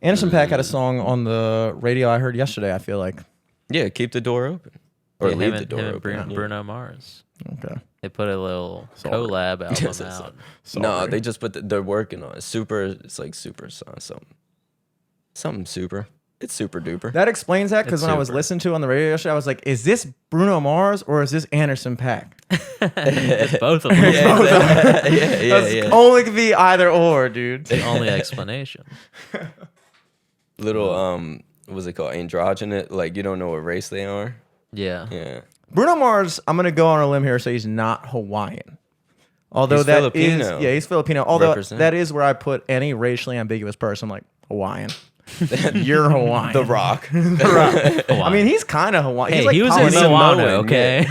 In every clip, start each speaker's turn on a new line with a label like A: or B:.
A: Anderson .Paak had a song on the radio I heard yesterday, I feel like.
B: Yeah, keep the door open. Or leave the door open.
C: Bruno Mars.
A: Okay.
C: They put a little collab album out.
B: No, they just they're working on it. It's like super something super. It's super duper.
A: That explains that, because when I was listening to it on the radio yesterday, I was like, is this Bruno Mars or is this Anderson .Paak?
C: It's both of them.
B: Yeah.
A: Only could be either or, dude.
C: The only explanation.
B: Little, what's it called? Androgynous. Like, you don't know what race they are.
C: Yeah.
A: Bruno Mars, I'm going to go on a limb here and say he's not Hawaiian. Although
B: he's
A: that
B: Filipino.
A: he's Filipino. Although
B: Represent.
A: that is where I put any racially ambiguous person, like Hawaiian. You're Hawaiian.
B: The Rock.
A: The Rock. I mean, he's kind of Hawaiian.
C: Hey,
A: he's like
C: he was in
A: Samoan,
C: Moana, okay?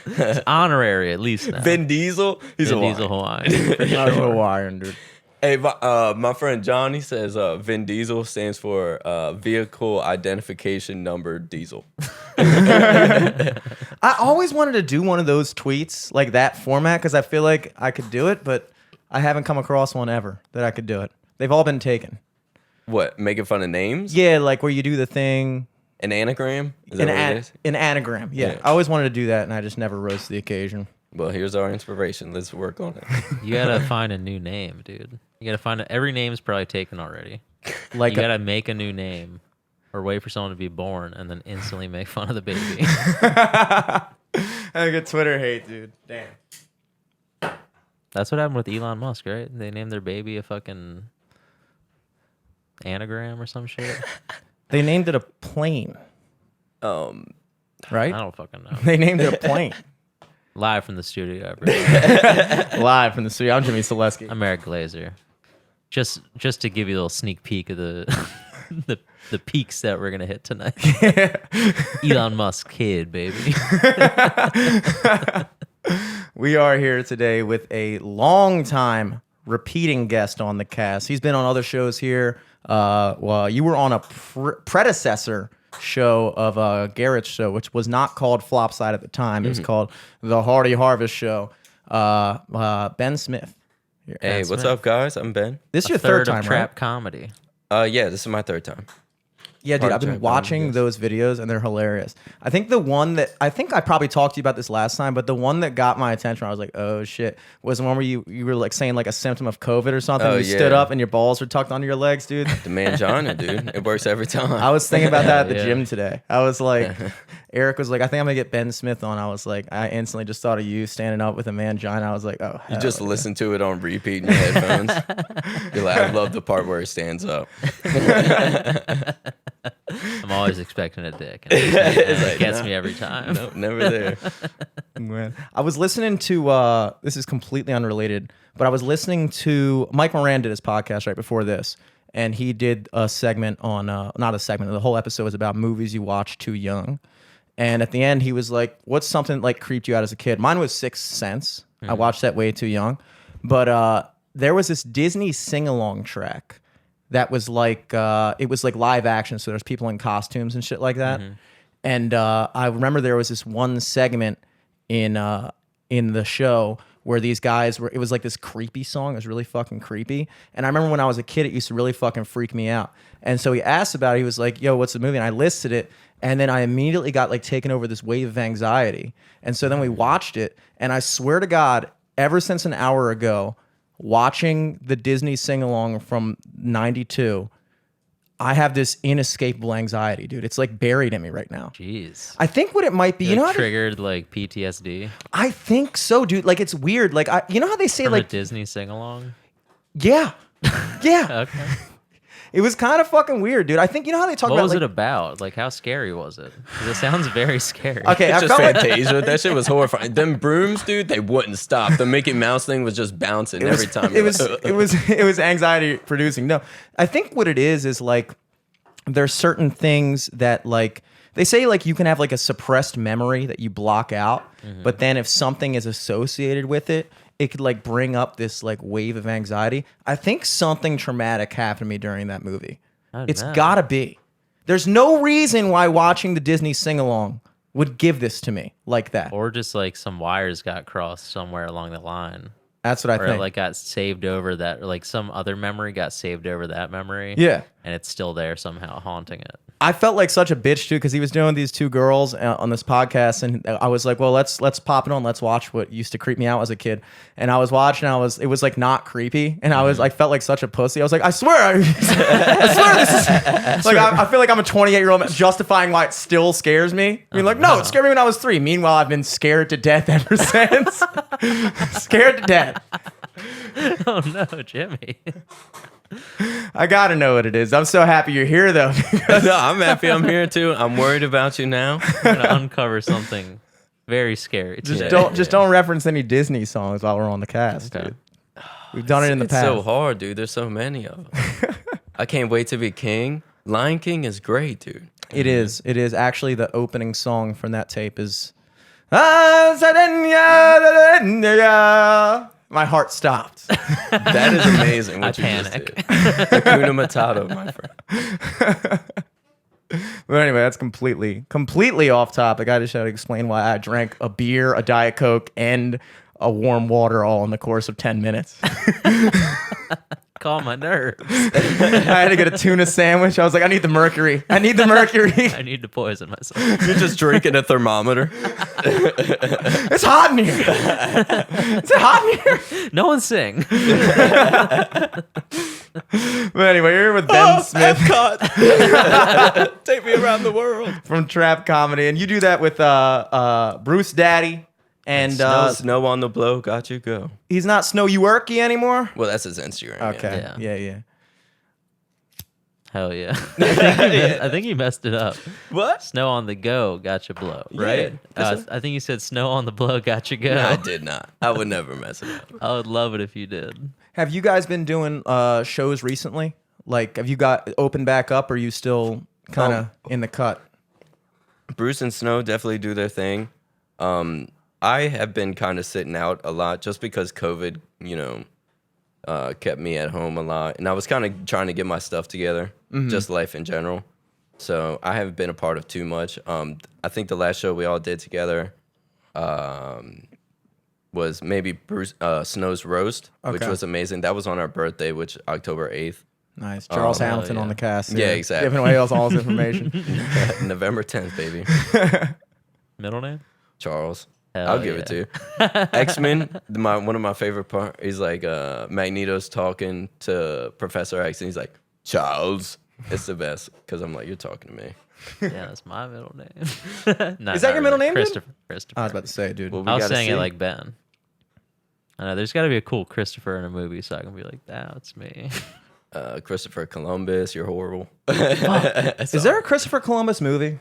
C: It's honorary, at least now.
B: Vin Diesel. He's
C: Vin
B: Hawaiian.
C: Diesel Hawaiian.
A: He's Hawaiian, dude.
B: Hey, my friend John, he says Vin Diesel stands for Vehicle Identification Number Diesel.
A: I always wanted to do one of those tweets, like that format, because I feel like I could do it, but I haven't come across one ever that I could do it. They've all been taken.
B: What, making fun of names?
A: Yeah, like where you do the thing.
B: An anagram? Is that what it is?
A: An anagram, yeah. I always wanted to do that, and I just never rose to the occasion.
B: Well, here's our inspiration. Let's work on it.
C: You gotta find a new name, dude. You gotta find every name's probably taken already.
A: Like
C: you gotta make a new name, or wait for someone to be born, and then instantly make fun of the baby.
A: I get Twitter hate, dude. Damn.
C: That's what happened with Elon Musk, right? They named their baby a fucking anagram or some shit.
A: They named it a plane. Right?
C: I don't fucking know.
A: They named it a plane.
C: Live from the studio, everybody.
A: Live from the studio. I'm Jimmy Selesky.
C: I'm Eric Glazer. Just to give you a little sneak peek of the the peaks that we're gonna hit tonight. Elon Musk kid, baby.
A: We are here today with a long-time repeating guest on the cast. He's been on other shows here. Well, you were on a predecessor show of Garrett's show, which was not called Flopside at the time. It was called The Hardy Harvest Show. Ben Smith.
B: Hey, what's up, guys? I'm Ben.
A: This is your third time,
C: trap
A: right?
C: comedy.
B: Yeah, this is my third time.
A: Yeah, dude, I've been watching those videos and they're hilarious. I think I probably talked to you about this last time, but the one that got my attention, I was like, oh shit, was the one where you were like saying like a symptom of COVID or something. You stood up and your balls were tucked under your legs, dude.
B: The mangina, dude. It works every time.
A: I was thinking about that at the gym today. I was like, Eric was like, I think I'm gonna get Ben Smith on. I was like, I instantly just thought of you standing up with a mangina. I was like, oh.
B: You just listen to it on repeat in your headphones. You're like, I love the part where it stands up.
C: I'm always expecting a dick. And it gets me every time.
B: Nope, never there.
A: Man. I was listening to, this is completely unrelated, but I was listening to, Mike Moran did his podcast right before this, and he did a segment on, not a segment, the whole episode was about movies you watch too young. And at the end, he was like, what's something like creeped you out as a kid? Mine was Sixth Sense. I watched that way too young. But there was this Disney sing-along track that was like, it was like live action, so there's people in costumes and shit like that. And I remember there was this one segment in the show where these guys were, it was like this creepy song. It was really fucking creepy. And I remember when I was a kid, it used to really fucking freak me out. And so he asked about it. He was like, yo, what's the movie? And I listed it. And then I immediately got like taken over this wave of anxiety. And so then we watched it. And I swear to God, ever since an hour ago, watching the Disney sing-along from 92, I have this inescapable anxiety, dude. It's like buried in me right now.
C: Jeez.
A: I think what it might be, you know how
C: triggered like PTSD?
A: I think so, dude. Like it's weird. Like you know how they say
C: From
A: like
C: a Disney sing-along?
A: Yeah. Yeah.
C: Okay.
A: It was kind of fucking weird, dude. I think you know how they talk
C: What
A: about
C: was
A: like,
C: it about? Like how scary was it? 'Cause it sounds very scary.
A: Okay,
B: It's
A: I
B: just
A: felt like
B: Fantasia. That shit was horrifying. Them brooms, dude, they wouldn't stop. The Mickey Mouse thing was just bouncing every time.
A: it was anxiety producing. No, I think what it is like there's certain things that like they say like you can have like a suppressed memory that you block out, but then if something is associated with it, it could like bring up this like wave of anxiety. I think something traumatic happened to me during that movie. It's gotta be. There's no reason why watching the Disney sing-along would give this to me like that.
C: Or just like some wires got crossed somewhere along the line.
A: That's what I
C: or
A: think.
C: it like got saved over that, or like some other memory got saved over that memory.
A: Yeah.
C: And it's still there somehow haunting it.
A: I felt like such a bitch too because he was doing these two girls on this podcast, and I was like, "Well, let's pop it on. Let's watch what used to creep me out as a kid." And I was watching. It was like not creepy, and I felt like such a pussy. I was like, "I swear, I swear this is like I feel like I'm a 28-year-old man justifying why it still scares me. I mean, like, no, it scared me when I was 3. Meanwhile, I've been scared to death ever since. Scared to death.
C: Oh no, Jimmy.
A: I gotta know what it is. I'm so happy you're here though.
B: No, I'm happy I'm here too. I'm worried about you now.
C: I'm gonna uncover something very scary.
A: Just
C: today.
A: don't reference any Disney songs while we're on the cast,
C: Okay.
A: dude. We've done it in the
B: It's
A: past.
B: so hard, dude. There's so many of them. I can't wait to be king. Lion King is great, dude.
A: It is. It is. Actually, the opening song from that tape is. My heart stopped.
B: That is amazing. What
C: I
B: you just
C: panic.
B: did. Hakuna Matata, my friend.
A: But anyway, that's completely off topic. I just had to explain why I drank a beer, a Diet Coke, and a warm water all in the course of 10 minutes.
C: Calm my nerves.
A: I had to get a tuna sandwich. I was like, I need the mercury. I need the mercury.
C: I need to poison myself.
B: You're just drinking a thermometer.
A: It's hot in here. It's hot in here.
C: No one sing.
A: But anyway, you're here with Ben Smith
B: Epcot. Take me around the world.
A: from Trap Comedy, and you do that with Bruce Daddy. And
B: Snow on the blow, got you go.
A: he's not Snow Uwerky anymore.
B: Well, that's his Instagram. yeah.
A: Okay. Yeah.
C: Hell yeah. I think you messed it up.
B: What?
C: Snow on the go, gotcha blow, right?
B: Yeah.
C: I think you said snow on the blow, gotcha go.
B: No, I did not. I would never mess it up.
C: I would love it if you did.
A: Have you guys been doing shows recently? Like, have you got open back up, or are you still kind of in the cut?
B: Bruce and Snow definitely do their thing. I have been kind of sitting out a lot just because COVID, kept me at home a lot. And I was kind of trying to get my stuff together, just life in general. So I haven't been a part of too much. I think the last show we all did together was maybe Bruce Snow's Roast, which
A: Okay.
B: was amazing. That was on our birthday, which October 8th.
A: Nice. Charles
C: hell
A: Hamilton
C: yeah.
A: on the cast.
B: Yeah, exactly.
A: Giving away all his information.
B: November 10th, baby.
C: Middle name?
B: Charles.
C: Hell
B: I'll give it to you. X-Men, one of my favorite parts is like Magneto's talking to Professor X and he's like, Charles. It's the best because I'm like, you're talking to me.
C: Yeah, that's my middle name. No,
A: Is that
C: not
A: your middle name, dude?
C: Christopher. Christopher.
A: I was about to say, dude.
B: Well, we
C: I was
B: gotta
C: saying
B: see.
C: it like Ben. I know there's got to be a cool Christopher in a movie, so I can be like, "That's me."
B: Christopher Columbus, you're horrible.
A: Is there a Christopher Columbus movie?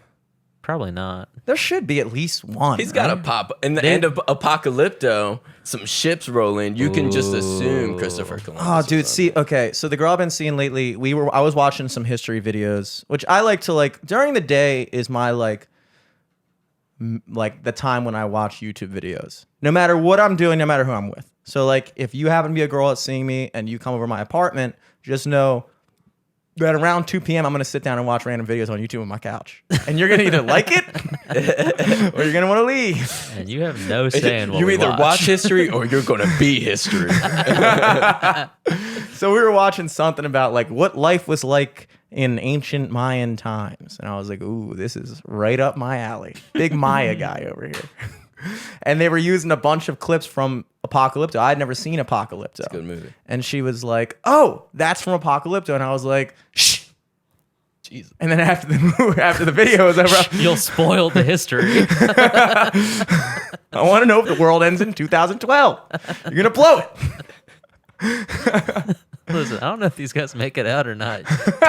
C: Probably not.
A: There should be at least one.
B: He's got a pop. In the end of Apocalypto, some ships roll in. You can just assume Christopher Columbus.
A: Oh,
B: was
A: dude,
B: on
A: see, okay. So the girl I've been seeing lately, I was watching some history videos, which I like to during the day is my like the time when I watch YouTube videos. No matter what I'm doing, no matter who I'm with. So like if you happen to be a girl that's seeing me and you come over my apartment, just know that around 2 p.m. I'm gonna sit down and watch random videos on YouTube on my couch. And you're gonna either like it or you're gonna want to leave.
C: And you have no say in what
B: You
C: we
B: either watch history or you're going to be history.
A: So we were watching something about like what life was like in ancient Mayan times. And I was like, ooh, this is right up my alley. Big Maya guy over here. And they were using a bunch of clips from Apocalypto. I'd never seen Apocalypto.
B: Good movie.
A: And she was like, oh, that's from Apocalypto. And I was like, shh.
B: Jesus.
A: And then after the video was over,
C: You'll spoil the history.
A: I want to know if the world ends in 2012. You're going to blow it.
C: Listen, I don't know if these guys make it out or not.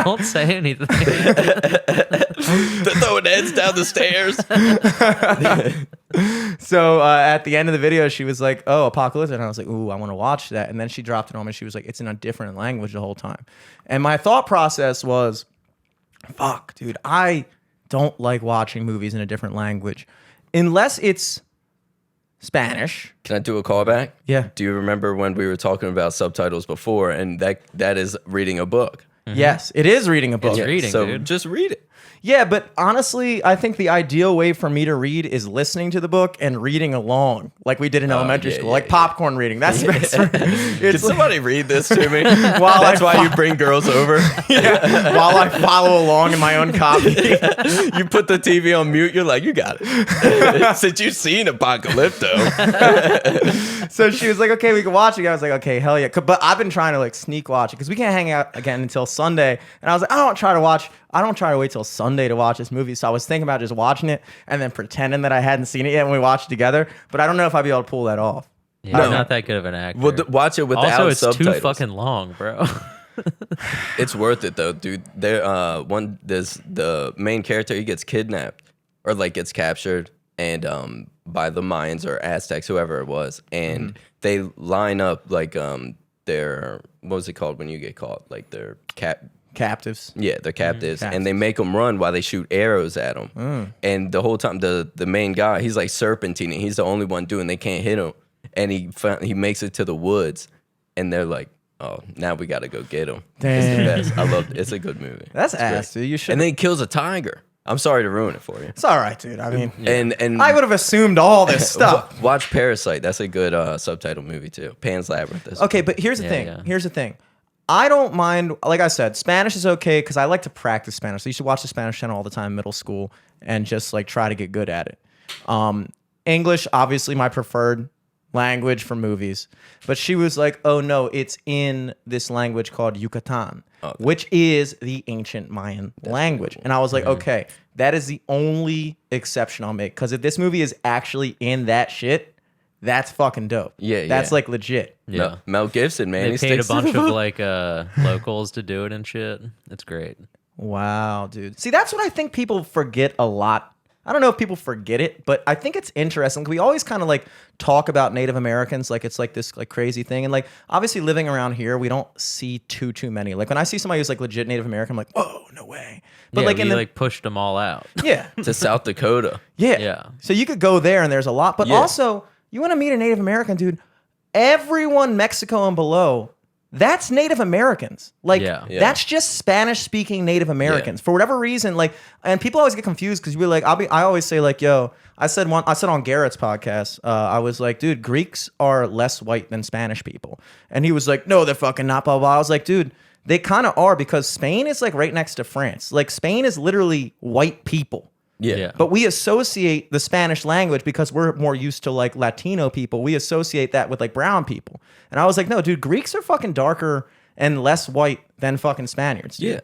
C: Don't say anything.
B: They're throwing heads down the stairs.
A: So at the end of the video, she was like, oh, Apocalypse. And I was like, ooh, I want to watch that. And then she dropped it on me. She was like, it's in a different language the whole time. And my thought process was, fuck, dude, I don't like watching movies in a different language unless it's Spanish.
B: Can I do a callback?
A: Yeah.
B: Do you remember when we were talking about subtitles before? And that is reading a book.
A: Yes, it is reading a book.
C: It's reading,
B: so
C: dude.
B: just read it.
A: Yeah, but honestly, I think the ideal way for me to read is listening to the book and reading along, like we did in elementary school, like popcorn reading. That's the best.
B: Can somebody read this to me?
A: While
B: That's
A: I
B: why you bring girls over.
A: while I follow along in my own copy.
B: You put the TV on mute. You're like, you got it. Since you've seen Apocalypto.
A: So she was like, okay, we can watch it. I was like, okay, hell yeah. But I've been trying to like sneak watch it because we can't hang out again until Sunday. And I was like, I don't try to wait till Sunday to watch this movie. So I was thinking about just watching it and then pretending that I hadn't seen it yet when we watched it together. But I don't know if I'd be able to pull that off.
C: Yeah, I'm not that good of an actor.
B: Well, watch it without
C: also, it's
B: subtitles.
C: too fucking long, bro.
B: It's worth it though, dude. There's the main character. He gets kidnapped or like gets captured and by the Mayans or Aztecs, whoever it was, and they line up like their what was it called when you get caught? Like their
A: Captives.
B: Yeah, they're captives,
A: Captives.
B: and they make them run while they shoot arrows at them. And the whole time, the main guy, he's like serpentining. He's the only one doing. They can't hit him, and he makes it to the woods, and they're like, "Oh, now we got to go get him." It's the best. I love it. It's a good movie.
A: That's
B: It's
A: ass,
B: great.
A: dude. You should.
B: And then he kills a tiger. I'm sorry to ruin it for you.
A: It's all right, dude. I mean,
B: And
A: I would have assumed all this stuff.
B: Watch Parasite. That's a good subtitle movie too. Pan's Labyrinth. That's
A: Okay, but here's the
C: Yeah,
A: thing.
C: yeah.
A: Here's the thing. I don't mind, like I said, Spanish is okay because I like to practice Spanish. So you should watch the Spanish channel all the time in middle school and just like try to get good at it. English, obviously my preferred language for movies. But she was like, oh no, it's in this language called Yucatan, which is the ancient Mayan language. And I was like, okay, that is the only exception I'll make. Because if this movie is actually in that shit, that's fucking dope.
B: Yeah,
A: That's
B: yeah.
A: like legit.
C: Yeah.
B: Mel Gibson, man.
C: They
B: he
C: paid a
B: sticks to
C: bunch
B: the
C: of
B: book.
C: like locals to do it and shit. It's great.
A: Wow, dude. See, that's what I think people forget a lot. I don't know if people forget it, but I think it's interesting. We always kind of like talk about Native Americans like it's like this like crazy thing. And like obviously living around here, we don't see too many. Like when I see somebody who's like legit Native American, I'm like, whoa, no way. But
C: Yeah,
A: like
C: we
A: in the
C: like pushed them all out.
A: yeah.
B: to South Dakota.
A: Yeah.
C: Yeah.
A: So you could go there and there's a lot. But
B: Yeah.
A: also, you want to meet a Native American, dude, everyone Mexico and below, that's Native Americans. Like,
C: Yeah.
B: Yeah.
A: that's just Spanish-speaking Native Americans. For whatever reason, like, and people always get confused because we're like, I always say like, yo, I said on Garrett's podcast, I was like, dude, Greeks are less white than Spanish people. And he was like, no, they're fucking not, blah, blah. I was like, dude, they kind of are because Spain is like right next to France. Like, Spain is literally white people.
B: Yeah.
A: But we associate the Spanish language because we're more used to like Latino people. We associate that with like brown people. And I was like, no, dude, Greeks are fucking darker and less white than fucking Spaniards. Dude.
B: Yeah.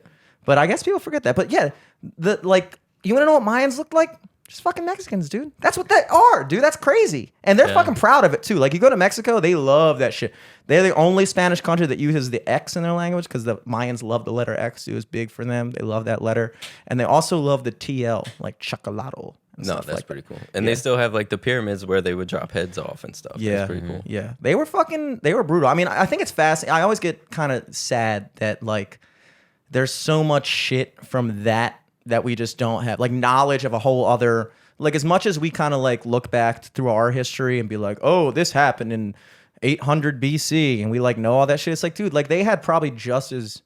A: But I guess people forget that. But yeah, you want to know what Mayans looked like? Just fucking Mexicans, dude. That's what they are, dude. That's crazy. And they're fucking proud of it too. Like you go to Mexico, they love that shit. They're the only Spanish country that uses the X in their language because the Mayans love the letter X. It was big for them. They love that letter. And they also love the TL, like chocolate.
B: No, that's pretty cool. And they still have like the pyramids where they would drop heads off and stuff.
A: Yeah,
B: That's pretty cool.
A: Yeah, they were brutal. I mean, I think it's fascinating. I always get kind of sad that like there's so much shit from that we just don't have, like knowledge of a whole other. Like as much as we kind of like look back through our history and be like, oh, this happened in 800 BC, and we like know all that shit. It's like, dude, like they had probably just as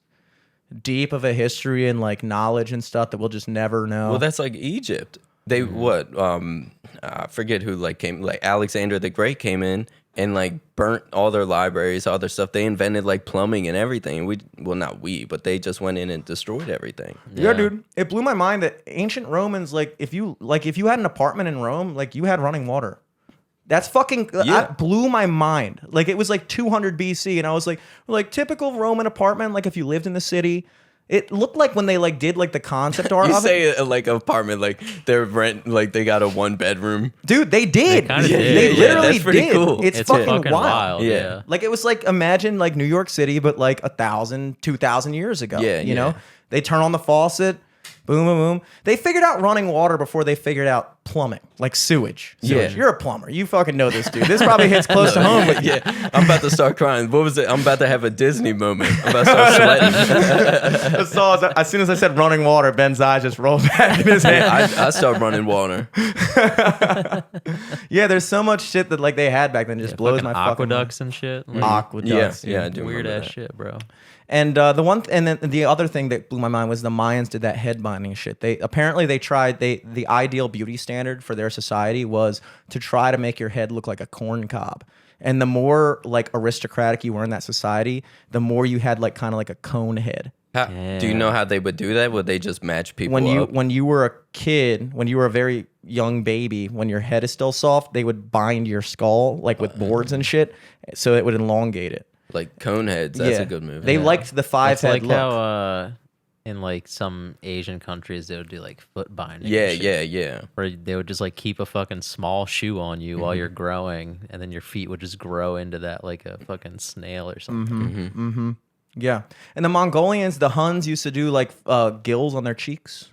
A: deep of a history and like knowledge and stuff that we'll just never know.
B: Well, that's like Egypt. They I forget who like came, like Alexander the Great came in and like burnt all their libraries, all their stuff. They invented like plumbing and everything. But they just went in and destroyed everything.
A: Yeah, dude. It blew my mind that ancient Romans, like if you had an apartment in Rome, like you had running water. That's fucking that blew my mind. Like it was like 200 BC, and I was like typical Roman apartment. Like if you lived in the city, it looked like when they like did like the concept art.
B: You
A: of
B: say
A: it.
B: like apartment, like their rent, like they got a 1-bedroom.
A: Dude, they did.
C: They kinda
A: They
C: did.
A: literally
B: that's pretty
A: did.
B: cool.
A: It's
C: It's
A: fucking wild.
B: Yeah.
C: Yeah.
A: Like it was like imagine like New York City, but like 1,000, 2,000 years ago.
B: Yeah,
A: you
B: yeah.
A: know, they turn on the faucet, boom, boom, boom. They figured out running water before they figured out plumbing, like sewage.
B: Yeah.
A: You're a plumber. You fucking know this, dude. This probably hits close to home with you.
B: Yeah, I'm about to start crying. What was it? I'm about to have a Disney moment. I'm about to start sweating.
A: As soon as I said running water, Ben's eyes just rolled back in his head.
B: I start running water.
A: Yeah, there's so much shit that like they had back then. It just blows
C: Fucking
A: my fucking
C: aqueducts and shit. Like,
A: aqueducts.
B: Yeah, I do
C: weird
B: remember
C: ass
B: that.
C: shit, bro.
A: And and then the other thing that blew my mind was the Mayans did that head binding shit. They tried the ideal beauty standard for their society was to try to make your head look like a corn cob. And the more like aristocratic you were in that society, the more you had like kind of like a cone head.
B: Do you know how they would do that? Would they just match people up?
A: When you were a kid, when you were a very young baby, when your head is still soft, they would bind your skull like with boards and shit, so it would elongate it.
B: Like cone heads. That's a good move.
A: They liked the 5 head
C: like
A: look.
C: how in like some Asian countries they would do like foot binding.
B: Yeah.
C: Where they would just like keep a fucking small shoe on you while you're growing, and then your feet would just grow into that like a fucking snail or something.
A: Yeah. And the Mongolians, the Huns used to do like gills on their cheeks.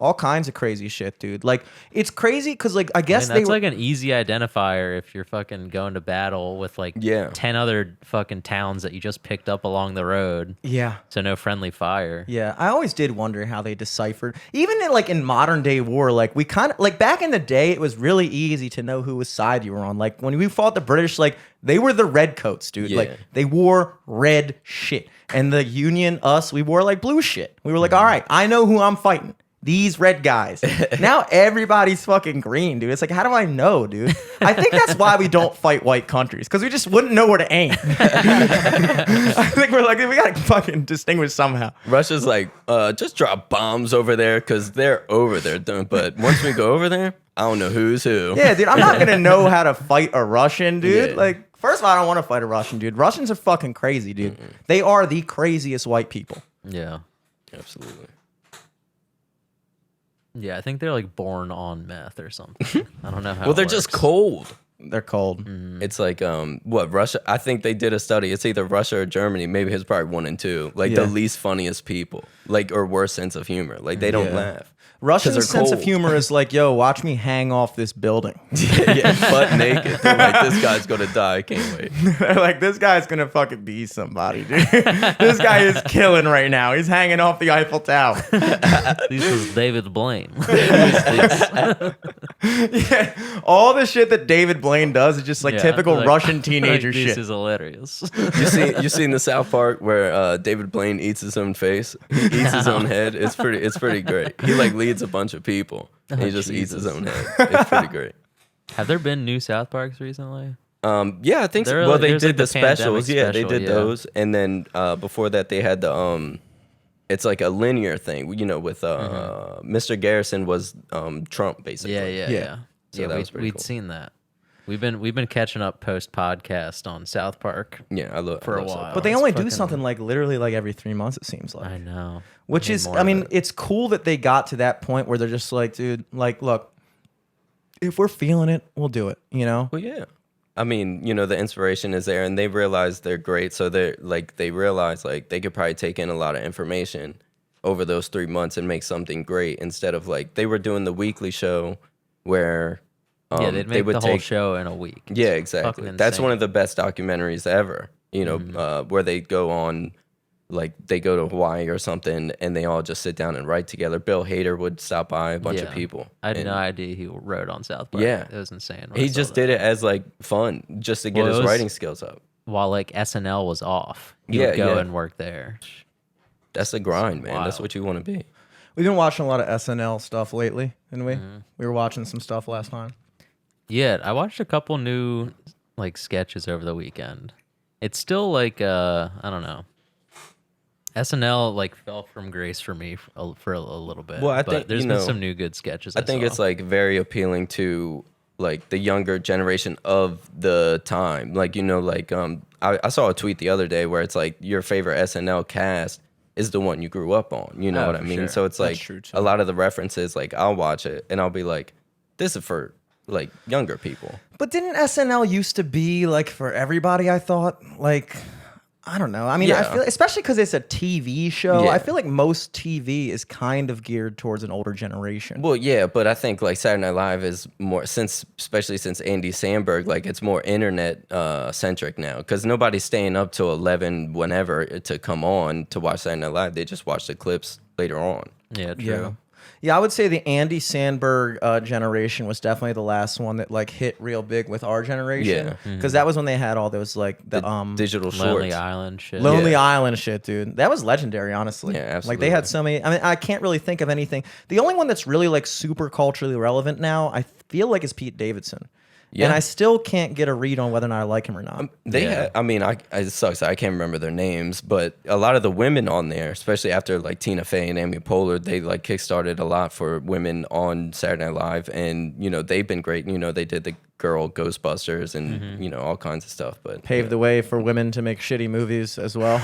A: All kinds of crazy shit, dude. Like, it's crazy because, like, I guess
C: that's like an easy identifier if you're fucking going to battle with like 10 other fucking towns that you just picked up along the road.
A: Yeah.
C: So no friendly fire.
A: Yeah. I always did wonder how they deciphered. Even in modern day war, like, we kind of, like, back in the day, it was really easy to know whose side you were on. Like, when we fought the British, like, they were the redcoats, dude.
B: Yeah.
A: Like, they wore red shit. And the Union, us, we wore, like, blue shit. We were like, all right, I know who I'm fighting. These red guys. Now everybody's fucking green, dude. It's like, how do I know, dude? I think that's why we don't fight white countries, because we just wouldn't know where to aim. I think we're like, we gotta fucking distinguish somehow.
B: Russia's like, just drop bombs over there because they're over there. But once we go over there, I don't know who's who.
A: Yeah, dude, I'm not gonna know how to fight a Russian, dude.
B: Yeah.
A: Like, first of all, I don't want to fight a Russian, dude. Russians are fucking crazy, dude. They are the craziest white people.
C: Yeah.
B: Absolutely.
C: Yeah, I think they're like born on meth or something. I don't know how.
B: Well, they're just cold.
A: They're cold.
B: It's like what Russia? I think they did a study. It's either Russia or Germany. Maybe it's probably 1 and 2. Like the least funniest people, like or worst sense of humor. Like they don't laugh.
A: Russia's sense of humor is like, yo, watch me hang off this building.
B: Butt naked. They're like, this guy's gonna die. I can't wait.
A: They're like, this guy's gonna fucking be somebody, dude. This guy is killing right now. He's hanging off the Eiffel Tower.
C: This is David Blaine.
A: Yeah, all the shit that David Blaine does is just like typical
C: like-
A: Russian teenager
C: like,
A: shit.
C: This is hilarious.
B: You seen the South Park where David Blaine eats his own face? He eats his own head. It's pretty great. He like leads a bunch of people. He just eats his own head. It's pretty great.
C: Have there been new South Parks recently?
B: Yeah, I think so.
C: There-
B: Well, they
C: there's,
B: did
C: like,
B: the
C: the pandemic
B: specials. Yeah, they
C: special,
B: did
C: yeah.
B: those, and then before that, they had the it's like a linear thing, you know, with Mr. Garrison was Trump basically.
C: Yeah.
B: So that was pretty
C: we'd
B: cool.
C: seen that. We've been catching up post podcast on South Park.
B: Yeah, I love
C: For a
B: I love South
C: while.
B: Park.
A: But they
C: it's
A: only do
C: fucking-
A: something like literally like every 3 months, it seems like.
C: I know.
A: Which
C: need
A: is,
C: more
A: I
C: of
A: mean,
C: it.
A: it's cool that they got to that point where they're just like, dude, like, look, if we're feeling it, we'll do it, you know?
B: Well, yeah. I mean, you know, the inspiration is there, and they realize they're great, so they realize like they could probably take in a lot of information over those 3 months and make something great instead of like they were doing the weekly show where
C: they'd make the whole show in a week.
B: Yeah,
C: It's
B: exactly.
C: fucking
B: That's one
C: insane.
B: of the best documentaries ever. You know, where they go on, like they go to Hawaii or something, and they all just sit down and write together. Bill Hader would stop by, a bunch of
C: Yeah.
B: people.
C: I had
B: and
C: no idea he wrote on South Park.
B: Yeah.
C: It was insane. when I
B: He
C: saw
B: just
C: that.
B: did it as like fun, just to get
C: Well, it
B: his
C: was-
B: writing skills up.
C: While like SNL was off. He
B: Yeah,
C: would go
B: yeah.
C: and work there.
B: That's the grind, man. That's
C: wild.
B: what you want to be.
A: We've been watching a lot of SNL stuff lately, didn't we?
C: Mm-hmm.
A: We were watching some stuff last time.
C: Yeah, I watched a couple new like sketches over the weekend. It's still like I don't know. SNL like fell from grace for me for a little bit.
B: Well, I
C: but
B: think,
C: there's
B: you
C: been
B: know,
C: some new good sketches.
B: I think
C: saw.
B: it's like very appealing to like the younger generation of the time. Like, you know, like I saw a tweet the other day where it's like your favorite SNL cast is the one you grew up on. You know
C: Oh,
B: what I
C: for
B: mean?
C: sure.
B: So it's
A: That's
B: like
A: true, too.
B: a lot of the references, like I'll watch it and I'll be like, this is for like younger people.
A: But didn't SNL used to be like for everybody, I thought? Like, I don't know. I mean, I
B: Yeah.
A: feel, especially because it's a TV show,
B: Yeah.
A: I feel like most TV is kind of geared towards an older generation.
B: Well, yeah, but I think like Saturday Night Live is more especially since Andy Samberg, like it's more internet centric now because nobody's staying up till 11 whenever to come on to watch Saturday Night Live. They just watch the clips later on.
C: yeah, true.
A: Yeah. Yeah, I would say the Andy Sandberg generation was definitely the last one that like hit real big with our generation.
B: Yeah.
A: Because that was when they had all those like the
B: Digital
C: Lonely
B: shorts.
C: Island shit.
A: Lonely
B: Yeah.
A: Island shit, dude. That was legendary, honestly.
B: Yeah,
A: Like they had
B: absolutely.
A: so many. I mean, I can't really think of anything. The only one that's really like super culturally relevant now, I feel like, is Pete Davidson.
B: Yeah.
A: And I still can't get a read on whether or not I like him or not.
B: They
C: Yeah.
B: had, I mean, it sucks. I can't remember their names, but a lot of the women on there, especially after like Tina Fey and Amy Poehler, they like kickstarted a lot for women on Saturday Night Live, and you know they've been great. You know, they did the girl Ghostbusters and you know all kinds of stuff. But
A: Paved the way for women to make shitty movies as well.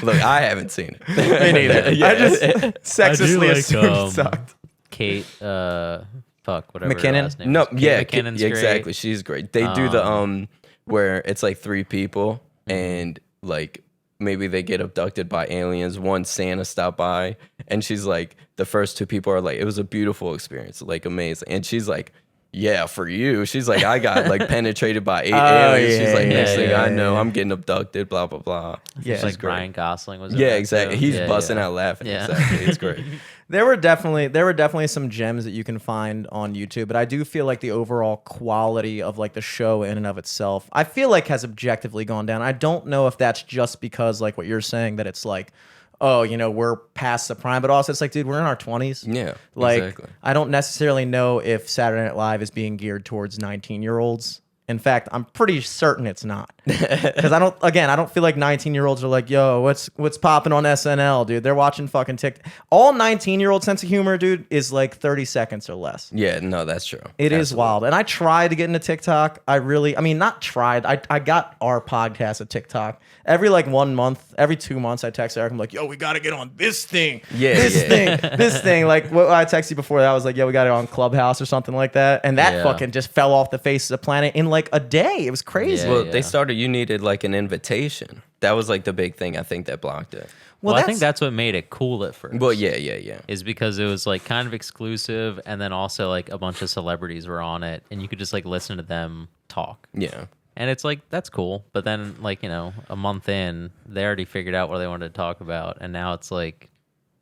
B: look, I haven't seen it.
A: Me neither.
B: Yeah.
A: I just sexistly
C: like,
A: assumed it sucked.
C: Kate, whatever.
A: McKinnon?
C: Her last name
B: No,
C: is. Kate
B: yeah,
C: McKinnon's
B: exactly.
C: great.
B: She's great. They do the where it's like 3 people and like maybe they get abducted by aliens. One Santa stopped by and she's like the first 2 people are like it was a beautiful experience, like amazing. And she's like, yeah, for you. She's like, I got like penetrated by 8 aliens. She's like, next thing I know, I'm getting abducted. Blah blah blah.
A: Yeah.
C: It's like
B: great.
C: Ryan Gosling was. in
B: Yeah,
C: that
B: exactly.
C: too.
B: He's
C: Yeah,
B: busting
C: yeah.
B: out laughing.
C: Yeah.
B: Exactly. It's great.
A: There were definitely some gems that you can find on YouTube, but I do feel like the overall quality of like the show in and of itself, I feel like has objectively gone down. I don't know if that's just because like what you're saying that it's like, oh, you know, we're past the prime, but also it's like, dude, we're in our 20s.
B: Yeah,
A: Like,
B: exactly.
A: I don't necessarily know if Saturday Night Live is being geared towards 19-year-olds. In fact, I'm pretty certain it's not. Because I don't feel like 19-year-olds are like, yo, what's popping on SNL, dude? They're watching fucking TikTok. All 19-year-old sense of humor, dude, is like 30 seconds or less.
B: Yeah, no, that's true.
A: It is
B: Absolutely.
A: wild. And I tried to get into TikTok. Not tried. I got our podcast at TikTok. Every like 1 month, every 2 months, I text Eric. I'm like, yo, we got to get on this thing.
B: Yeah,
A: This thing. Like what I texted you before that, I was like, yo, we got it on Clubhouse or something like that. And that
C: Yeah.
A: fucking just fell off the face of the planet in like a day. It was crazy.
C: Yeah.
B: Well, they started. You needed like an invitation. That was like the big thing. I think that blocked it.
C: Well, I think that's what made it cool at first.
B: Well, yeah.
C: Is because it was like kind of exclusive, and then also like a bunch of celebrities were on it, and you could just like listen to them talk.
B: Yeah.
C: And it's like that's cool, but then like a month in, they already figured out what they wanted to talk about, and now it's like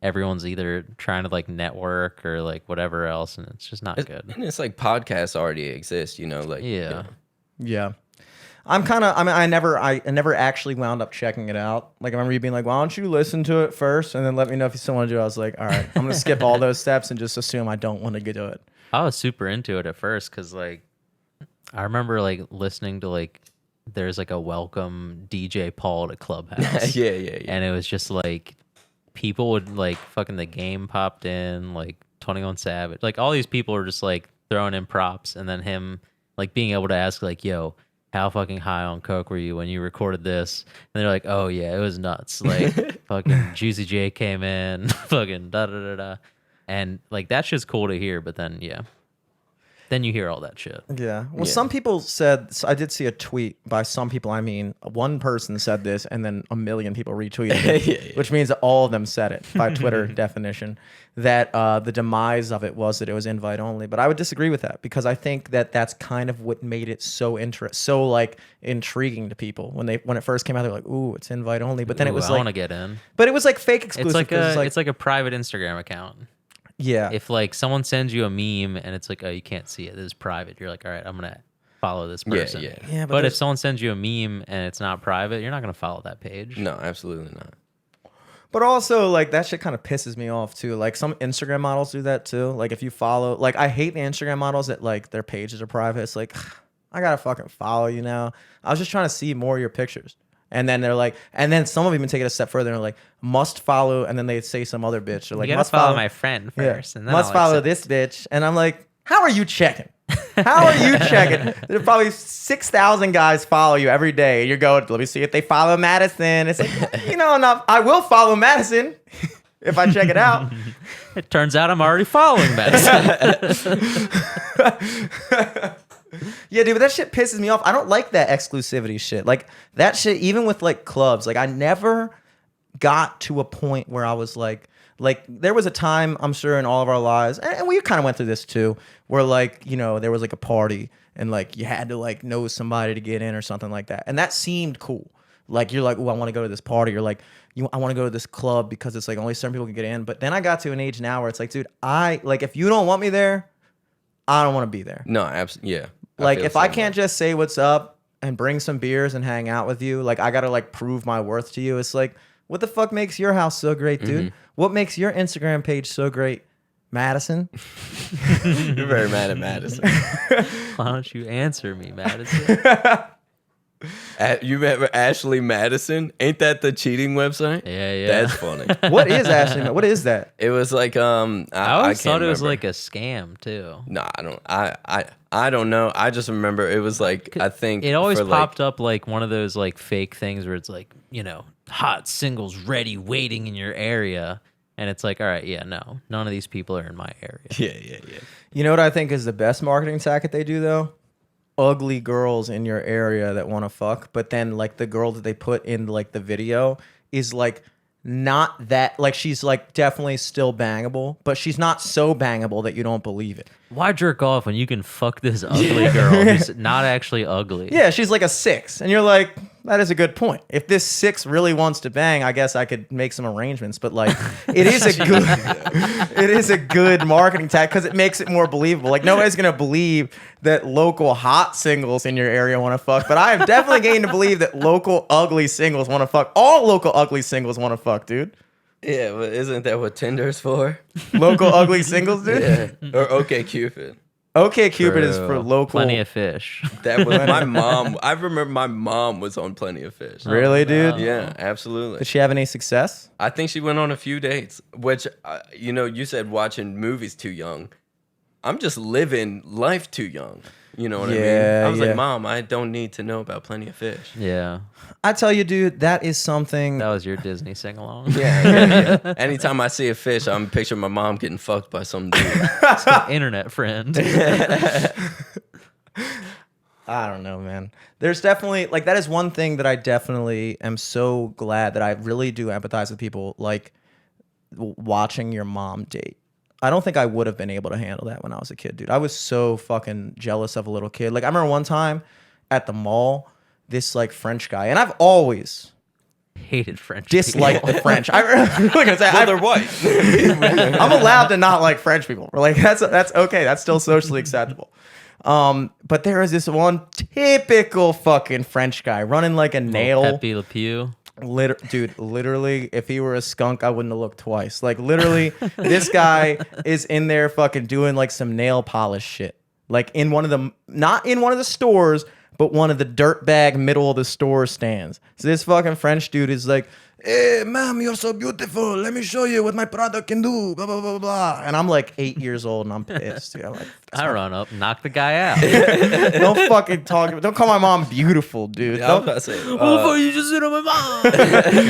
C: everyone's either trying to like network or like whatever else, and it's just not good.
B: And it's like podcasts already exist, you know, like
C: Yeah.
A: Yeah. I never actually wound up checking it out. Like I remember you being like, why don't you listen to it first and then let me know if you still want to do it. I was like, all right, I'm going to skip all those steps and just assume I don't want to get to it.
C: I was super into it at first because like I remember like listening to like there's like a welcome DJ Paul to Clubhouse.
B: yeah.
C: And it was just like people would like fucking the game popped in, like 21 Savage. Like all these people were just like throwing in props, and then him like being able to ask like, yo, how fucking high on coke were you when you recorded this? And they're like, oh yeah, it was nuts. Like fucking Juicy J came in, fucking da da da da. And like that shit's cool to hear, but then yeah. Then you hear all that shit.
A: Yeah. Well,
B: Yeah.
A: some people said, I did see a tweet by some people. I mean, one person said this and then a million people retweeted it,
B: Yeah.
A: which means that all of them said it by Twitter definition, that the demise of it was that it was invite only. But I would disagree with that because I think that that's kind of what made it so like intriguing to people when it first came out. They're like, ooh, it's invite only. But then it
C: Ooh,
A: was
C: I want to
A: like,
C: get in.
A: but it was like fake exclusive.
C: It's like a private Instagram account.
A: yeah.
C: If like someone sends you a meme and it's like, oh, you can't see it, this is private, you're like, all right, I'm gonna follow this person.
B: Yeah.
A: Yeah,
C: But if
A: there's-
C: someone sends you a meme and it's not private, you're not gonna follow that page.
B: No, absolutely not.
A: But also, like, that shit kind of pisses me off, too. Like, some Instagram models do that, too. Like, if you follow... Like, I hate the Instagram models that, like, their pages are private. It's like, I gotta fucking follow you now. I was just trying to see more of your pictures. And then they're like... And then some of them even take it a step further and they're like, must follow... And then they say some other bitch. They're like,
C: You gotta
A: must
C: follow my friend
A: Yeah.
C: first, and then
A: must
C: I'll
A: follow
C: accept
A: this bitch. And I'm like, how are you checking? How are you checking? There's probably 6,000 guys follow you every day. You're going, let me see if they follow Madison. It's like, enough. I will follow Madison if I check it out.
C: It turns out I'm already following Madison.
A: Yeah, dude, but that shit pisses me off. I don't like that exclusivity shit. Like, that shit, even with, like, clubs, like, I never got to a point where I was like, there was a time, I'm sure, in all of our lives, and we kind of went through this too, where, like, there was, like, a party, and, like, you had to, like, know somebody to get in or something like that. And that seemed cool. Like you're like, oh, I want to go to this party. You're like, I want to go to this club because it's like only certain people can get in. But then I got to an age now where it's like, dude, if you don't want me there, I don't want to be there.
B: No, absolutely. Yeah.
A: Like if I can't just say what's up and bring some beers and hang out with you, like I gotta like prove my worth to you. It's like, what the fuck makes your house so great, dude? What makes your Instagram page so great? Madison?
B: You're very mad at Madison.
C: Why don't you answer me, Madison?
B: You remember Ashley Madison? Ain't that the cheating website?
C: Yeah.
B: That's funny.
A: What is Ashley? What is that?
B: It was like
C: I always
B: can't
C: thought it was
B: remember.
C: like a scam too.
B: No, I don't know. I just remember it was like I think
C: It always
B: for,
C: popped up like one of those like fake things where it's like, hot singles ready waiting in your area. And it's like, all right, yeah, no, none of these people are in my area.
B: Yeah.
A: You know what I think is the best marketing tactic they do though? Ugly girls in your area that want to fuck, but then like the girl that they put in like the video is like not that, like she's like definitely still bangable, but she's not so bangable that you don't believe it.
C: Why jerk off when you can fuck this ugly girl who's not actually ugly?
A: Yeah, she's like a 6, and you're like, that is a good point. If this 6 really wants to bang, I guess I could make some arrangements. But like, it is a good marketing tactic because it makes it more believable. Like nobody's gonna believe that local hot singles in your area want to fuck, but I am definitely getting to believe that local ugly singles want to fuck. All local ugly singles want to fuck, dude.
B: Yeah, but isn't that what Tinder's for?
A: Local ugly singles, dude.
B: Yeah. Or OK Cupid.
A: Okay, Cupid is for
C: True.
A: local.
C: Plenty of fish.
B: That was my mom. I remember my mom was on Plenty of Fish.
A: Really, dude?
B: Yeah, absolutely.
A: Did she have any success?
B: I think she went on a few dates, which, you said watching movies too young. I'm just living life too young. You know what I mean?
A: Yeah,
B: I was
A: yeah.
B: like, Mom, I don't need to know about Plenty of Fish.
C: Yeah.
A: I tell you, dude, that is something.
C: That was your Disney sing along.
B: Yeah. Anytime I see a fish, I'm picturing my mom getting fucked by some dude.
C: Internet friend.
A: I don't know, man. There's definitely like that is one thing that I definitely am so glad that I really do empathize with people like watching your mom date. I don't think I would have been able to handle that when I was a kid, dude. I was so fucking jealous of a little kid. Like I remember one time at the mall, this like French guy, and I've always
C: Hated French
A: disliked
C: people.
A: the French. They're
B: white.
A: I'm allowed to not like French people. Like that's okay. That's still socially acceptable. But there is this one typical fucking French guy running like a nail.
C: Pepe Le Pew.
A: Dude, literally, if he were a skunk, I wouldn't have looked twice. Like, literally, this guy is in there fucking doing like some nail polish shit. Like in one of the, not in one of the stores, but one of the dirtbag middle of the store stands. So this fucking French dude is like, hey, ma'am, you're so beautiful. Let me show you what my product can do. Blah, blah, blah, blah. And I'm like 8 years old and I'm pissed. Dude. I'm like,
C: I run up, knock the guy out.
A: don't fucking talk. Don't call my mom beautiful, dude.
B: I was
A: Don't,
B: about to say,
C: Oh, you just hit on my mom.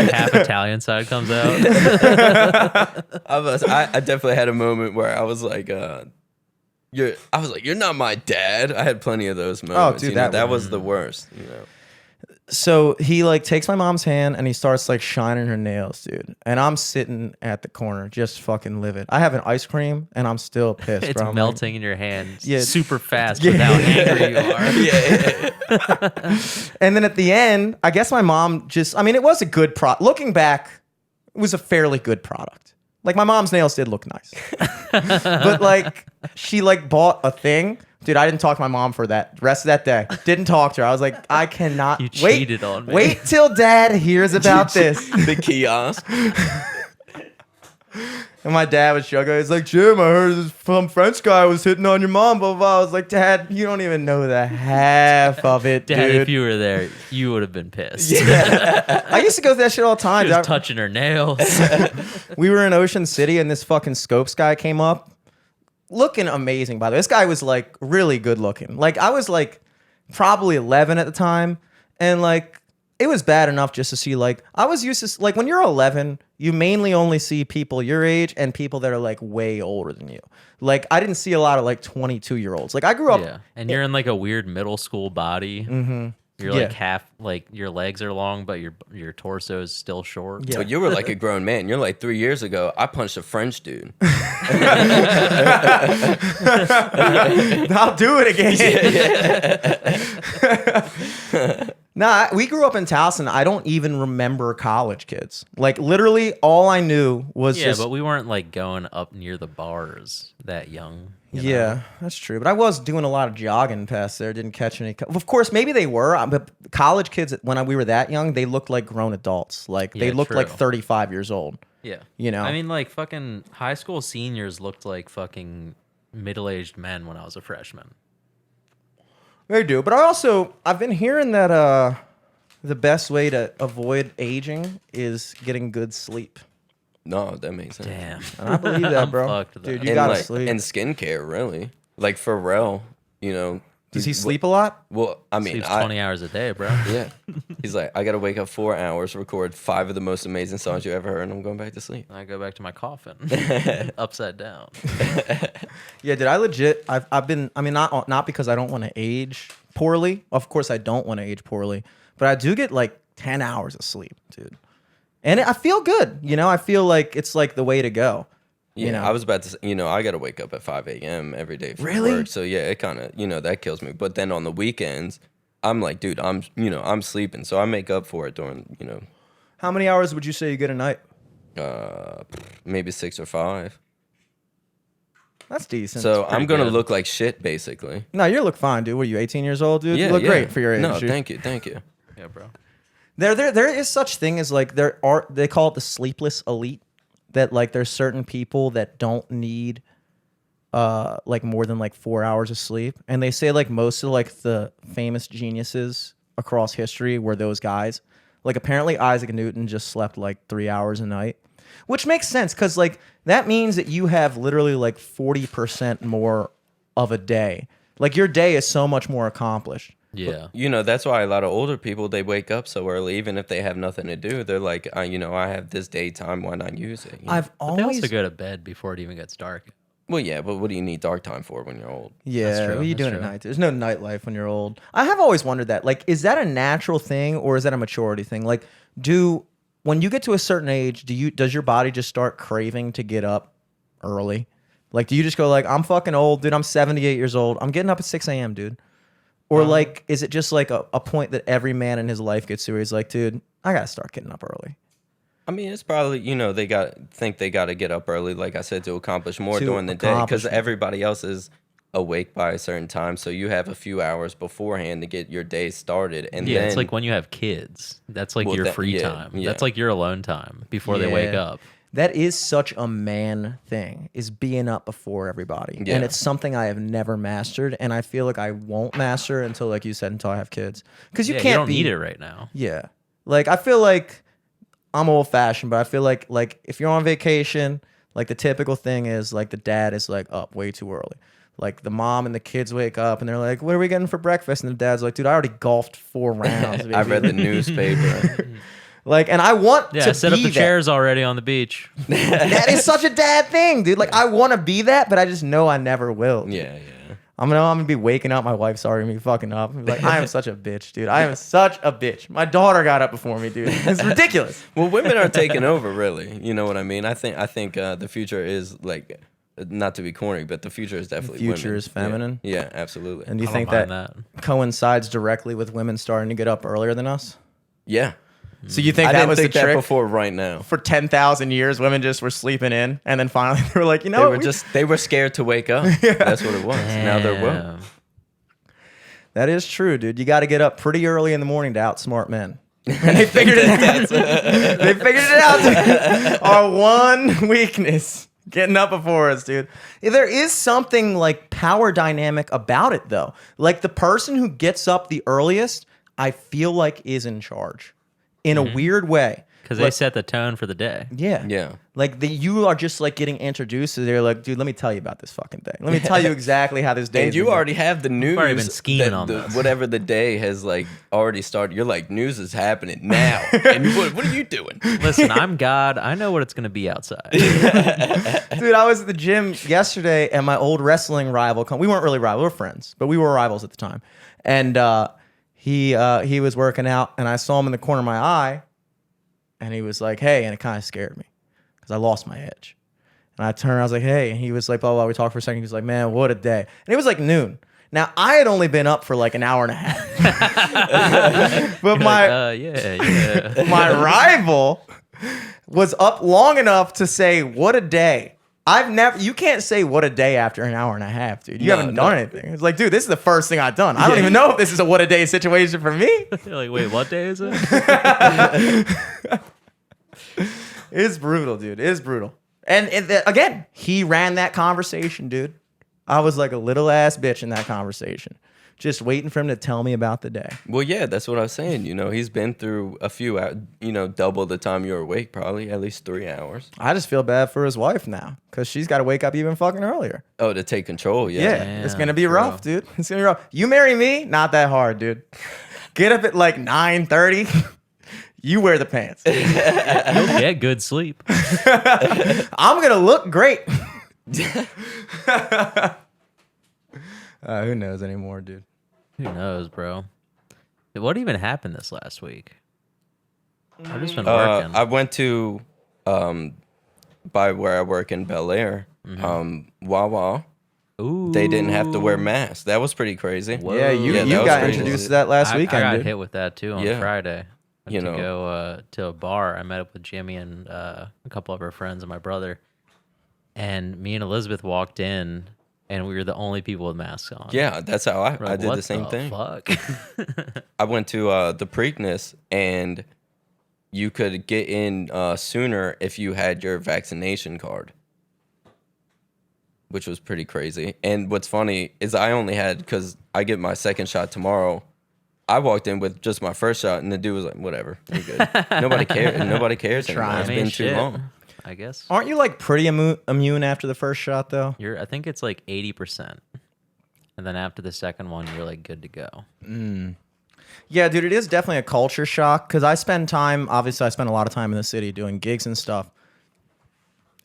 C: Half Italian side comes out.
B: I definitely had a moment where I was like, you're not my dad. I had plenty of those moments.
A: dude,
B: that
A: that
B: was the worst. You know.
A: So he like takes my mom's hand and he starts like shining her nails, dude. And I'm sitting at the corner just fucking livid. I have an ice cream and I'm still pissed.
C: It's
A: bro. I'm
C: melting in your hands
A: Yeah.
C: super fast with how angry you are.
B: Yeah.
A: And then at the end, I guess my mom just, I mean, it was a good looking back, it was a fairly good product. Like my mom's nails did look nice. But like she like bought a thing. Dude, I didn't talk to my mom for that rest of that day. Didn't talk to her. I was like, I cannot
C: You
A: wait.
C: cheated on me.
A: Wait till dad hears about this.
B: The kiosk.
A: And my dad was struggling. He's like, Jim, I heard some French guy was hitting on your mom, blah, blah, blah. I was like, Dad, you don't even know the half of it,
C: Dad,
A: dude.
C: if you were there, you would have been pissed.
A: I used to go through that shit all the time.
C: She was
A: dude.
C: touching her nails.
A: We were in Ocean City and this fucking Scopes guy came up. Looking amazing, by the way. This guy was like really good looking. Like I was like probably 11 at the time. And like it was bad enough just to see like I was used to like when you're 11, you mainly only see people your age and people that are like way older than you. Like I didn't see a lot of like 22-year-olds. Like I grew up.
C: Yeah. And you're in like a weird middle school body. Mm-hmm. You're like half, like your legs are long, but your torso is still short.
A: Yeah.
B: But you were like a grown man. You're like 3 years ago. I punched a French dude.
A: I'll do it again. Nah, we grew up in Towson. I don't even remember college kids. Like literally, all I knew was
C: Yeah,
A: just.
C: but we weren't like going up near the bars that young. you know?
A: Yeah, that's true. But I was doing a lot of jogging past there. Didn't catch any. Of course, maybe they were. But college kids, when we were that young, they looked like grown adults. Like they
C: Yeah,
A: looked like
C: true.
A: 35 years old.
C: Yeah.
A: You know?
C: I mean, like fucking high school seniors looked like fucking middle-aged men when I was a freshman.
A: They do. But I've been hearing that the best way to avoid aging is getting good sleep.
B: No, that makes sense.
C: Damn.
A: And I believe that,
C: I'm
A: bro.
C: fucked, though.
A: Dude, you
B: And
A: gotta
B: like,
A: sleep.
B: and skincare, really. Like Pharrell, you know.
A: Does he sleep a lot?
B: Well, I mean,
C: Sleeps 20 hours a day, bro.
B: yeah. He's like, I gotta wake up 4 hours, record 5 of the most amazing songs you ever heard, and I'm going back to sleep.
C: I go back to my coffin, upside down.
A: Yeah, dude. I legit. I've been. I mean, not because I don't want to age poorly. Of course, I don't want to age poorly, but I do get like 10 hours of sleep, dude. And I feel good. You know, I feel like it's like the way to go.
B: Yeah,
A: You know?
B: I was about to say, I gotta wake up at 5 a.m. every day for
A: Really?
B: work. So yeah, it kind of, that kills me. But then on the weekends, I'm like, dude, I'm sleeping. So I make up for it during,
A: How many hours would you say you get a night?
B: maybe 6 or 5.
A: That's decent.
B: So I'm gonna
C: good.
B: look like shit, basically.
A: No, you look fine, dude. What are you, 18 years old, dude?
B: Yeah,
A: You look
B: yeah.
A: great for your age.
B: No,
A: dude.
B: thank you.
C: Yeah, bro.
A: There is such thing as like they call it the sleepless elite. That like there's certain people that don't need like more than like 4 hours of sleep, and they say like most of like the famous geniuses across history were those guys. Like apparently Isaac Newton just slept like 3 hours a night, which makes sense because like that means that you have literally like 40% more of a day. Like your day is so much more accomplished.
C: Yeah.
B: That's why a lot of older people, they wake up so early, even if they have nothing to do. They're like, I have this daytime, why not use it?
A: I've
C: But they
A: always
C: also go to bed before it even gets dark.
B: Well, yeah, but what do you need dark time for when you're old?
A: Yeah,
C: That's true,
A: what are you
C: that's
A: doing at
C: true.
A: night? There's no nightlife when you're old. I have always wondered that. Like, is that a natural thing or is that a maturity thing? Like, when you get to a certain age, does your body just start craving to get up early? Like, do you just go like, I'm fucking old, dude. I'm 78 years old. I'm getting up at 6 a.m., dude. Or like, is it just like a point that every man in his life gets to where he's like, dude, I gotta start getting up early.
B: I mean, it's probably, they think they got to get up early, like I said, to accomplish more
A: To
B: during the day
A: accomplish
B: because everybody else is awake by a certain time. So you have a few hours beforehand to get your day started. And
C: Yeah,
B: then,
C: it's like when you have kids. That's like
B: Well,
C: your free
B: yeah,
C: time.
B: yeah.
C: That's like your alone time before they wake
A: Yeah.
C: up.
A: That is such a man thing, is being up before everybody.
B: Yeah.
A: And it's something I have never mastered, and I feel like I won't master until, like you said, until I have kids. Because you
C: Yeah,
A: can't
C: you don't
A: be,
C: need it right now.
A: Yeah. Like, I feel like I'm old fashioned, but I feel like if you're on vacation, like the typical thing is like the dad is like up way too early. Like the mom and the kids wake up and they're like, "What are we getting for breakfast?" And the dad's like, "Dude, I already golfed 4 rounds."
B: I
A: baby."
B: read the newspaper.
A: Like, and I want
C: Yeah,
A: to
C: set
A: be
C: up the
A: that.
C: chairs already on the beach.
A: That is such a dad thing, dude. Like, I want to be that, but I just know I never will. dude.
B: Yeah.
A: I'm gonna be waking up. My wife's already me fucking up. I'm like, I am such a bitch, dude. I am such a bitch. My daughter got up before me, dude. It's ridiculous.
B: Well, women are taking over, really. You know what I mean? I think the future is like, not to be corny, but the future is definitely
A: future
B: women.
A: is feminine?
B: Yeah, absolutely.
A: And do you
C: I
A: think
C: don't
A: that,
C: mind
A: coincides directly with women starting to get up earlier than us?
B: yeah.
A: So you think
B: I
A: that
B: didn't
A: was
B: think
A: the
B: that
A: trick?
B: before right now.
A: For 10,000 years, women just were sleeping in, and then finally they were like, you know,
B: They
A: what?
B: they were scared to wake up. That's what it was. Now they're woke.
C: Damn.
A: That is true, dude. You got to get up pretty early in the morning to outsmart men. And they figured it out. They figured it out. Our one weakness, getting up before us, dude. There is something like power dynamic about it, though. Like the person who gets up the earliest, I feel like is in charge in a weird way.
C: Because they set the tone for the day.
A: Yeah.
B: Yeah.
A: Like you are just like getting introduced to. They're like, dude, let me tell you about this fucking day. Let me tell you exactly how this day.
B: And you already have the news.
C: already been scheming
B: that
C: on this.
B: Whatever the day has like already started. You're like, news is happening now. And what are you doing?
C: Listen, I'm God. I know what it's going to be outside.
A: Dude, I was at the gym yesterday, and my old wrestling rival. We weren't really rivals; we were friends, but we were rivals at the time. And he was working out, and I saw him in the corner of my eye, and he was like, "Hey," and it kind of scared me because I lost my edge. And I turned, I was like, "Hey," and he was like, "Blah blah." We talked for a second. He was like, "Man, what a day!" And it was like noon. Now, I had only been up for like an hour and a half. But
C: You're like, yeah.
A: my rival was up long enough to say, what a day. You can't say what a day after an hour and a half, dude. You haven't done anything. It's like, dude, this is the first thing I've done. I don't even know if this is a what a day situation for me.
C: You're like, wait, what day is it?
A: It's brutal, dude. It is brutal. And again, he ran that conversation, dude. I was like a little ass bitch in that conversation, just waiting for him to tell me about the day.
B: Well, yeah, that's what I was saying. You know, he's been through a few, double the time you're awake, probably at least 3 hours.
A: I just feel bad for his wife now because she's got to wake up even fucking earlier.
B: Oh, to take control, yeah.
A: Yeah, it's
C: Damn,
A: gonna be
C: bro.
A: rough, dude. It's gonna be rough. You marry me, not that hard, dude. Get up at like 9:30. You wear the pants.
C: You'll get good sleep.
A: I'm gonna look great. Who knows anymore, dude?
C: Who knows, bro? What even happened this last week? I've just been working.
B: I went to, by where I work in Bel Air, Wawa.
C: Ooh.
B: They didn't have to wear masks. That was pretty crazy.
C: Whoa.
A: Yeah, you
B: Yeah, that was
A: got
B: crazy.
A: introduced to that last weekend,
C: I got
A: dude.
C: hit with that too on
B: Yeah.
C: Friday. Went
B: You
C: to
B: know.
C: go to a bar. I met up with Jimmy and a couple of our friends and my brother. And me and Elizabeth walked in, and we were the only people with masks on.
B: Yeah, that's how
C: We're
B: I
C: like,
B: did
C: what
B: the same thing.
C: Fuck?
B: I went to the Preakness, and you could get in sooner if you had your vaccination card, which was pretty crazy. And what's funny is I only had, because I get my second shot tomorrow, I walked in with just my first shot, and the dude was like, whatever, you're good. Nobody cares. Nobody cares anymore.
A: Trying.
B: It's
C: I mean,
B: been too
C: shit,
B: long.
C: I guess.
A: Aren't you like pretty immune after the first shot, though?
C: I think it's like 80%. And then after the second one, you're like good to go.
A: Yeah, dude, it is definitely a culture shock because I spend a lot of time in the city doing gigs and stuff.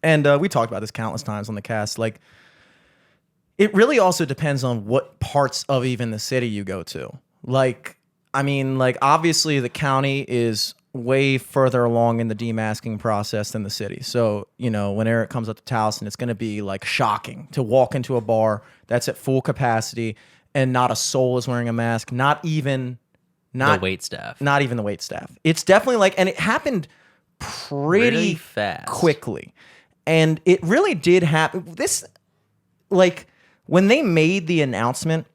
A: And we talked about this countless times on the cast. Like, it really also depends on what parts of even the city you go to. Like, I mean, like, obviously the county is way further along in the demasking process than the city. So, you know, when Eric comes up to Towson, it's going to be like shocking to walk into a bar that's at full capacity and not a soul is wearing a mask, not even
C: The wait staff.
A: not even the wait staff. It's definitely like, and it happened pretty
C: Really fast.
A: quickly. And it really did happen. This, like, when they made the announcement,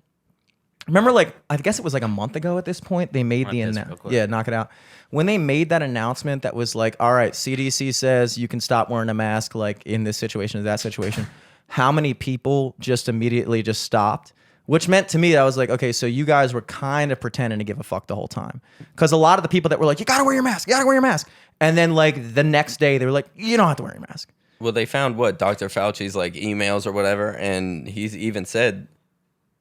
A: remember, like, I guess it was like a month ago at this point, they made the announcement. Yeah, knock it out. When they made that announcement that was like, all right, CDC says you can stop wearing a mask, like, in this situation or that situation, how many people just immediately just stopped? Which meant to me, I was like, okay, so you guys were kind of pretending to give a fuck the whole time. Because a lot of the people that were like, you gotta wear your mask, you gotta wear your mask. And then, like, the next day, they were like, you don't have to wear your mask.
B: Well, they found Dr. Fauci's like emails or whatever, and he's even said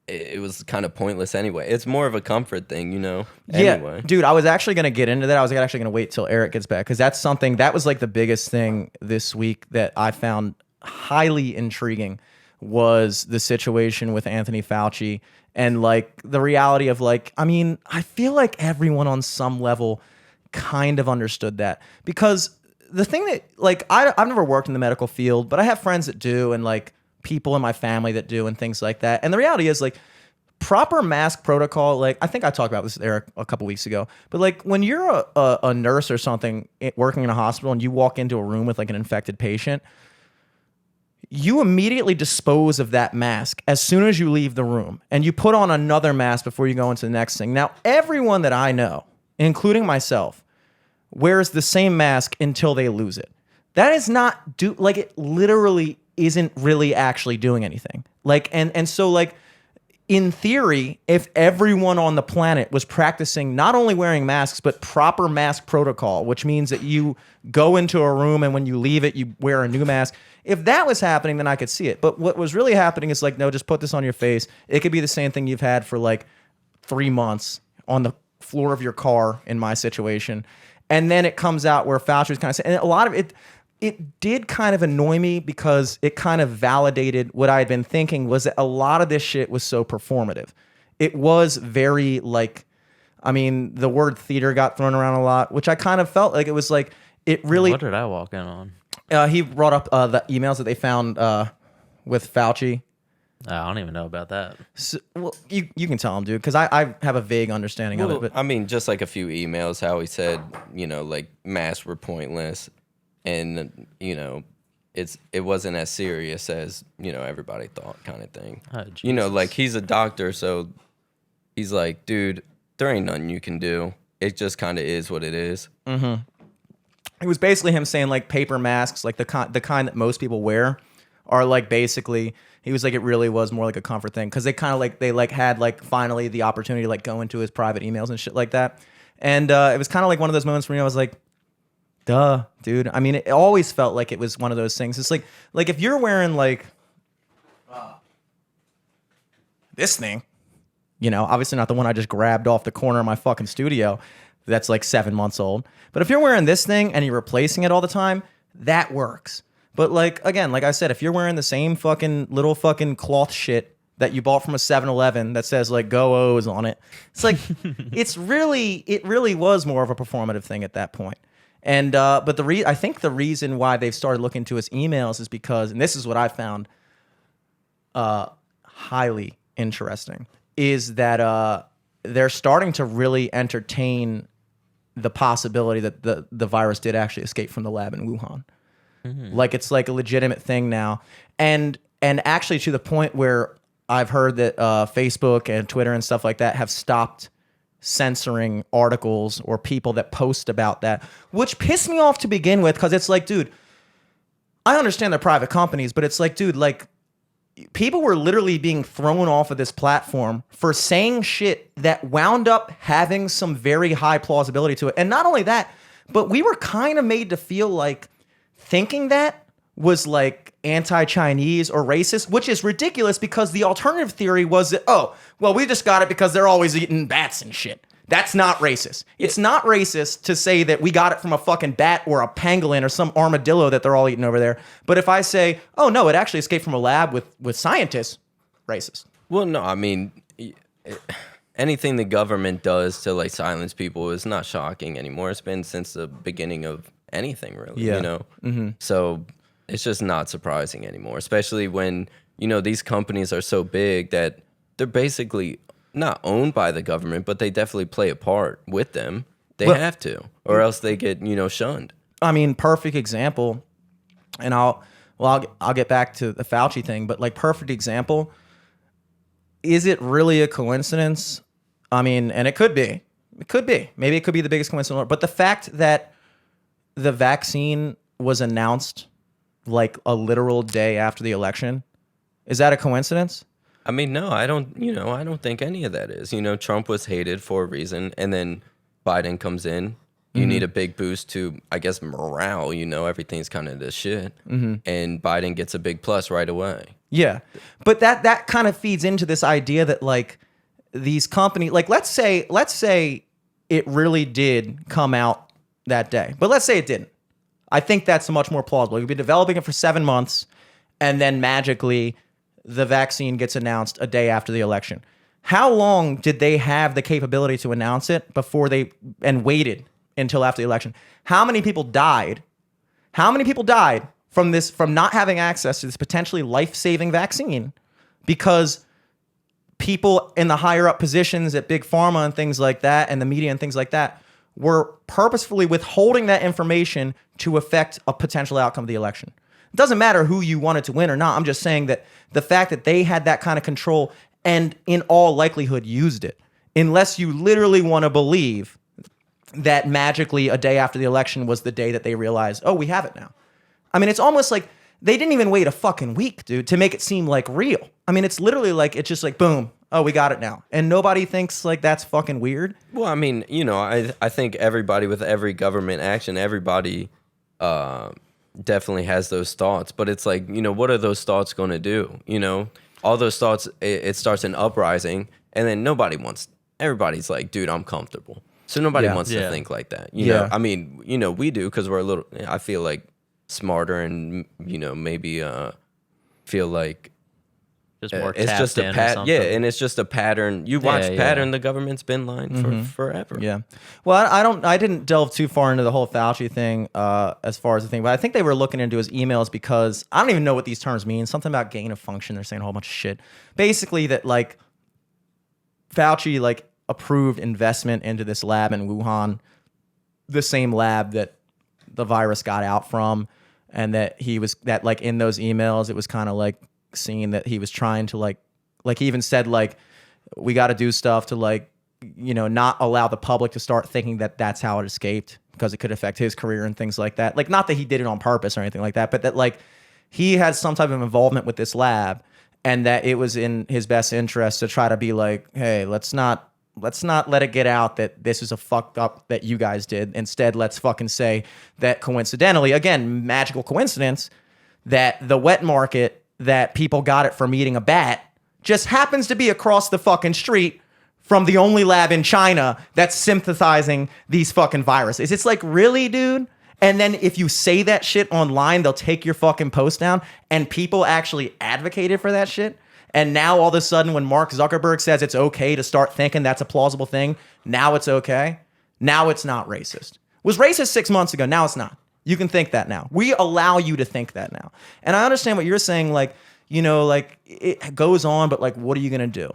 B: it was kind of pointless anyway. It's more of a comfort thing, you know.
A: Yeah,
B: Anyway.
A: dude, I was actually going to get into that. I was actually going to wait till Eric gets back because that's something that was like the biggest thing this week that I found highly intriguing was the situation with Anthony Fauci and like the reality of like, I mean, I feel like everyone on some level kind of understood that because the thing that like, I've never worked in the medical field, but I have friends that do and like people in my family that do and things like that. And the reality is like, proper mask protocol, like I think I talked about this with Eric a couple weeks ago, but like when you're a nurse or something working in a hospital and you walk into a room with like an infected patient, you immediately dispose of that mask as soon as you leave the room and you put on another mask before you go into the next thing. Now, everyone that I know, including myself, wears the same mask until they lose it. That is not like it literally isn't really actually doing anything. Like, and so like, in theory, if everyone on the planet was practicing not only wearing masks, but proper mask protocol, which means that you go into a room and when you leave it, you wear a new mask. If that was happening, then I could see it. But what was really happening is like, no, just put this on your face. It could be the same thing you've had for like 3 months on the floor of your car in my situation. And then it comes out where Fauci was kind of saying, and a lot of it did kind of annoy me because it kind of validated what I had been thinking was that a lot of this shit was so performative. It was very like, I mean, the word theater got thrown around a lot, which I kind of felt like it was like, it really.
C: What did I walk in on?
A: He brought up the emails that they found with Fauci
C: I don't even know about that.
A: So, well, you can tell him, dude, because I have a vague understanding of it. But
B: I mean, just like a few emails, how he said, like masks were pointless, and it wasn't as serious as everybody thought, kind of thing.
C: Oh,
B: Like he's a doctor, so he's like, dude, there ain't nothing you can do. It just kind of is what it is.
A: Mm-hmm. It was basically him saying like paper masks, like the kind that most people wear, are like basically. He was like, it really was more like a comfort thing because they kind of like had like finally the opportunity to like go into his private emails and shit like that, and it was kind of like one of those moments for me. I was like, duh, dude. I mean, it always felt like it was one of those things. It's like if you're wearing like this thing, obviously not the one I just grabbed off the corner of my fucking studio. That's like 7 months old. But if you're wearing this thing and you're replacing it all the time, that works. But like, again, like I said, if you're wearing the same fucking little fucking cloth shit that you bought from a 7-Eleven that says like Go O's on it, it's like, it really was more of a performative thing at that point. And, but I think the reason why they've started looking to his emails is because, and this is what I found highly interesting, is that they're starting to really entertain the possibility that the virus did actually escape from the lab in Wuhan. Mm-hmm. Like it's like a legitimate thing now, and actually to the point where I've heard that Facebook and Twitter and stuff like that have stopped censoring articles or people that post about that, which pissed me off to begin with because it's like, dude, I understand they're private companies, but it's like, dude, like people were literally being thrown off of this platform for saying shit that wound up having some very high plausibility to it. And not only that, but we were kind of made to feel like thinking that was like anti-Chinese or racist, which is ridiculous because the alternative theory was that, oh, well, we just got it because they're always eating bats and shit. That's not racist. It's not racist to say that we got it from a fucking bat or a pangolin or some armadillo that they're all eating over there. But if I say, oh, no, it actually escaped from a lab with scientists, racist.
B: Well, no, I mean, anything the government does to like silence people is not shocking anymore. It's been since the beginning of anything, really,
A: Mm-hmm.
B: So it's just not surprising anymore, especially when, these companies are so big that they're basically not owned by the government, but they definitely play a part with them. They have to, or else they get, shunned.
A: I mean, perfect example, and I'll get back to the Fauci thing, but like perfect example, is it really a coincidence? I mean, and it could be. Maybe it could be the biggest coincidence, but the fact that the vaccine was announced like a literal day after the election, is that a coincidence?
B: I mean, no, I don't think any of that is. Trump was hated for a reason, and then Biden comes in. You need a big boost to, I guess, morale. Everything's kind of the shit, and Biden gets a big plus right away.
A: Yeah, but that kind of feeds into this idea that like these companies, like let's say it really did come out that day, but let's say it didn't. I think that's much more plausible. You've been developing it for 7 months, and then magically the vaccine gets announced a day after the election. How long did they have the capability to announce it before and waited until after the election? How many people died? How many people died from not having access to this potentially life-saving vaccine because people in the higher up positions at Big Pharma and things like that and the media and things like that were purposefully withholding that information to affect a potential outcome of the election? It doesn't matter who you wanted to win or not. I'm just saying that the fact that they had that kind of control and in all likelihood used it, unless you literally want to believe that magically a day after the election was the day that they realized, oh, we have it now. I mean, it's almost like they didn't even wait a fucking week, dude, to make it seem like real. I mean, it's literally like, it's just like, boom, oh, we got it now. And nobody thinks like that's fucking weird.
B: Well, I mean, I think everybody with every government action, everybody definitely has those thoughts. But it's like, what are those thoughts going to do? All those thoughts, it starts an uprising, and then everybody's like, dude, I'm comfortable. So nobody wants to think like that. You know, I mean, we do because we're a little, I feel like smarter and, maybe feel like
C: Just more
B: it's
C: tapped
B: just a
C: in or something.
B: yeah, and it's just a pattern. You watch
C: Yeah,
B: pattern. The government's been lying for forever.
A: Yeah. Well, I didn't delve too far into the whole Fauci thing as far as the thing, but I think they were looking into his emails because I don't even know what these terms mean. Something about gain of function. They're saying a whole bunch of shit. Basically, that like Fauci like approved investment into this lab in Wuhan, the same lab that the virus got out from, and that he was that like in those emails, it was kind of like seeing that he was trying to like he even said like we got to do stuff to like not allow the public to start thinking that that's how it escaped because it could affect his career and things like that. Like not that he did it on purpose or anything like that, but that like he had some type of involvement with this lab and that it was in his best interest to try to be like, hey, let's not let it get out that this is a fucked up that you guys did. Instead, let's fucking say that coincidentally, again, magical coincidence, that the wet market that people got it from eating a bat just happens to be across the fucking street from the only lab in China that's synthesizing these fucking viruses. It's like, really, dude? And then if you say that shit online, they'll take your fucking post down, and people actually advocated for that shit. And now all of a sudden when Mark Zuckerberg says it's okay to start thinking that's a plausible thing, now it's okay. Now it's not racist. It was racist 6 months ago. Now it's not. You can think that now. We allow you to think that now. And I understand what you're saying, like, like it goes on, but like, what are you going to do?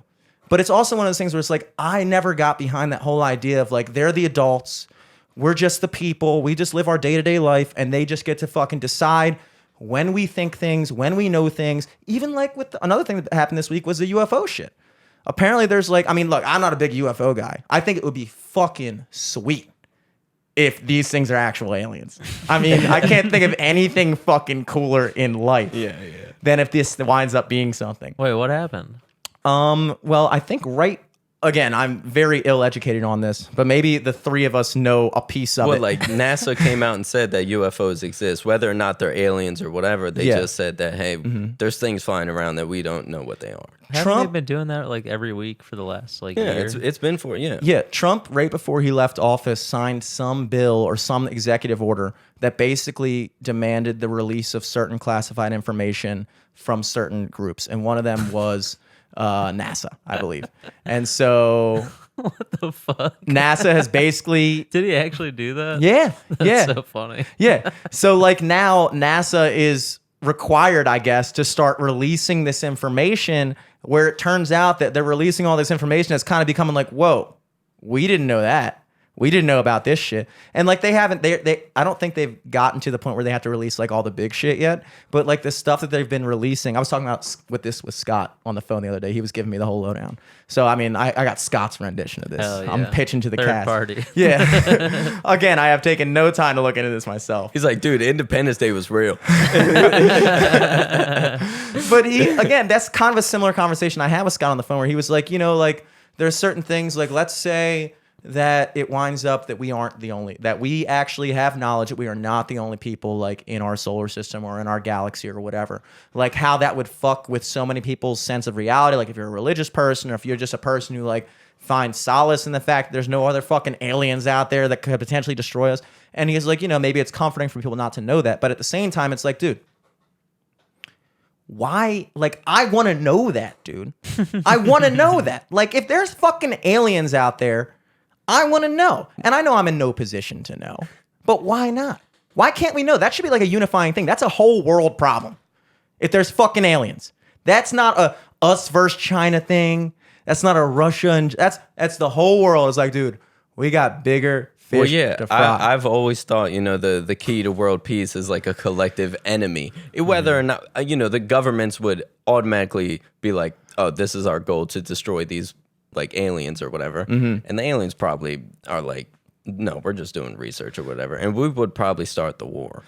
A: But it's also one of those things where it's like, I never got behind that whole idea of like, they're the adults. We're just the people. We just live our day-to-day life and they just get to fucking decide when we think things, when we know things. Even like with another thing that happened this week was the UFO shit. Apparently there's like, I mean, look, I'm not a big UFO guy. I think it would be fucking sweet if these things are actual aliens. I mean, I can't think of anything fucking cooler in life than if this winds up being something.
C: Wait, what happened?
A: Well, I think again, I'm very ill-educated on this, but maybe the three of us know a piece of it.
B: Well, like NASA came out and said that UFOs exist, whether or not they're aliens or whatever. They just said that, hey, there's things flying around that we don't know what they are.
C: Haven't they been doing that like every week for the last year?
B: It's been for
A: Yeah, Trump, right before he left office, signed some bill or some executive order that basically demanded the release of certain classified information from certain groups, and one of them was NASA, I believe. And so
C: What the fuck?
A: NASA has basically
C: Did he actually do that?
A: yeah.
C: That's so funny.
A: Yeah. So like now NASA is required, I guess, to start releasing this information where it turns out that they're releasing all this information that's kind of becoming like, whoa, we didn't know that. We didn't know about this shit. And like they I don't think they've gotten to the point where they have to release like all the big shit yet. But like the stuff that they've been releasing, I was talking about with Scott on the phone the other day. He was giving me the whole lowdown. So I mean, I got Scott's rendition of this.
C: Hell yeah.
A: I'm pitching to the
C: Third
A: cast.
C: party.
A: Yeah. Again, I have taken no time to look into this myself.
B: He's like, dude, Independence Day was real.
A: But again, that's kind of a similar conversation I had with Scott on the phone where he was like, like there's certain things like, let's say that it winds up that we aren't the only, that we actually have knowledge that we are not the only people like in our solar system or in our galaxy or whatever. Like how that would fuck with so many people's sense of reality. Like if you're a religious person or if you're just a person who like finds solace in the fact that there's no other fucking aliens out there that could potentially destroy us. And he's like, maybe it's comforting for people not to know that. But at the same time, it's like, dude, why? Like, I want to know that, dude. I want to know that. Like, if there's fucking aliens out there, I want to know. And I know I'm in no position to know. But why not? Why can't we know? That should be like a unifying thing. That's a whole world problem. If there's fucking aliens. That's not a us versus China thing. That's not a Russia and that's the whole world. It's like, dude, we got bigger fish to fry.
B: I've always thought, the key to world peace is like a collective enemy. Whether or not, the governments would automatically be like, oh, this is our goal to destroy these like aliens or whatever. And the aliens probably are like, no, we're just doing research or whatever. And we would probably start the war.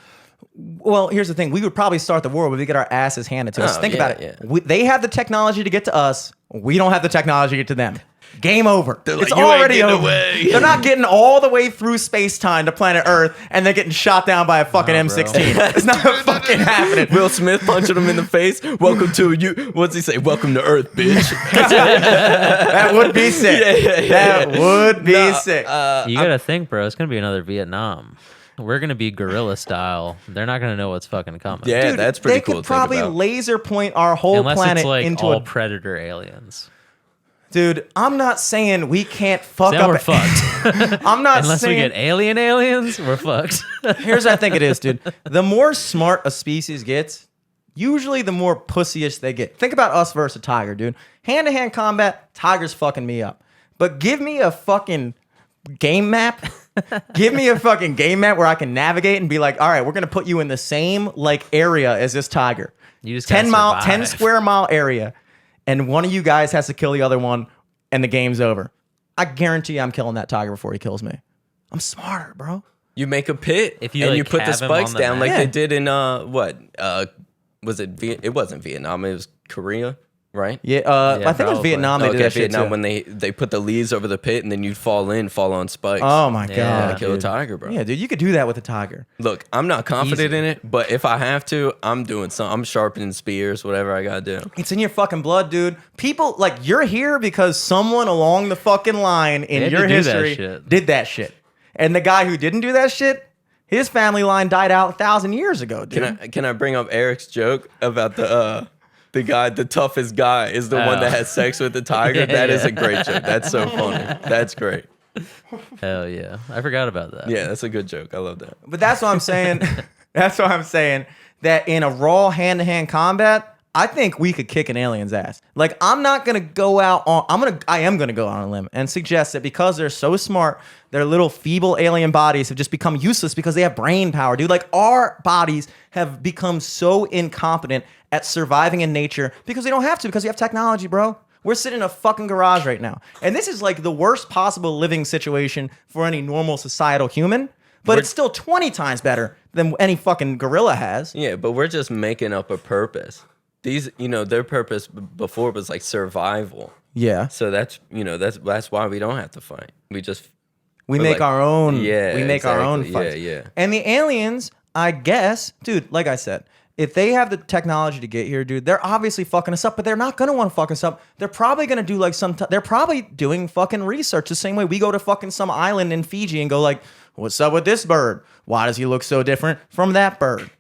A: Well, here's the thing. We would probably start the war when we get our asses handed to us. Think about it.
B: Yeah.
A: They have the technology to get to us. We don't have the technology to get to them. Game over.
B: They're like,
A: it's
B: "You ain't
A: already
B: getting
A: over.
B: away."
A: They're not getting all the way through space-time to planet Earth, and they're getting shot down by a fucking M16. It's not fucking happening.
B: Will Smith punching him in the face. Welcome to you. What's he say? Welcome to Earth, bitch.
A: That would be sick.
B: Yeah.
A: That would be sick.
C: You gotta think, bro. It's gonna be another Vietnam. we're gonna be gorilla style. They're not gonna know what's fucking coming.
B: Yeah,
A: Dude,
B: that's pretty
A: they
B: cool
A: could
B: to think
A: probably
B: about.
A: laser point our whole
C: Unless
A: planet
C: it's like
A: into
C: all
A: a.
C: predator aliens.
A: Dude, I'm not saying we can't fuck
C: Then
A: up.
C: we're fucked.
A: I'm not
C: Unless we
A: saying.
C: get aliens, we're fucked.
A: Here's what I think it is, dude. The more smart a species gets, usually the more pussyish they get. Think about us versus a tiger, dude. Hand-to-hand combat, tiger's fucking me up. But give me a fucking game map. Give me a fucking game map where I can navigate and be like, all right, we're gonna put you in the same like area as this tiger.
C: You just gotta
A: 10
C: survive.
A: square mile area, and one of you guys has to kill the other one, and the game's over. I guarantee I'm killing that tiger before he kills me. I'm smarter, bro.
B: You make a pit
C: If you,
B: and
C: like,
B: you put the
C: have him on
B: spikes
C: the
B: down like
A: map.
B: they did in was it it wasn't Vietnam, it was Korea, right?
A: Yeah,
C: Yeah,
A: I think it was
C: probably.
A: Vietnam. They did
B: Okay,
A: that shit
B: Vietnam
A: too.
B: when they put the leaves over the pit and then you'd fall on spikes.
A: Oh my
C: Yeah,
A: god,
B: kill a
A: dude.
B: tiger, bro.
A: Yeah, dude, you could do that with a tiger.
B: Look, I'm not confident
C: Easy.
B: in it, but if I have to, I'm doing something. I'm sharpening spears, whatever I gotta do.
A: It's in your fucking blood, dude. People like you're here because someone along the fucking line in
C: had
A: your
C: to do that
A: history
C: shit.
A: did that shit. And the guy who didn't do that shit, his family line died out 1,000 years ago, dude.
B: Can I bring up Eric's joke about the guy, the toughest guy is the one that has sex with the tiger?
C: Yeah,
B: That is
C: yeah.
B: a great joke. That's so funny. That's great.
C: Hell yeah. I forgot about that.
B: Yeah, that's a good joke. I love that.
A: But that's what I'm saying. That's what I'm saying. That in a raw hand-to-hand combat, I think we could kick an alien's ass. Like I'm not gonna go out on. I am gonna go out on a limb and suggest that because they're so smart, their little feeble alien bodies have just become useless because they have brain power, dude. Like our bodies have become so incompetent at surviving in nature because they don't have to because we have technology, bro. We're sitting in a fucking garage right now, and this is like the worst possible living situation for any normal societal human. But it's still 20 times better than any fucking gorilla has.
B: Yeah, but we're just making up a purpose. These, their purpose before was like survival.
A: Yeah.
B: So that's why we don't have to fight. We just
A: We
B: Or
A: make
B: like-
A: our own.
B: Yeah,
A: we make our own
B: exactly.
A: fights.
B: Yeah.
A: And the aliens, I guess, dude. Like I said, if they have the technology to get here, dude, they're obviously fucking us up. But they're not gonna want to fuck us up. They're probably gonna do like they're probably doing fucking research the same way we go to fucking some island in Fiji and go like, "What's up with this bird? Why does he look so different from that bird?"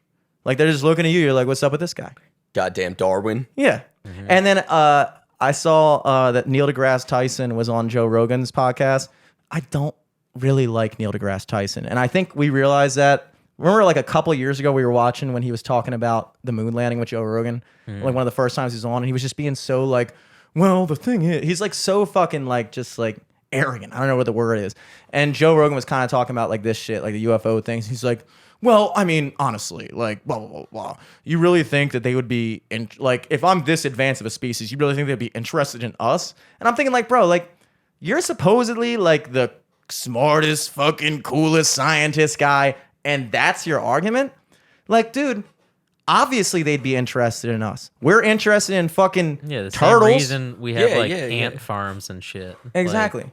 A: Like they're just looking at you. You're like, "What's up with this guy?"
B: Goddamn Darwin.
A: Yeah. And then I saw that Neil deGrasse Tyson was on Joe Rogan's podcast. I don't really like Neil deGrasse Tyson. And I think we realized that. Remember like a couple of years ago we were watching when he was talking about the moon landing with Joe Rogan? Like one of the first times he was on and he was just being so like, well, the thing is, he's like so fucking like just like arrogant. I don't know what the word is. And Joe Rogan was kind of talking about like this shit, like the UFO things. He's like, well, I mean, honestly, like, blah, blah, blah, blah. You really think that they would be, like, if I'm this advanced of a species, you really think they'd be interested in us? And I'm thinking, like, bro, like, you're supposedly, like, the smartest, fucking coolest scientist guy, and that's your argument? Like, dude, obviously they'd be interested in us. We're interested in fucking
C: Yeah, the
A: turtles.
C: same reason we have
B: Yeah,
C: like
B: yeah,
C: ant
B: yeah.
C: farms and shit.
A: Exactly.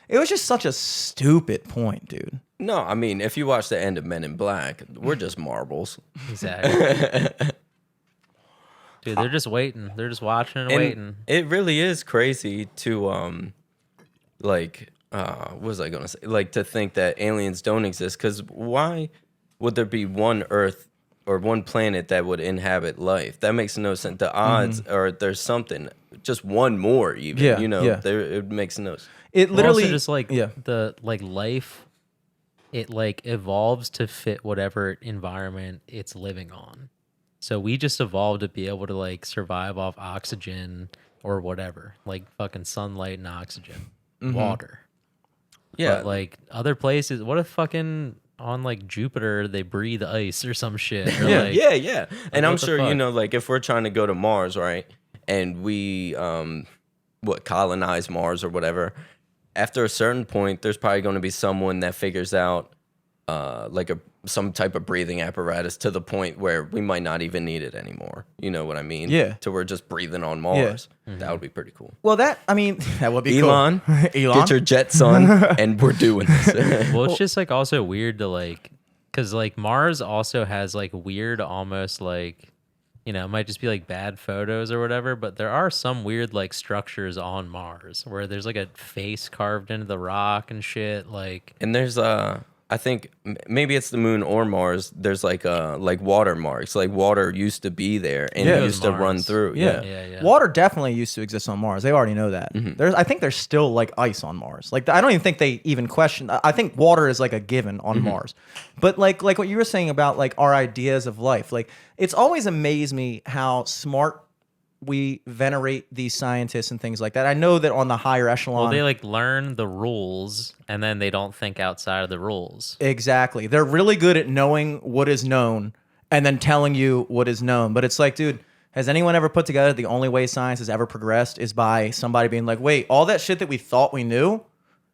A: It was just such a stupid point, dude.
B: No, I mean, if you watch the end of Men in Black, we're just marbles.
C: Like, exactly. Dude, they're just waiting. They're just watching and waiting.
B: It really is crazy to what was I gonna say? Like to think that aliens don't exist, because why would there be one Earth or one planet that would inhabit life? That makes no sense. The odds are there's something, just one more even.
A: Yeah, yeah.
B: There it makes no sense.
A: It
C: Well,
A: literally
C: also just like
A: yeah.
C: the like life, it like evolves to fit whatever environment it's living on. So we just evolved to be able to like survive off oxygen or whatever, like fucking sunlight and oxygen, water.
B: Yeah,
C: But like other places, what if fucking on like Jupiter they breathe ice or some shit? Or
A: Yeah,
C: like,
B: yeah. And I'm
C: what the
B: sure
C: fuck?
B: like if we're trying to go to Mars, right? And we colonize Mars or whatever. After a certain point, there's probably going to be someone that figures out like some type of breathing apparatus to the point where we might not even need it anymore. You know what I mean?
A: Yeah.
B: To we're just breathing on Mars. That would be pretty cool.
A: Well, that would be
B: Elon,
A: cool. Elon,
B: get your jet, son, and we're doing this.
C: Well, it's just like also weird to like, because like Mars also has like weird, almost like, you know, it might just be like bad photos or whatever, but there are some weird like structures on Mars where there's like a face carved into the rock and shit. Like,
B: And there's I think maybe it's the moon or Mars. There's like watermarks. Like water used to be there and
A: Yeah.
B: it used to run
C: Mars.
B: through.
A: Yeah.
C: Yeah.
A: Water definitely used to exist on Mars. They already know that. I think there's still like ice on Mars. Like I don't even think they even question. I think water is like a given on Mars. But like what you were saying about like our ideas of life, like it's always amazed me how smart we venerate these scientists and things like that. I know that on the higher echelon,
C: Well, they like learn the rules and then they don't think outside of the rules.
A: exactly. They're really good at knowing what is known and then telling you what is known. But it's like, dude, has anyone ever put together the only way science has ever progressed is by somebody being like, wait, all that shit that we thought we knew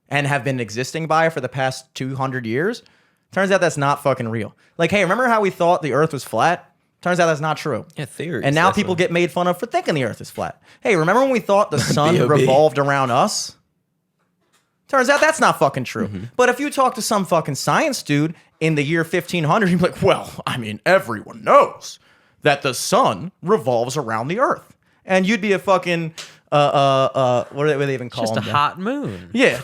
A: and have been existing by for the past 200 years, turns out that's not fucking real. Like, hey, remember how we thought the earth was flat? Turns out that's not true.
B: Yeah, theories.
A: And now
B: that's
A: people
B: what-
A: get made fun of for thinking the earth is flat. Hey, remember when we thought the sun
B: B.O.B..
A: revolved around us? Turns out that's not fucking true. But if you talk to some fucking science dude in the year 1500, you'd be like, well, I mean, everyone knows that the sun revolves around the earth. And you'd be a fucking, what do they even call
C: Just a
A: them?
C: hot moon.
A: Yeah.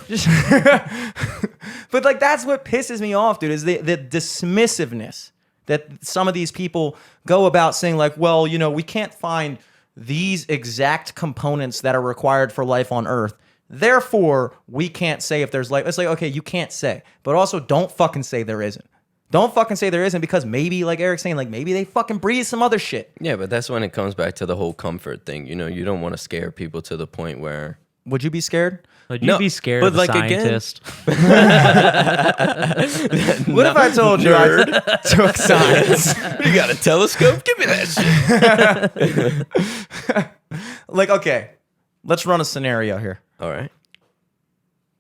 A: But like, that's what pisses me off, dude, is the dismissiveness that some of these people go about saying like, well, you know, we can't find these exact components that are required for life on Earth. Therefore, we can't say if there's life. It's like, okay, you can't say, but also don't fucking say there isn't. Don't fucking say there isn't because maybe, like Eric's saying, like maybe they fucking breathe some other shit.
B: Yeah, but that's when it comes back to the whole comfort thing. You know, you don't want to scare people to the point where
A: Would you be scared?
C: Would you
B: No,
C: be scared
B: but
C: of a
B: like, again-
C: scientist?
A: What if I told you I took science?
B: you got a telescope? Give me that shit.
A: Like, okay, let's run a scenario here.
B: All right.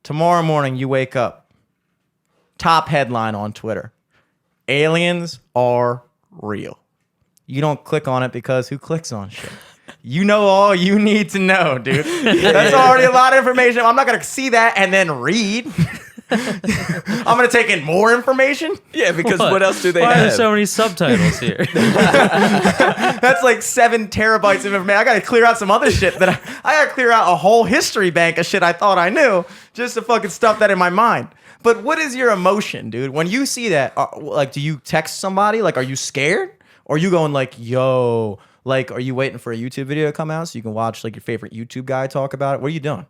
A: Tomorrow morning, you wake up. Top headline on Twitter: aliens are real. You don't click on it because who clicks on shit? You know all you need to know, dude. That's already a lot of information. I'm not going to see that and then read. I'm going to take in more information.
B: Yeah, because what else do they
C: Why are
B: have?
C: there so many subtitles here?
A: That's like 7 terabytes of information. I got to clear out some other shit that I got to clear out a whole history bank of shit I thought I knew just to fucking stuff that in my mind. But what is your emotion, dude? When you see that, like, do you text somebody? Like, are you scared? Or are you going like, yo, like, are you waiting for a YouTube video to come out so you can watch like your favorite YouTube guy talk about it? What are you doing?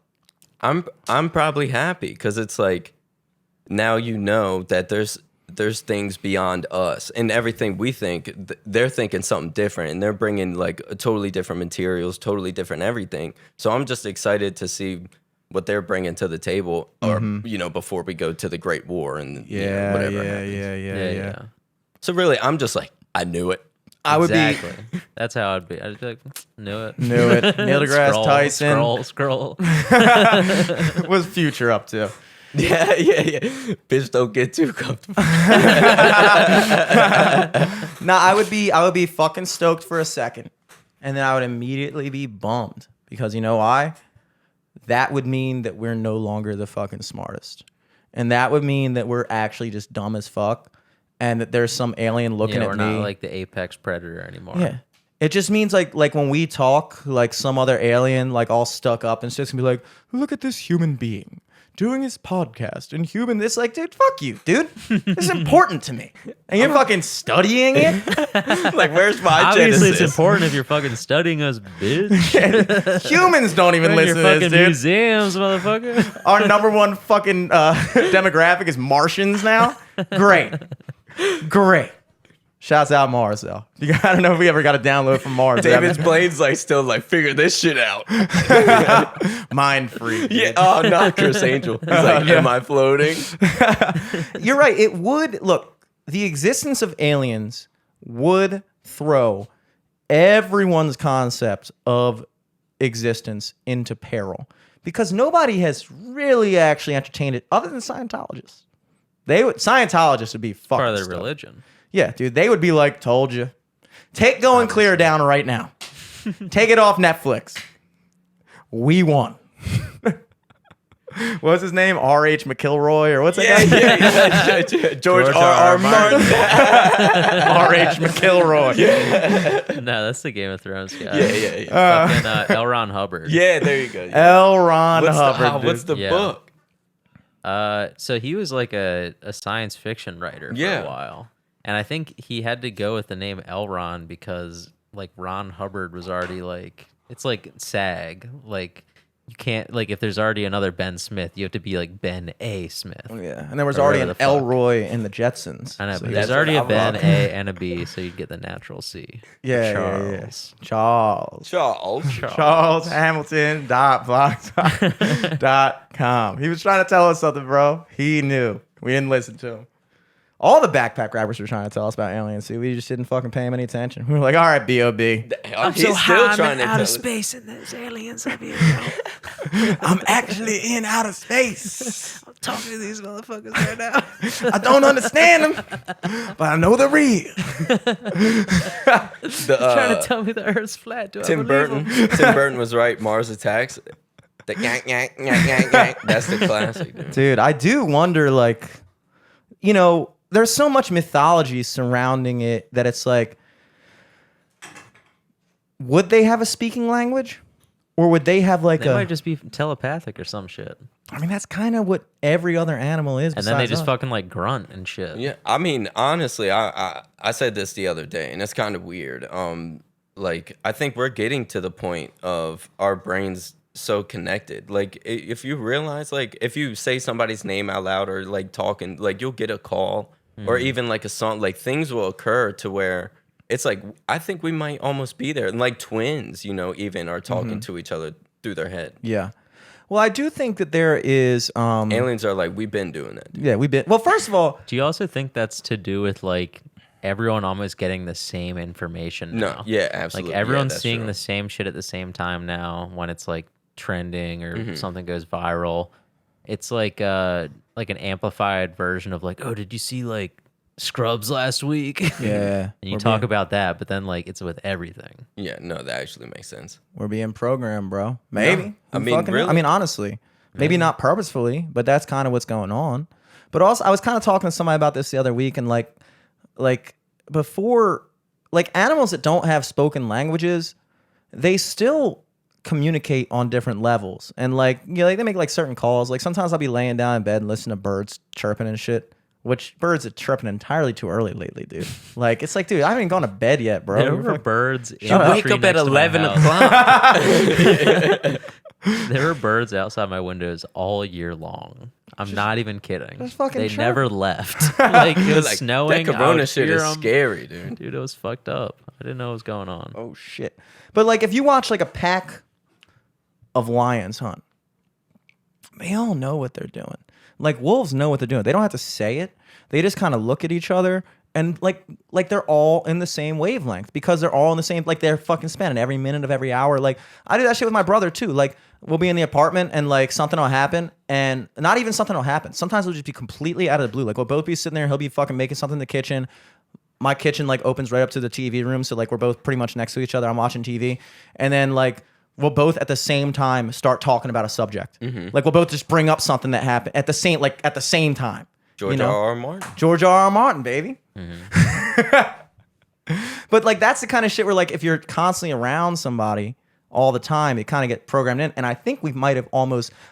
B: I'm probably happy because it's like now you know that there's things beyond us and everything we think they're thinking something different and they're bringing like totally different materials, totally different everything. So I'm just excited to see what they're bringing to the table, or you know, before we go to the Great War and you know, whatever. happens.
A: Yeah.
B: So really, I'm just like, I knew it.
A: I would
C: Exactly. That's how I'd be. I'd be like, knew it.
A: be Neil deGrasse
C: Scroll,
A: Tyson.
C: Scroll.
A: What's Future up to?
B: Yeah. Bitch, don't get too comfortable.
A: Nah, I would be fucking stoked for a second, and then I would immediately be bummed because you know why? That would mean that we're no longer the fucking smartest, and that would mean that we're actually just dumb as fuck, and that there's some alien looking
C: Yeah,
A: at
C: we're
A: me.
C: not like the apex predator anymore.
A: Yeah. It just means like when we talk, like some other alien, like all stuck up and just gonna be like, look at this human being doing his podcast and human. It's like, dude, fuck you, dude. This is important to me. And you're fucking studying it?
B: Like, where's my
C: Obviously, it's
B: Genesis?
C: important if you're fucking studying us, bitch.
A: Humans don't even
C: In
A: listen
C: your
A: to
C: fucking
A: this, dude.
C: museums, motherfucker.
A: Our number one fucking demographic is Martians now. Great. Shouts out Mars, though. I don't know if we ever got a download from Mars.
B: David's brain's like still like figure this shit out.
A: Mind free.
B: Yeah. Oh, not Chris Angel. He's like, am I floating?
A: You're right. It would look, the existence of aliens would throw everyone's concept of existence into peril because nobody has really actually entertained it other than Scientologists. Scientologists would be fucking
C: Part of their
A: stoked.
C: religion.
A: Yeah, dude, they would be like, told you. Take Going Clear down right now. Take it off Netflix. We won. What's his name? R.H. McIlroy or what's that guy?
B: Yeah. George R. Martin.
A: R.H. McIlroy.
C: No, that's the Game of Thrones guy.
B: Yeah.
C: Fucking L. Ron Hubbard.
B: Yeah, there you go.
A: L. Ron Hubbard.
B: What's the
C: dude. Yeah.
B: book?
C: So he was like a science fiction writer for
B: Yeah.
C: a while. And I think he had to go with the name L. Ron because like Ron Hubbard was already like, it's like SAG. Like you can't, like if there's already another Ben Smith, you have to be like Ben A. Smith.
A: Yeah, and there was
C: Or
A: already
C: whatever
A: an
C: the fuck.
A: Elroy in the Jetsons.
C: I know,
A: So
C: but
A: he
C: there's
A: was-
C: already a
B: I'm
C: Ben
B: wrong.
C: A and a B, so you'd get the natural C.
A: yeah,
C: Charles.
A: Charles. Charles Hamilton .com. He was trying to tell us something, bro. He knew. We didn't listen to him. All the backpack rappers were trying to tell us about aliens. See, we just didn't fucking pay him any attention. We were like, all right, B.O.B.
B: He's still trying to tell us.
C: space and there's aliens up here.
A: I'm actually in outer space.
C: I'm talking to these motherfuckers right now.
A: I don't understand them, but I know they're real.
C: Trying to tell me the Earth's flat. Do I
B: Tim
C: believe
B: Burton.
C: them?
B: Tim Burton was right. Mars Attacks. The yank yank yank yank yank. That's the classic, dude.
A: Dude, I do wonder, like, you know, there's so much mythology surrounding it that it's like, would they have a speaking language? Or would they have like
C: They might just be telepathic or some shit.
A: I mean, that's kind of what every other animal is.
C: And then they
A: besides
C: just
A: us.
C: fucking like grunt and shit.
B: Yeah, I mean, honestly, I said this the other day, and it's kind of weird. Like I think we're getting to the point of our brains so connected. Like if you realize, like if you say somebody's name out loud or like talking, like you'll get a call or even like a song. Like things will occur to where it's like I think we might almost be there. And like twins, you know, even are talking to each other through their head.
A: Yeah. Well, I do think that there is.
B: Aliens are like, we've been doing that, dude.
A: Yeah, we've been. Well, first of all,
C: Do you also think that's to do with like everyone almost getting the same information now?
B: No, yeah, absolutely.
C: Like
B: Yeah,
C: everyone's
B: that's
C: seeing
B: true.
C: the same shit at the same time now when it's like trending or something goes viral. It's like an amplified version of like, oh, did you see like Scrubs last week?
A: yeah,
C: And you talk about that, but then like it's with everything.
B: Yeah, no, that actually makes sense.
A: we're being programmed, bro. Maybe.
B: I
A: Who
B: mean,
A: fucking knows?
B: really?
A: I mean, honestly, maybe not purposefully, but that's kind of what's going on. But also, I was kind of talking to somebody about this the other week, and like before, like animals that don't have spoken languages, they still communicate on different levels, and like you know, like they make like certain calls. Like sometimes I'll be laying down in bed and listen to birds chirping and shit. Which birds are chirping entirely too early lately, dude. Like it's like, dude, I haven't even gone to bed yet, bro.
C: There
A: You're
C: were
A: fucking-
C: birds. In
A: Shut
C: the
A: up.
B: Wake
C: tree
B: up at
C: next to my
B: 11
C: house.
B: o'clock.
C: There were birds outside my windows all year long. I'm not even kidding.
A: just fucking
C: They
A: chirp.
C: never left. Like it was
B: Like,
C: snowing.
B: that
C: I
B: corona
C: would
B: shit
C: hear
B: is
C: 'em.
B: scary, dude.
C: Dude, it was fucked up. I didn't know what was going on.
A: Oh shit! But like, if you watch like a pack of lions hunt, they all know what they're doing. Like wolves know what they're doing. They don't have to say it. They just kind of look at each other and like they're all in the same wavelength because they're all in the same. Like they're fucking spending every minute of every hour. Like I do that shit with my brother too. Like we'll be in the apartment and like something will happen, and not even something will happen. Sometimes it'll just be completely out of the blue. Like we'll both be sitting there. He'll be fucking making something in the kitchen. My kitchen like opens right up to the TV room, so like we're both pretty much next to each other. I'm watching TV, and then like we'll both at the same time start talking about a subject. Like we'll both just bring up something that happened at the same time.
B: George
A: you know?
B: R. R. Martin.
A: George R. R. Martin, baby. But like that's the kind of shit where like if you're constantly around somebody all the time, it kind of get programmed in. And I think we might have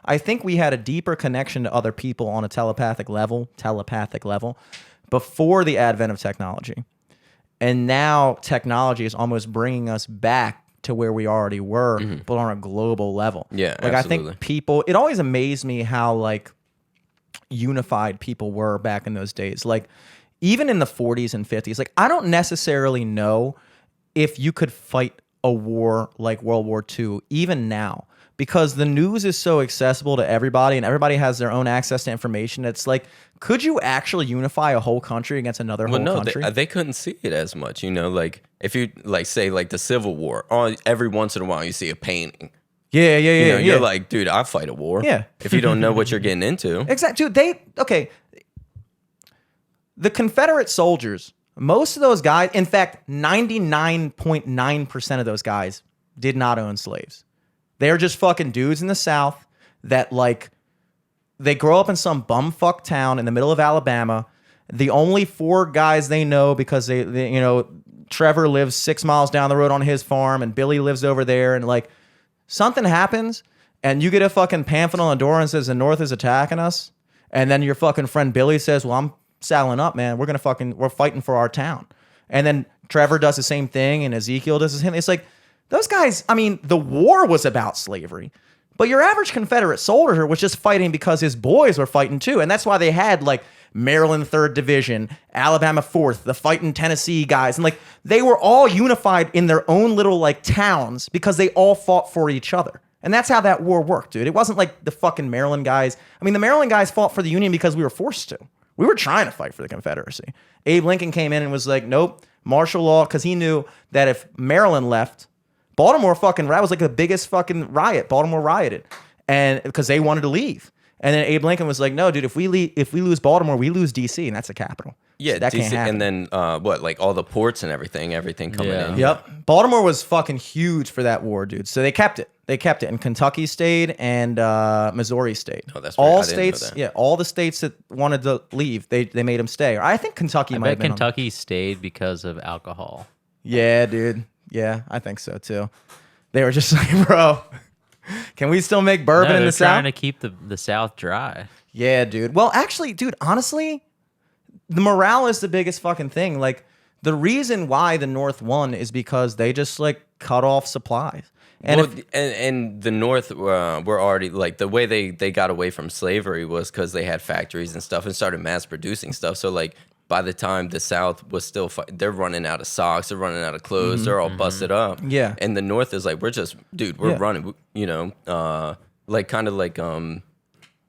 A: I think we had a deeper connection to other people on a telepathic level before the advent of technology. And now technology is almost bringing us back to where we already were, but on a global level.
B: Yeah,
A: like
B: absolutely.
A: I think people, it always amazed me how like unified people were back in those days. Like even in the 40s and 50s, like I don't necessarily know if you could fight a war like World War II even now, because the news is so accessible to everybody and everybody has their own access to information. It's like, could you actually unify a whole country against another whole country?
B: They couldn't see it as much, you know, like if you like say like the Civil War, every once in a while you see a painting.
A: Yeah.
B: You know, you're like, dude, I'll fight a war.
A: Yeah.
B: If you don't know what you're getting into.
A: Exactly. Dude, the Confederate soldiers, most of those guys, in fact, 99.9% of those guys did not own slaves. They're just fucking dudes in the South that like, they grow up in some bumfuck town in the middle of Alabama. The only 4 guys they know because they you know, Trevor lives 6 miles down the road on his farm and Billy lives over there, and like something happens and you get a fucking pamphlet on the door and says the North is attacking us, And then your fucking friend Billy says, well, I'm saddling up, man. We're fighting for our town. And then Trevor does the same thing, and Ezekiel does the same thing. It's like, those guys, I mean, the war was about slavery, but your average Confederate soldier was just fighting because his boys were fighting too. And that's why they had like Maryland 3rd Division, Alabama 4th, the fighting Tennessee guys. And like, they were all unified in their own little like towns because they all fought for each other. And that's how that war worked, dude. It wasn't like the fucking Maryland guys. I mean, the Maryland guys fought for the Union because we were forced to. We were trying to fight for the Confederacy. Abe Lincoln came in and was like, nope, martial law, because he knew that if Maryland left, Baltimore that was like the biggest fucking riot. Baltimore rioted, and because they wanted to leave. And then Abe Lincoln was like, no, dude, if we lose Baltimore, we lose DC, and that's the capital.
B: Yeah,
A: so that
B: DC,
A: can't happen.
B: and then like all the ports and everything coming in.
A: Yep. Baltimore was fucking huge for that war, dude. So they kept it. And Kentucky stayed, and Missouri stayed.
B: Oh, that's weird.
A: all
B: I didn't know
A: states.
B: that.
A: Yeah, all the states that wanted to leave, they made them stay. Or I think Kentucky
C: I
A: might have
C: bet
A: been.
C: Kentucky stayed because of alcohol.
A: Yeah, dude. Yeah, I think so too. They were just like, bro, can we still make bourbon in
C: they're
A: the South?
C: trying to keep the South dry.
A: Yeah, dude. Well, actually, dude, honestly, the morale is the biggest fucking thing. Like, the reason why the North won is because they just like cut off supplies. And
B: Well, and the North were already like the way they got away from slavery was because they had factories and stuff and started mass producing stuff. So like by the time the South was still they're running out of socks, they're running out of clothes, they're all busted up.
A: Yeah.
B: And the North is like, we're
A: Yeah.
B: running, like kind of like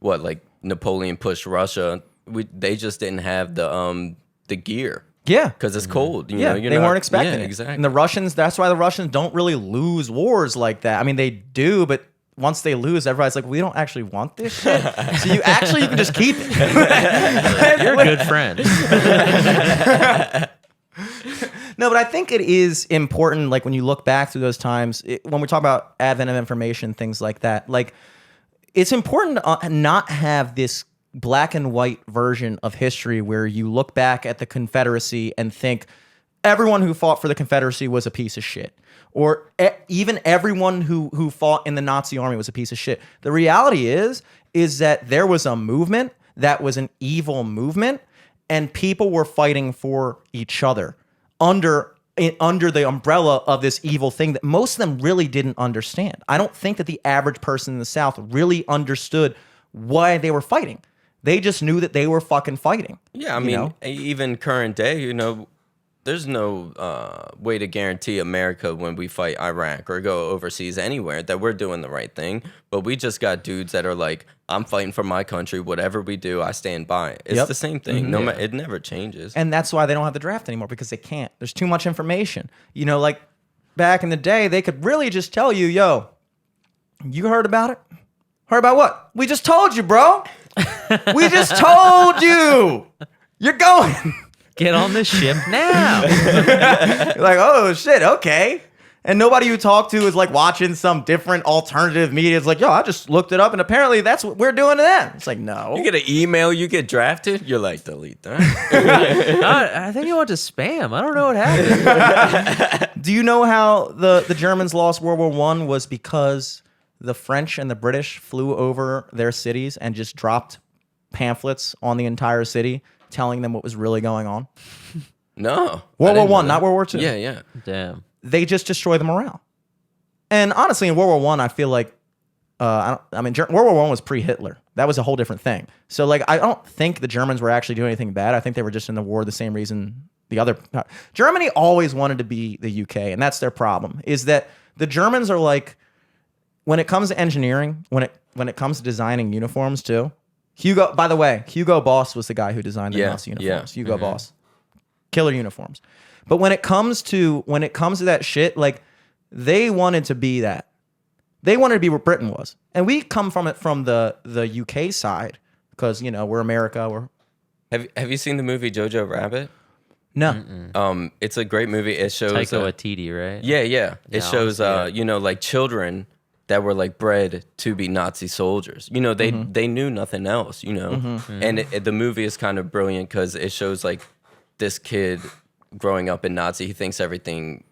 B: like Napoleon pushed Russia. They just didn't have the gear.
A: yeah.
B: Because it's cold. You
A: Yeah,
B: know, you're
A: they
B: not-
A: weren't expecting
B: yeah,
A: it.
B: Exactly.
A: And the Russians, that's why the Russians don't really lose wars like that. I mean, they do, but once they lose, everybody's like, we don't actually want this shit. So you can just keep it.
C: You're a good friend.
A: No, but I think it is important, like when you look back through those times, when we talk about advent of information, things like that, like it's important to not have this black and white version of history where you look back at the Confederacy and think everyone who fought for the Confederacy was a piece of shit. Or even everyone who fought in the Nazi army was a piece of shit. The reality is that there was a movement that was an evil movement, and people were fighting for each other under the umbrella of this evil thing that most of them really didn't understand. I don't think that the average person in the South really understood why they were fighting. They just knew that they were fucking fighting.
B: Yeah, I mean, even current day, there's no way to guarantee America when we fight Iraq or go overseas anywhere that we're doing the right thing. But we just got dudes that are like, I'm fighting for my country. Whatever we do, I stand by it. It's the same thing. No matter, it never changes.
A: And that's why they don't have the draft anymore, because they can't. There's too much information. Like back in the day, they could really just tell you, yo, you heard about it? Heard about what? We just told you, bro. We just told you. You're going.
C: Get on the ship now.
A: You're like, oh shit, okay. And nobody you talk to is like watching some different alternative media. It's like, yo, I just looked it up, and apparently that's what we're doing to them. It's like, no.
B: You get an email, you get drafted, you're like, delete that.
C: I think you went to spam. I don't know what happened.
A: Do you know how the Germans lost World War I was because the French and the British flew over their cities and just dropped pamphlets on the entire city telling them what was really going on?
B: No.
A: World War I,
B: that.
A: not World War II.
B: Yeah, yeah.
C: Damn.
A: They just destroy the morale. And honestly, in World War I, I feel like, World War I was pre-Hitler. That was a whole different thing. So, like, I don't think the Germans were actually doing anything bad. I think they were just in the war the same reason the other... Germany always wanted to be the UK, and that's their problem, is that the Germans are like, when it comes to engineering, when it comes to designing uniforms too, Hugo Boss was the guy who designed the Nazi uniforms.
B: Yeah.
A: Hugo Boss. Killer uniforms. But when it comes to that shit, like, they wanted to be that. They wanted to be where Britain was. And we come from it from the UK side because, we're America.
B: Have you seen the movie Jojo Rabbit?
A: No.
B: It's a great movie. It shows
C: Taika Waititi, right?
B: Yeah, yeah. It
C: No,
B: shows
C: yeah.
B: like children that were like bred to be Nazi soldiers. They knew nothing else, And the movie is kind of brilliant because it shows like this kid growing up in Nazi. He thinks everything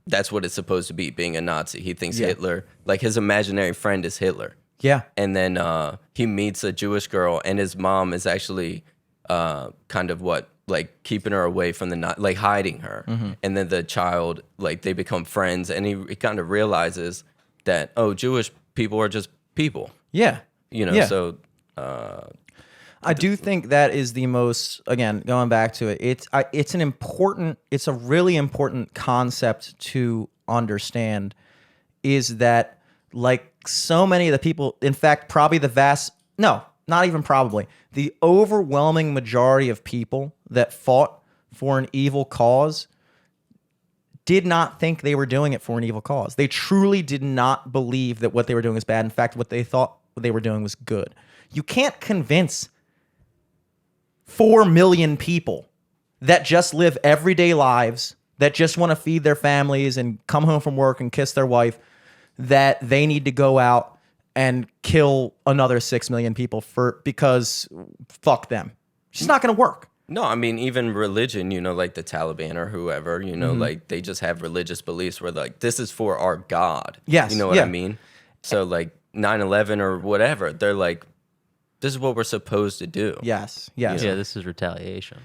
B: that's what it's supposed to be, being a Nazi. He thinks Hitler, like his imaginary friend is Hitler.
A: Yeah.
B: And then he meets a Jewish girl, and his mom is actually kind of like keeping her away from like hiding her. And then the child, like they become friends, and he kind of realizes that, oh, Jewish people are just people.
A: Yeah. Yeah.
B: So
A: I do think that is the most, again, going back to it, it's a really important concept to understand, is that like so many of the people, in fact, probably not even probably, the overwhelming majority of people that fought for an evil cause did not think they were doing it for an evil cause. They truly did not believe that what they were doing was bad. In fact, what they thought they were doing was good. You can't convince 4 million people that just live everyday lives, that just want to feed their families and come home from work and kiss their wife, that they need to go out and kill another 6 million people because fuck them. It's just not going to work.
B: no, I mean, even religion, like the Taliban or whoever, like they just have religious beliefs where like, this is for our God.
A: Yes,
B: You know what
A: yeah.
B: I mean? So like 9/11 or whatever, they're like, this is what we're supposed to do.
A: Yes.
C: Yeah, this is retaliation.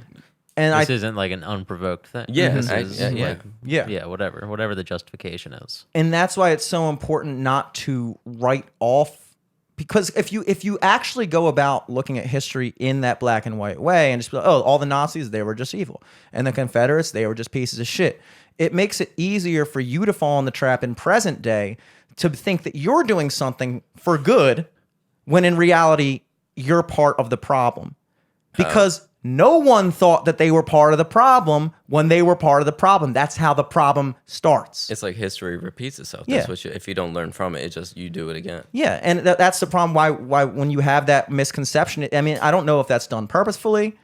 A: And
C: This isn't like an unprovoked thing.
B: Yeah,
C: This is
B: yeah.
A: Yeah.
C: whatever the justification is.
A: And that's why it's so important not to write off, because if you actually go about looking at history in that black and white way and just be like, oh, all the Nazis, they were just evil, and the Confederates, they were just pieces of shit, it makes it easier for you to fall in the trap in present day to think that you're doing something for good when in reality you're part of the problem, because no one thought that they were part of the problem when they were part of the problem. That's how the problem starts.
B: It's like history repeats itself.
A: Yeah.
B: That's what if you don't learn from it, you do it again.
A: Yeah, and that's the problem. Why when you have that misconception, I mean, I don't know if that's done purposefully,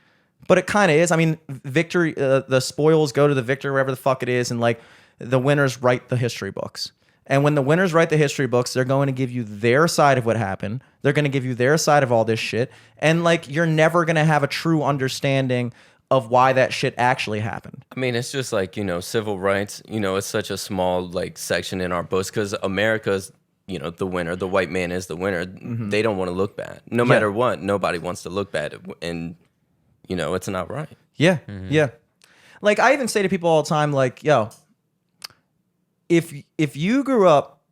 A: but it kind of is. I mean, victory, the spoils go to the victor, wherever the fuck it is, and like the winners write the history books. And when the winners write the history books, they're going to give you their side of what happened. They're going to give you their side of all this shit. And like, you're never going to have a true understanding of why that shit actually happened.
B: I mean, it's just like, civil rights, it's such a small like section in our books because America's, the winner. The white man is the winner. They don't want to look bad. No matter what, nobody wants to look bad. And, it's not right.
A: Yeah, yeah. Like, I even say to people all the time, like, yo, if you grew up,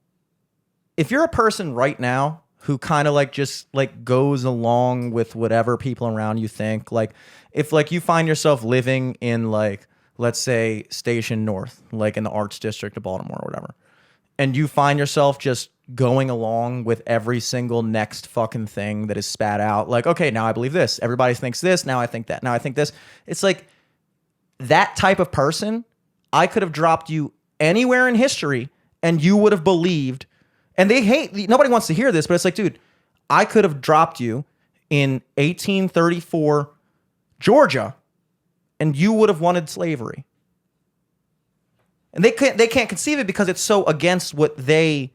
A: if you're a person right now who kind of like just like goes along with whatever people around you think, like if like you find yourself living in like, let's say Station North, like in the Arts District of Baltimore or whatever, and you find yourself just going along with every single next fucking thing that is spat out, like, okay, now I believe this, everybody thinks this, now I think that, now I think this. It's like that type of person, I could have dropped you anywhere in history and you would have believed. And nobody wants to hear this, but it's like, dude, I could have dropped you in 1834 Georgia and you would have wanted slavery. And they can't conceive it because it's so against what they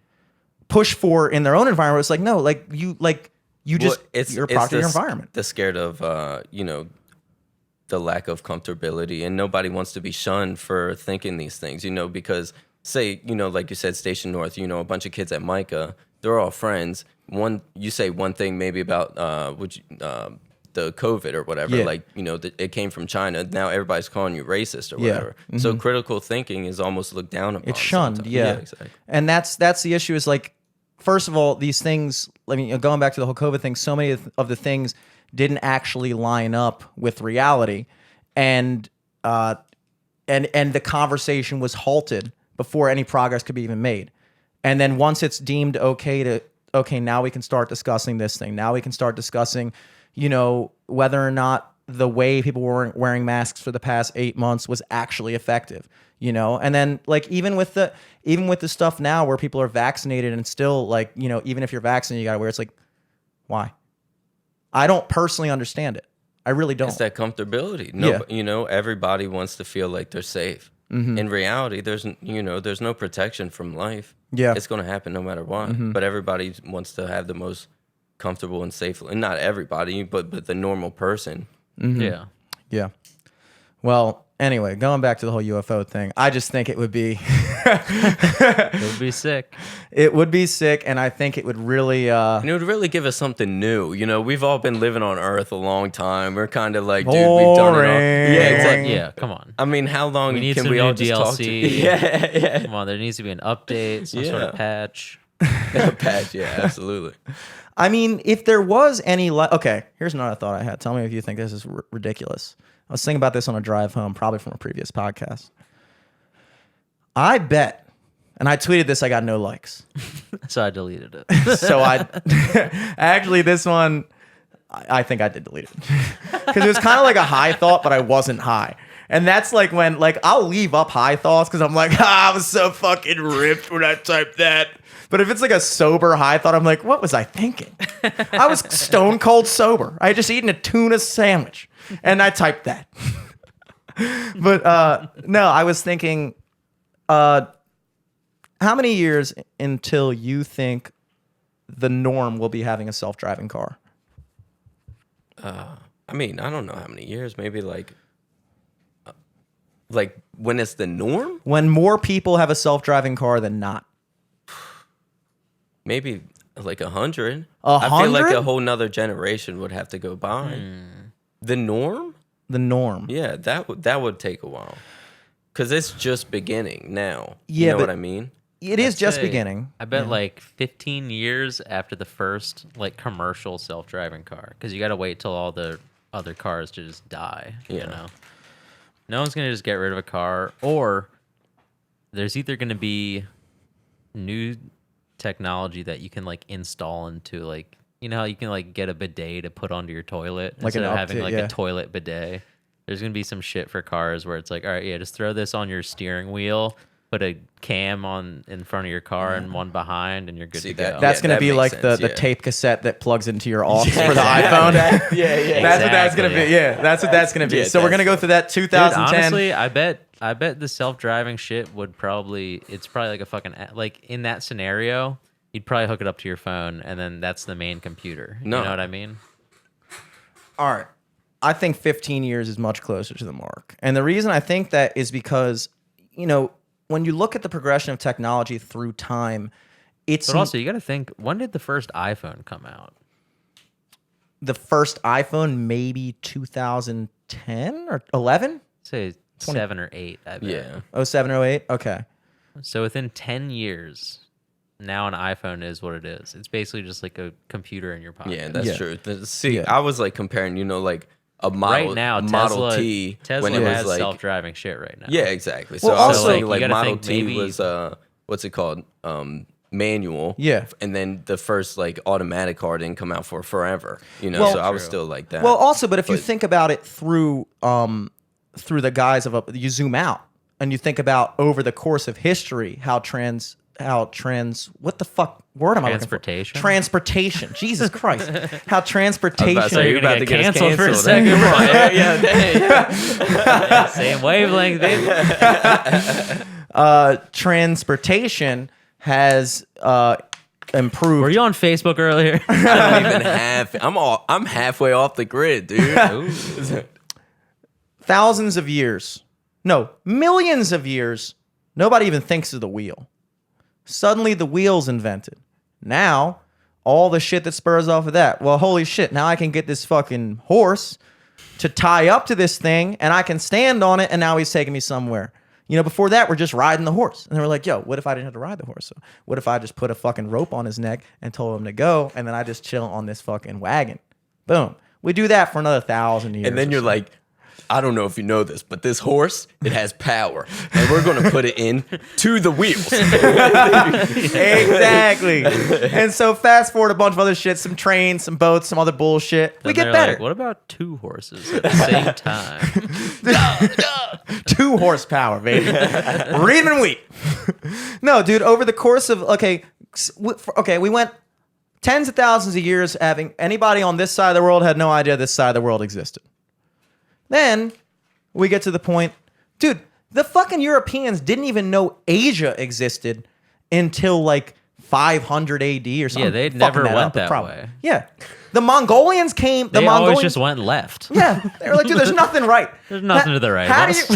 A: push for in their own environment. It's like, no, like you're a product of your environment.
B: They're scared of the lack of comfortability, and nobody wants to be shunned for thinking these things, because say, like you said, Station North, a bunch of kids at Micah, they're all friends. You say one thing maybe about the COVID or whatever,
A: Yeah.
B: like, it came from China. Now everybody's calling you racist or whatever.
A: Mm-hmm.
B: So critical thinking is almost looked down upon.
A: It's shunned,
B: sometimes.
A: yeah.
B: Exactly.
A: And that's the issue is like, first of all, these things, I mean, going back to the whole COVID thing, so many of the things didn't actually line up with reality. And the conversation was halted before any progress could be even made. And then once it's deemed okay, now we can start discussing this thing. Now we can start discussing, whether or not the way people were wearing masks for the past 8 months was actually effective, And then like even with the stuff now where people are vaccinated and still like, even if you're vaccinated, you gotta wear, it's like, why? I don't personally understand it. I really don't.
B: It's that comfortability. Everybody wants to feel like they're safe.
A: Mm-hmm.
B: In reality, there's no protection from life.
A: Yeah.
B: It's going to happen no matter what. But everybody wants to have the most comfortable and safe, and not everybody, but the normal person.
C: Yeah.
A: Yeah. Well, anyway, going back to the whole UFO thing, I just think it would be
C: It would be sick.
A: it would be sick, and I think it would really
B: And it would really give us something new. You know, we've all been living on Earth a long time. We're kind of like, dude, we've done it all.
A: Boring.
B: Yeah, exactly.
C: Yeah, come on.
B: I mean, how long
C: We need
B: can
C: some
B: we
C: new
B: all just talk to?
C: DLC.
B: Yeah.
C: Come on, there needs to be an update, some sort
B: Yeah.
C: of patch.
B: Patch, yeah, absolutely.
A: I mean, if there was any okay, here's another thought I had. Tell me if you think this is ridiculous. I was thinking about this on a drive home, probably from a previous podcast. I bet, and I tweeted this, I got no likes.
C: So I deleted it.
A: So I actually, this one, I think I did delete it. Because it was kind of like a high thought, but I wasn't high. And that's like when, like, I'll leave up high thoughts because I'm like, I was so fucking ripped when I typed that. But if it's like a sober high thought, I'm like, what was I thinking? I was stone cold sober. I had just eaten a tuna sandwich and I typed that. But no, I was thinking, how many years until you think the norm will be having a self-driving car?
B: I mean, I don't know how many years. Maybe like when it's the norm.
A: When more people have a self-driving car than not.
B: Maybe like 100.
A: 100?
B: I feel like a whole nother generation would have to go by. The norm?
A: The norm.
B: Yeah, that would take a while. Because it's just beginning now.
A: Yeah,
B: you know
A: but
B: what I mean?
A: It is just
C: Say,
A: beginning.
C: I bet like 15 years after the first like commercial self-driving car, because you got to wait till all the other cars to just die. You
B: Yeah.
C: know, no one's gonna just get rid of a car, or there's either gonna be new technology that you can like install into, like, you know how you can like get a bidet to put onto your toilet
A: Like
C: instead
A: an
C: of having like
A: yeah.
C: a toilet bidet. There's gonna be some shit for cars where it's like, all right, yeah, just throw this on your steering wheel, put a cam on in front of your car and one behind, and you're good
B: See,
C: to
B: that-
C: go.
A: That's
B: Yeah,
A: going to
B: that
A: be
B: makes
A: like
B: sense,
A: the
B: yeah.
A: tape cassette that plugs into your aux for the iPhone.
B: Yeah.
A: That's what that's going to
C: Exactly.
A: be. Yeah, that's what that's going to be.
B: Yeah,
A: So we're going to
B: that's-
A: go through that
C: Dude,
A: 2010.
C: honestly, I bet the self-driving shit would probably, it's probably like a fucking, like in that scenario, you'd probably hook it up to your phone and then that's the main computer.
B: No.
C: You know what I mean?
A: All right. I think 15 years is much closer to the mark. And the reason I think that is because, you know, when you look at the progression of technology through time, it's
C: But also, you got to think, when did the first iPhone come out?
A: the first iPhone, maybe 2010 or 11?
C: Say 7 or 8, I bet.
B: Yeah.
A: 07 or 08? Okay.
C: So within 10 years, now an iPhone is what it is. It's basically just like a computer in your pocket.
B: Yeah, that's
A: Yeah.
B: true. See,
A: Yeah.
B: I was like comparing, you know, like a Model,
C: Right now,
B: Model
C: Tesla,
B: T
C: Tesla
B: when it was
C: has
B: like
C: self-driving shit right now.
B: yeah, exactly. So
A: Well,
B: I was
A: also-
B: saying
C: You
B: like
C: gotta
B: Model
C: think
B: T
C: maybe-
B: was what's it called? Manual.
A: Yeah.
B: And then the first like automatic car didn't come out for forever. You know,
A: Well-
B: so I was
C: True.
B: still like that.
A: Well, also, but if you
B: But-
A: think about it through the guise of you zoom out and you think about over the course of history how what the fuck word am I looking for?
C: Transportation?
A: Transportation. Jesus Christ. How
B: I was
A: transportation.
B: about to say,
C: you're
B: you're
C: gonna
B: about to
C: get
B: get us
C: canceled for a
B: canceled.
C: second.
B: Come on. Yeah,
C: Same wavelength, baby.
A: Transportation has improved.
C: Were you on Facebook earlier?
B: I don't even have. I'm halfway off the grid, dude.
A: thousands of years, no, millions of years, nobody even thinks of the wheel. Suddenly the wheel's invented. Now, all the shit that spurs off of that. Well, holy shit, now I can get this fucking horse to tie up to this thing and I can stand on it and now he's taking me somewhere. You know, before that, we're just riding the horse. And they were like, yo, what if I didn't have to ride the horse? So what if I just put a fucking rope on his neck and told him to go and then I just chill on this fucking wagon? Boom. We do that for another 1,000 years.
B: And then
A: or
B: you're
A: so.
B: like, I don't know if you know this, but this horse, it has power. And we're going to put it in to the wheels.
A: Exactly. And so fast forward a bunch of other shit, some trains, some boats, some other bullshit. We
C: Then
A: get
C: they're
A: better.
C: Like, what about 2 horses at the same time?
A: 2 horsepower, baby. Ream and wheat. No, dude, over the course of, we went tens of thousands of years having anybody on this side of the world had no idea this side of the world existed. Then we get to the point, dude, the fucking Europeans didn't even know Asia existed until like 500 AD or something.
C: Yeah, they
A: Fucking
C: never
A: that
C: went
A: up, but
C: that way.
A: Yeah. The Mongolians came.
C: They always just went left.
A: Yeah, they were like, dude, there's nothing right.
C: There's nothing to the right.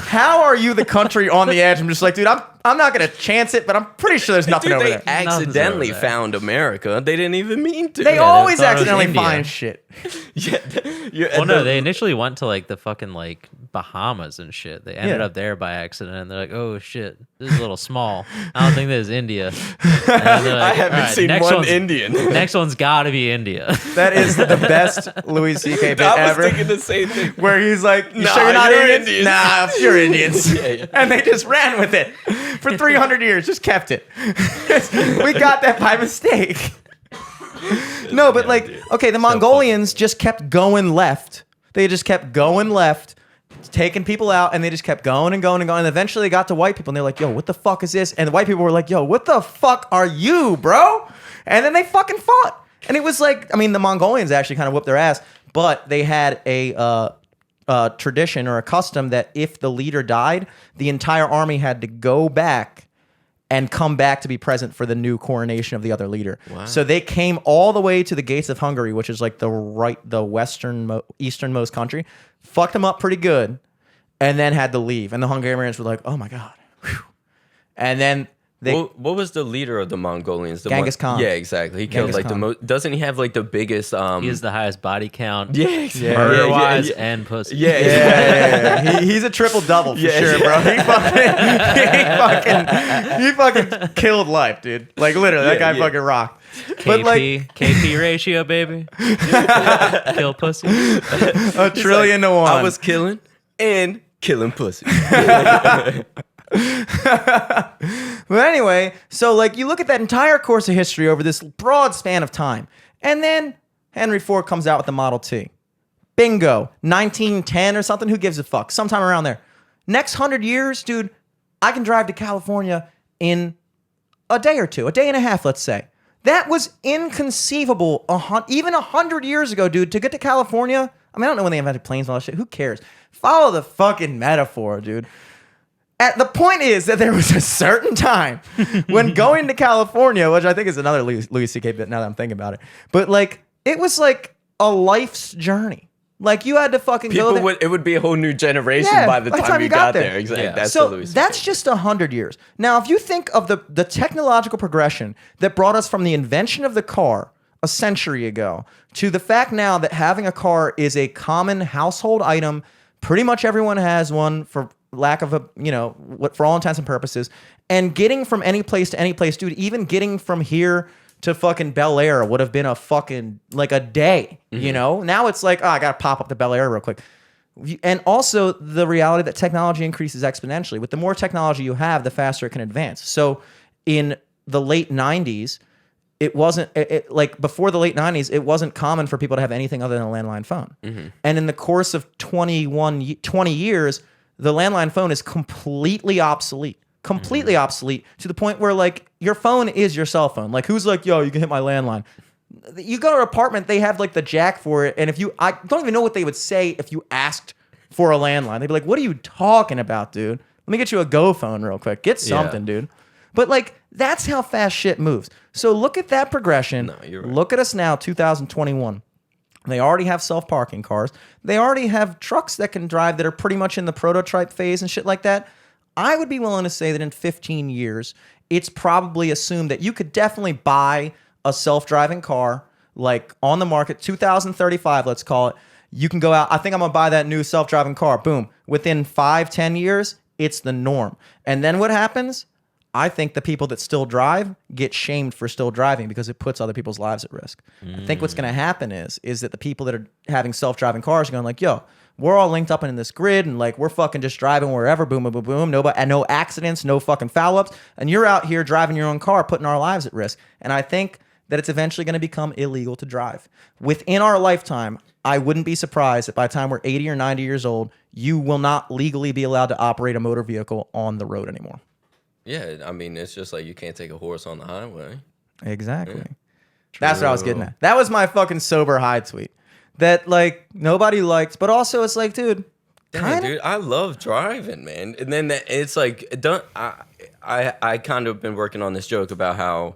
A: How are you the country on the edge? I'm just like, dude, I'm not gonna chance it, but I'm pretty sure there's nothing
B: Dude,
A: over
B: they
A: there.
B: accidentally
C: Nothing's over there.
B: found America. They didn't even mean to.
A: They
C: they
A: always
C: thought it was
A: accidentally
C: India.
A: find shit.
C: Well, no, they initially went to like the fucking like Bahamas and shit. They ended
A: Yeah.
C: up there by accident, and they're like, "Oh shit, this is a little small. I don't think this is India." And they're like,
B: I haven't
C: "All right,
B: seen
C: next
B: one
C: one's-
B: Indian.
C: Next one's got to be India.
A: That is the best Louis C.K. bit
B: I was
A: ever.
B: thinking the same thing.
A: Where he's like, "You
B: Nah,
A: sure you're not
B: you're
A: Indians?
B: Indians."
A: Nah, you're Indians."
B: Yeah.
A: And they just ran with it for 300 years, just kept it. We got that by mistake. No, but like, okay, the Mongolians just kept going left. They just kept going left, taking people out, and they just kept going and going and going. And eventually they got to white people, and they're like, yo, what the fuck is this? And the white people were like, yo, what the fuck are you, bro? And then they fucking fought. And it was like, I mean, the Mongolians actually kind of whooped their ass, but they had a tradition or a custom that if the leader died, the entire army had to go back and come back to be present for the new coronation of the other leader.
B: Wow.
A: So they came all the way to the gates of Hungary, which is like the easternmost country, fucked them up pretty good, and then had to leave. And the Hungarians were like, "Oh my god!" Whew. And then they
B: What was the leader of the Mongolians? The
A: Genghis Khan.
B: Yeah, exactly. He killed
A: Genghis
B: like the
A: Khan.
B: most. Doesn't he have like the biggest?
C: He has the highest body count,
B: Yeah, exactly.
C: murder-wise,
B: yeah,
C: and pussy.
B: yeah,
A: yeah. He's a triple double for
B: Yeah,
A: sure,
B: yeah.
A: bro. He fucking killed life, dude. Like literally, that
B: Yeah,
A: guy
B: yeah.
A: fucking rocked. But like
C: KP ratio, baby. Kill pussy.
A: a trillion to one.
B: I was killing and killing pussy.
A: But anyway, so like you look at that entire course of history over this broad span of time, and then Henry Ford comes out with the Model T. Bingo, 1910 or something. Who gives a fuck? Sometime around there. Next 100 years, dude, I can drive to California in a day or two, a day and a half, let's say. That was inconceivable even 100 years ago, dude, to get to California. I mean, I don't know when they invented planes and all that shit. Who cares? Follow the fucking metaphor, dude. The point is that there was a certain time when going to California, which I think is another Louis C.K. bit now that I'm thinking about it, but like it was like a life's journey. Like you had to fucking go there.
B: It would be a whole new generation
A: Yeah,
B: by the time you got there. Exactly.
C: Yeah.
B: That's
A: So
B: the Louis
A: that's
B: CK.
A: just 100 years. Now, if you think of the technological progression that brought us from the invention of the car a century ago to the fact now that having a car is a common household item, pretty much everyone has one for lack of for all intents and purposes, and getting from any place to any place, dude, even getting from here to fucking Bel Air would have been a fucking like a day, you know? Now it's like, oh, I gotta pop up to Bel Air real quick. And also the reality that technology increases exponentially. With the more technology you have, the faster it can advance. So in the late 90s, it wasn't like before the late 90s, it wasn't common for people to have anything other than a landline phone. And in the course of 20 years, the landline phone is completely obsolete. Completely obsolete to the point where like your phone is your cell phone. Like who's like, yo, you can hit my landline. You go to an apartment, they have like the jack for it. And I don't even know what they would say if you asked for a landline. They'd be like, what are you talking about, dude? Let me get you a Go phone real quick. Get something, dude. But like, that's how fast shit moves. So look at that progression.
B: No, you're right.
A: Look at us now, 2021. They already have self-parking cars. They already have trucks that can drive that are pretty much in the prototype phase and shit like that. I would be willing to say that in 15 years, it's probably assumed that you could definitely buy a self-driving car, like on the market, 2035, let's call it. You can go out, I think I'm going to buy that new self-driving car. Boom. Within 5-10 years, it's the norm. And then what happens? I think the people that still drive get shamed for still driving because it puts other people's lives at risk. I think what's going to happen is that the people that are having self-driving cars are going like, yo, we're all linked up in this grid and like we're fucking just driving wherever, boom, boom, boom, boom, no accidents, no fucking foul ups, and you're out here driving your own car, putting our lives at risk. And I think that it's eventually going to become illegal to drive. Within our lifetime, I wouldn't be surprised that by the time we're 80 or 90 years old, you will not legally be allowed to operate a motor vehicle on the road anymore.
B: Yeah, I mean, it's just like you can't take a horse on the highway.
A: Exactly. That's what I was getting at. That was my fucking sober high tweet. That like nobody liked, but also it's like, dude,
B: Damn, dude, I love driving, man. And then it's like, I kind of been working on this joke about how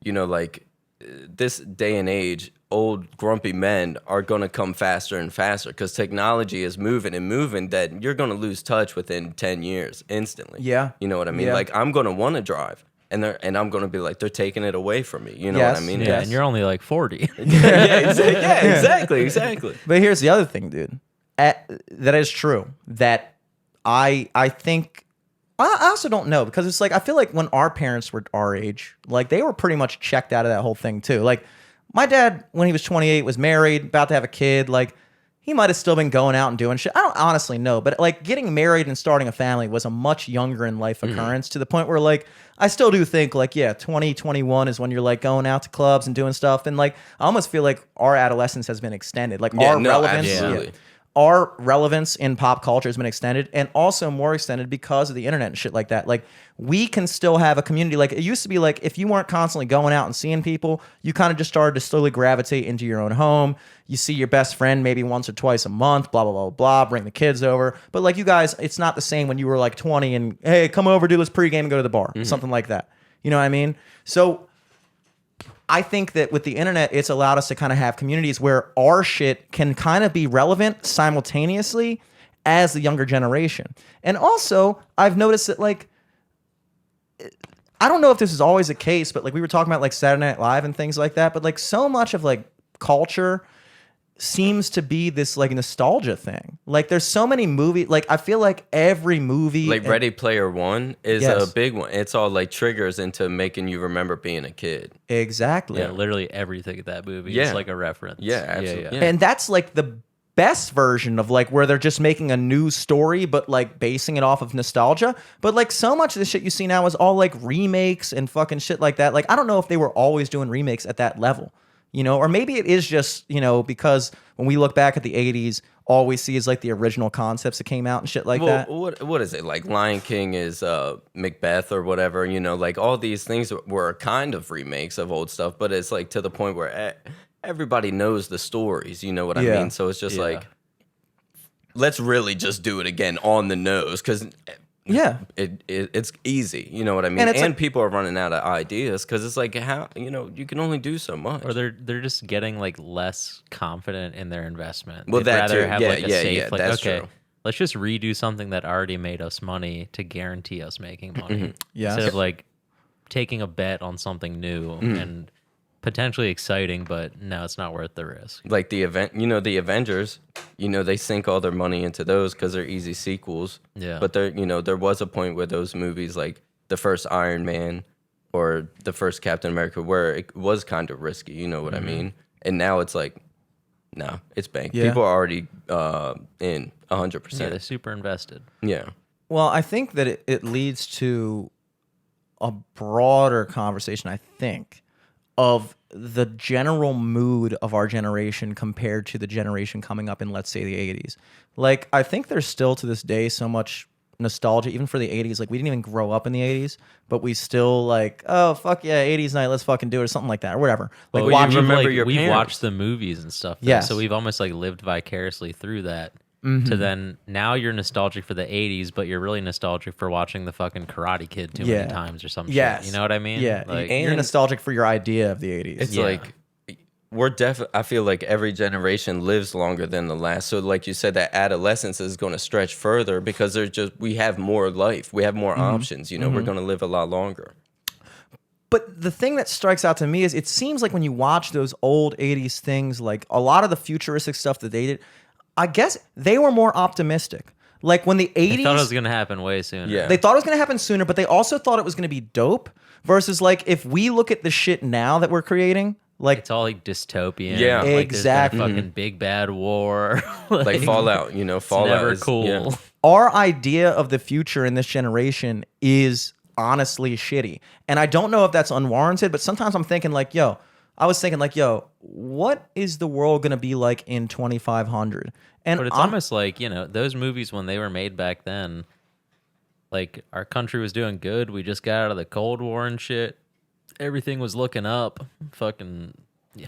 B: you know, like this day and age, old grumpy men are going to come faster and faster because technology is moving and moving that you're going to lose touch within 10 years instantly.
A: Yeah.
B: You know what I mean?
A: Yeah.
B: Like I'm going to want to drive and I'm going to be like, they're taking it away from me. You know
A: Yes,
B: what I mean?
C: Yeah,
A: yes.
C: and you're only like 40.
B: Exactly.
A: But here's the other thing, dude. That is true. That I think I also don't know because it's like I feel like when our parents were our age, like they were pretty much checked out of that whole thing too. Like my dad, when he was 28, was married, about to have a kid. Like he might have still been going out and doing shit. I don't honestly know, but like getting married and starting a family was a much younger in life occurrence to the point where like I still do think like, yeah, 20, 21 is when you're like going out to clubs and doing stuff. And like I almost feel like our adolescence has been extended. Like our relevance.
B: absolutely.
A: Yeah, our relevance in pop culture has been extended and also more extended because of the internet and shit like that. Like we can still have a community. Like it used to be like if you weren't constantly going out and seeing people, you kind of just started to slowly gravitate into your own home. You see your best friend maybe once or twice a month, blah, blah, blah, blah, bring the kids over. But like you guys, it's not the same when you were like 20 and hey, come over, do this pregame and go to the bar, something like that. You know what I mean? So I think that with the internet, it's allowed us to kind of have communities where our shit can kind of be relevant simultaneously as the younger generation. And also, I've noticed that, like, I don't know if this is always the case, but like we were talking about like Saturday Night Live and things like that, but like so much of like culture seems to be this like nostalgia thing. Like there's so many movies, like I feel like every movie
B: Like Ready Player One is
A: Yes.
B: a big one. It's all like triggers into making you remember being a kid.
A: Exactly.
C: Yeah, literally everything in that movie
B: Yeah.
C: is like a reference.
B: Yeah, absolutely. Yeah.
A: And that's like the best version of like where they're just making a new story but like basing it off of nostalgia. But like so much of the shit you see now is all like remakes and fucking shit like that. Like I don't know if they were always doing remakes at that level, you know, or maybe it is just, you know, because when we look back at the 80s, all we see is like the original concepts that came out and shit like that.
B: What is it? Like Lion King is Macbeth or whatever, you know, like all these things were kind of remakes of old stuff, but it's like to the point where everybody knows the stories, you know what I
A: Yeah.
B: mean? So it's just like, let's really just do it again on the nose because
A: Yeah.
B: it's easy, you know what I mean?
A: And it's
B: And
A: like-
B: people are running out of ideas because it's like, how, you know, you can only do so much.
C: Or they're just getting like less confident in their investment.
B: Well,
C: They'd
B: that
C: rather
B: too.
C: have
B: Yeah,
C: like a
B: yeah,
C: safe,
B: yeah,
C: like,
B: that's
C: okay,
B: true.
C: let's just redo something that already made us money to guarantee us making money.
A: Yes.
C: Instead of like taking a bet on something new and potentially exciting, but no, it's not worth the risk.
B: Like the Avengers, you know, they sink all their money into those because they're easy sequels.
C: Yeah.
B: But there was a point where those movies, like the first Iron Man or the first Captain America, where it was kind of risky, you know what I mean? And now it's like, no, it's bank.
A: Yeah.
B: People are already in
C: Yeah,
B: 100%.
C: they're super invested.
B: Yeah.
A: Well, I think that it leads to a broader conversation, I think, of the general mood of our generation compared to the generation coming up in, let's say, the 80s. Like, I think there's still to this day so much nostalgia, even for the 80s. Like, we didn't even grow up in the 80s, but we still like, oh, fuck yeah, 80s night, let's fucking do it, or something like that, or whatever. Like,
B: Well, you
A: watching,
B: remember
C: like,
B: your
C: we've
B: parents.
C: watched the movies and stuff.
A: Yes.
C: So we've almost like lived vicariously through that. To then now you're nostalgic for the 80s, but you're really nostalgic for watching the fucking Karate Kid too
A: Yeah.
C: many times or some
A: yes.
C: shit. You know what I mean?
A: Yeah,
C: Like,
A: you're
B: And-
A: nostalgic for your idea of the 80s.
B: It's
C: Yeah.
B: like I feel like every generation lives longer than the last. So like you said, that adolescence is going to stretch further because we have more life. We have more options, you know, we're going to live a lot longer.
A: But the thing that strikes out to me is it seems like when you watch those old 80s things, like a lot of the futuristic stuff that they did, I guess they were more optimistic. Like when the 80s,
C: I thought it was gonna happen way sooner.
B: Yeah.
A: they thought it was going to happen sooner, but they also thought it was going to be dope. Versus like if we look at the shit now that we're creating, like
C: It's all like dystopian.
B: Yeah.
C: like,
A: Exactly.
C: There's been a fucking big bad war.
B: Like Fallout, you know, Fallout
C: never
B: is
C: cool.
B: yeah.
A: our idea of the future in this generation is honestly shitty. And I don't know if that's unwarranted, but sometimes I'm thinking like, I was thinking like, what is the world going to be like in 2500? And
C: But it's
A: I'm-
C: almost like, those movies when they were made back then, like our country was doing good. We just got out of the Cold War and shit. Everything was looking up. Fucking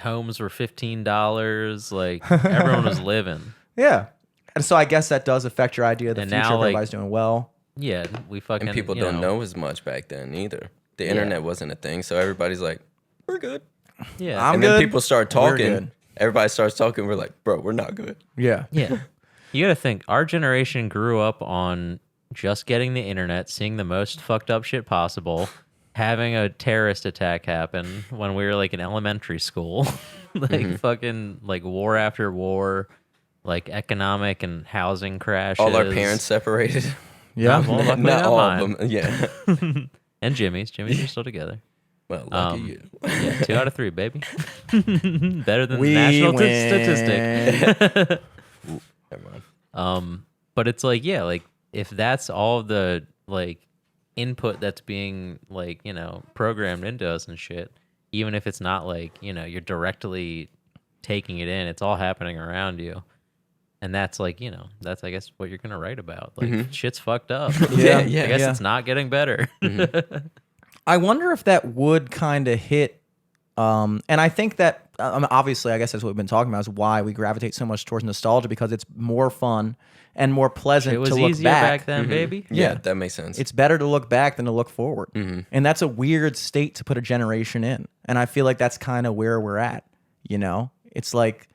C: homes were $15. Like everyone was living.
A: yeah. And so I guess that does affect your idea of the
C: And
A: future.
C: now,
A: If
C: like-
A: everybody's doing well.
C: Yeah, we fucking
B: And people don't know as much back then either. The internet wasn't a thing, so everybody's like, we're good.
C: Yeah.
A: I'm
B: And
A: good.
B: then people start
A: We're
B: talking.
A: good.
B: Everybody starts talking. We're like, bro, we're not good.
A: Yeah.
C: Yeah. You got to think, our generation grew up on just getting the internet, seeing the most fucked up shit possible, having a terrorist attack happen when we were like in elementary school, like fucking like war after war, like economic and housing crashes.
B: All our parents separated.
A: Yeah.
C: Well, luckily
B: not
C: not
B: all
C: mine.
B: of them. Yeah.
C: And Jimmy's are still together.
B: Well, lucky you.
C: Yeah, 2 out of 3, baby. Better than
A: We
C: the national
A: win.
C: statistic.
B: Never mind.
C: But it's like, yeah, like if that's all the like input that's being like, you know, programmed into us and shit, even if it's not like, you know, you're directly taking it in, it's all happening around you. And that's like, you know, that's I guess what you're gonna write about. Like shit's fucked up.
B: Yeah,
C: I guess
A: yeah.
C: it's not getting better.
A: I wonder if that would kind of hit. And I think that obviously, I guess that's what we've been talking about is why we gravitate so much towards nostalgia because it's more fun and more pleasant
C: It was
A: to look
C: easier
A: back.
C: back then, baby.
B: Yeah, that makes sense.
A: It's better to look back than to look forward. And that's a weird state to put a generation in. And I feel like that's kind of where we're at, you know? It's like,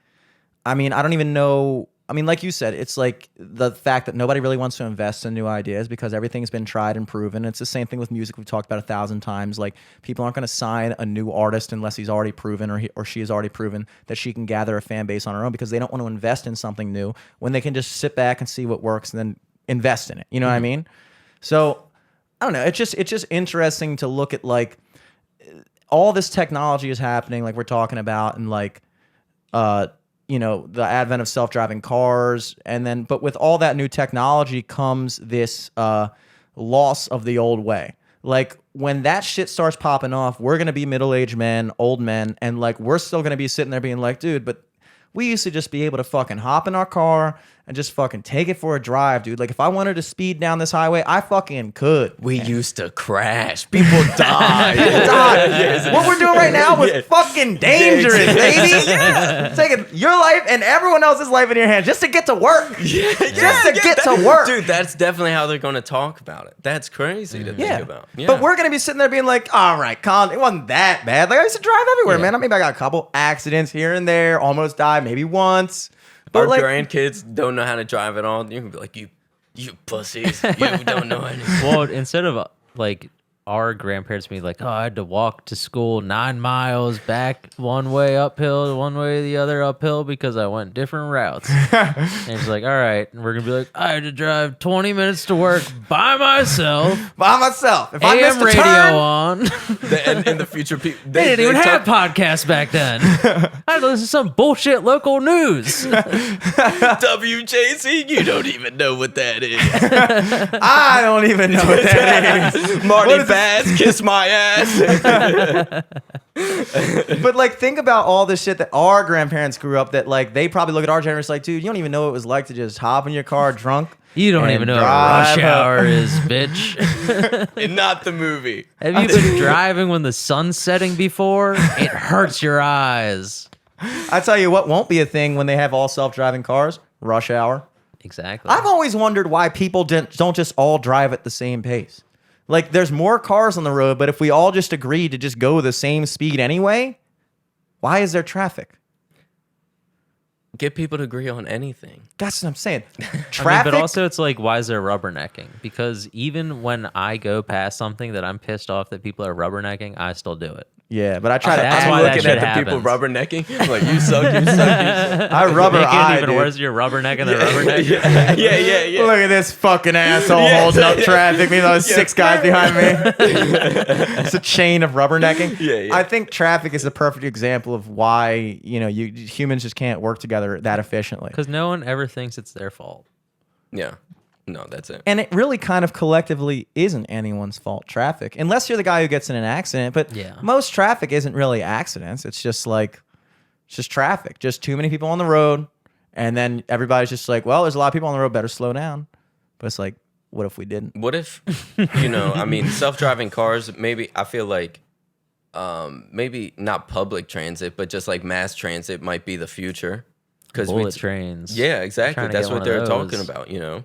A: I mean, I don't even know. I mean, like you said, it's like the fact that nobody really wants to invest in new ideas because everything's been tried and proven. It's the same thing with music we've talked about 1,000 times. Like, people aren't going to sign a new artist unless he's already proven or he or she has already proven that she can gather a fan base on her own because they don't want to invest in something new when they can just sit back and see what works and then invest in it. You know what I mean? So, I don't know. It's just interesting to look at, like, all this technology is happening, like we're talking about, and like, you know, the advent of self-driving cars, and then, but with all that new technology comes this loss of the old way. Like, when that shit starts popping off, we're gonna be middle-aged men, old men, and like, we're still gonna be sitting there being like, dude, but we used to just be able to fucking hop in our car and just fucking take it for a drive, dude. Like, if I wanted to speed down this highway, I fucking could.
B: We used to crash. People died.
A: God, what we're doing right now was fucking dangerous, baby. Taking your life and everyone else's life in your hands just to get to work. Just to get to work.
B: Dude, that's definitely how they're going to talk about it. That's crazy to think about. Yeah.
A: But we're going to be sitting there being like, all right, Colin, it wasn't that bad. Like, I used to drive everywhere, man. Maybe I got a couple accidents here and there, almost died maybe once. But
B: our
A: like,
B: grandkids don't know how to drive at all. You can be like, you pussies. You don't know anything.
C: Well, instead of like our grandparents being like, oh, I had to walk to school 9 miles back one way uphill, one way the other uphill because I went different routes. And it's like, all right, and we're gonna be like, I had to drive 20 minutes to work by myself.
A: by myself. If I missed
C: AM
A: a
C: radio
A: turn,
C: on.
B: And in the future, people
C: They didn't even have podcasts back then. I had to listen to some bullshit local news.
B: WJC. You don't even know what that is.
A: I don't even know what that is.
B: Marty Bass, kiss my ass.
A: But like, think about all the shit that our grandparents grew up that like they probably look at our generation like, dude, you don't even know what it was like to just hop in your car drunk.
C: You don't
A: and
C: even know what
A: drive
C: rush hour is, bitch.
B: And not the movie.
C: Have you been driving when the sun's setting before? It hurts your eyes.
A: I tell you what won't be a thing when they have all self-driving cars. Rush hour.
C: Exactly.
A: I've always wondered why people don't just all drive at the same pace. Like, there's more cars on the road, but if we all just agreed to just go the same speed anyway, why is there traffic?
B: Get people to agree on anything.
A: That's what I'm saying. Traffic.
C: I mean, but also it's like, why is there rubbernecking? Because even when I go past something that I'm pissed off that people are rubbernecking, I still do it.
A: Yeah, but I try to.
C: That's
B: I'm
C: why that
B: looking
C: shit
B: at the people
C: happens.
B: rubbernecking. I'm like, you suck, you suck.
A: I rubber
C: Make it
A: eye,
C: even
A: dude.
C: worse. You're rubbernecking the rubberneck.
B: Yeah.
A: Look at this fucking asshole holding up traffic. Meanwhile, there's 6 guys behind me. It's a chain of rubbernecking.
B: Yeah.
A: I think traffic is a perfect example of why, you know, humans just can't work together that efficiently.
C: Because no one ever thinks it's their fault.
B: Yeah. No, that's it.
A: And it really kind of collectively isn't anyone's fault, traffic, unless you're the guy who gets in an accident. But most traffic isn't really accidents. It's just like, it's just traffic, just too many people on the road. And then everybody's just like, well, there's a lot of people on the road, better slow down. But it's like, what if we didn't?
B: What if, you know, I mean, self-driving cars, maybe I feel like maybe not public transit, but just like mass transit might be the future.
C: Bullet trains.
B: Yeah, exactly.
C: Trying to
B: That's
C: get
B: what
C: one of
B: they're talking
C: those.
B: about, you know.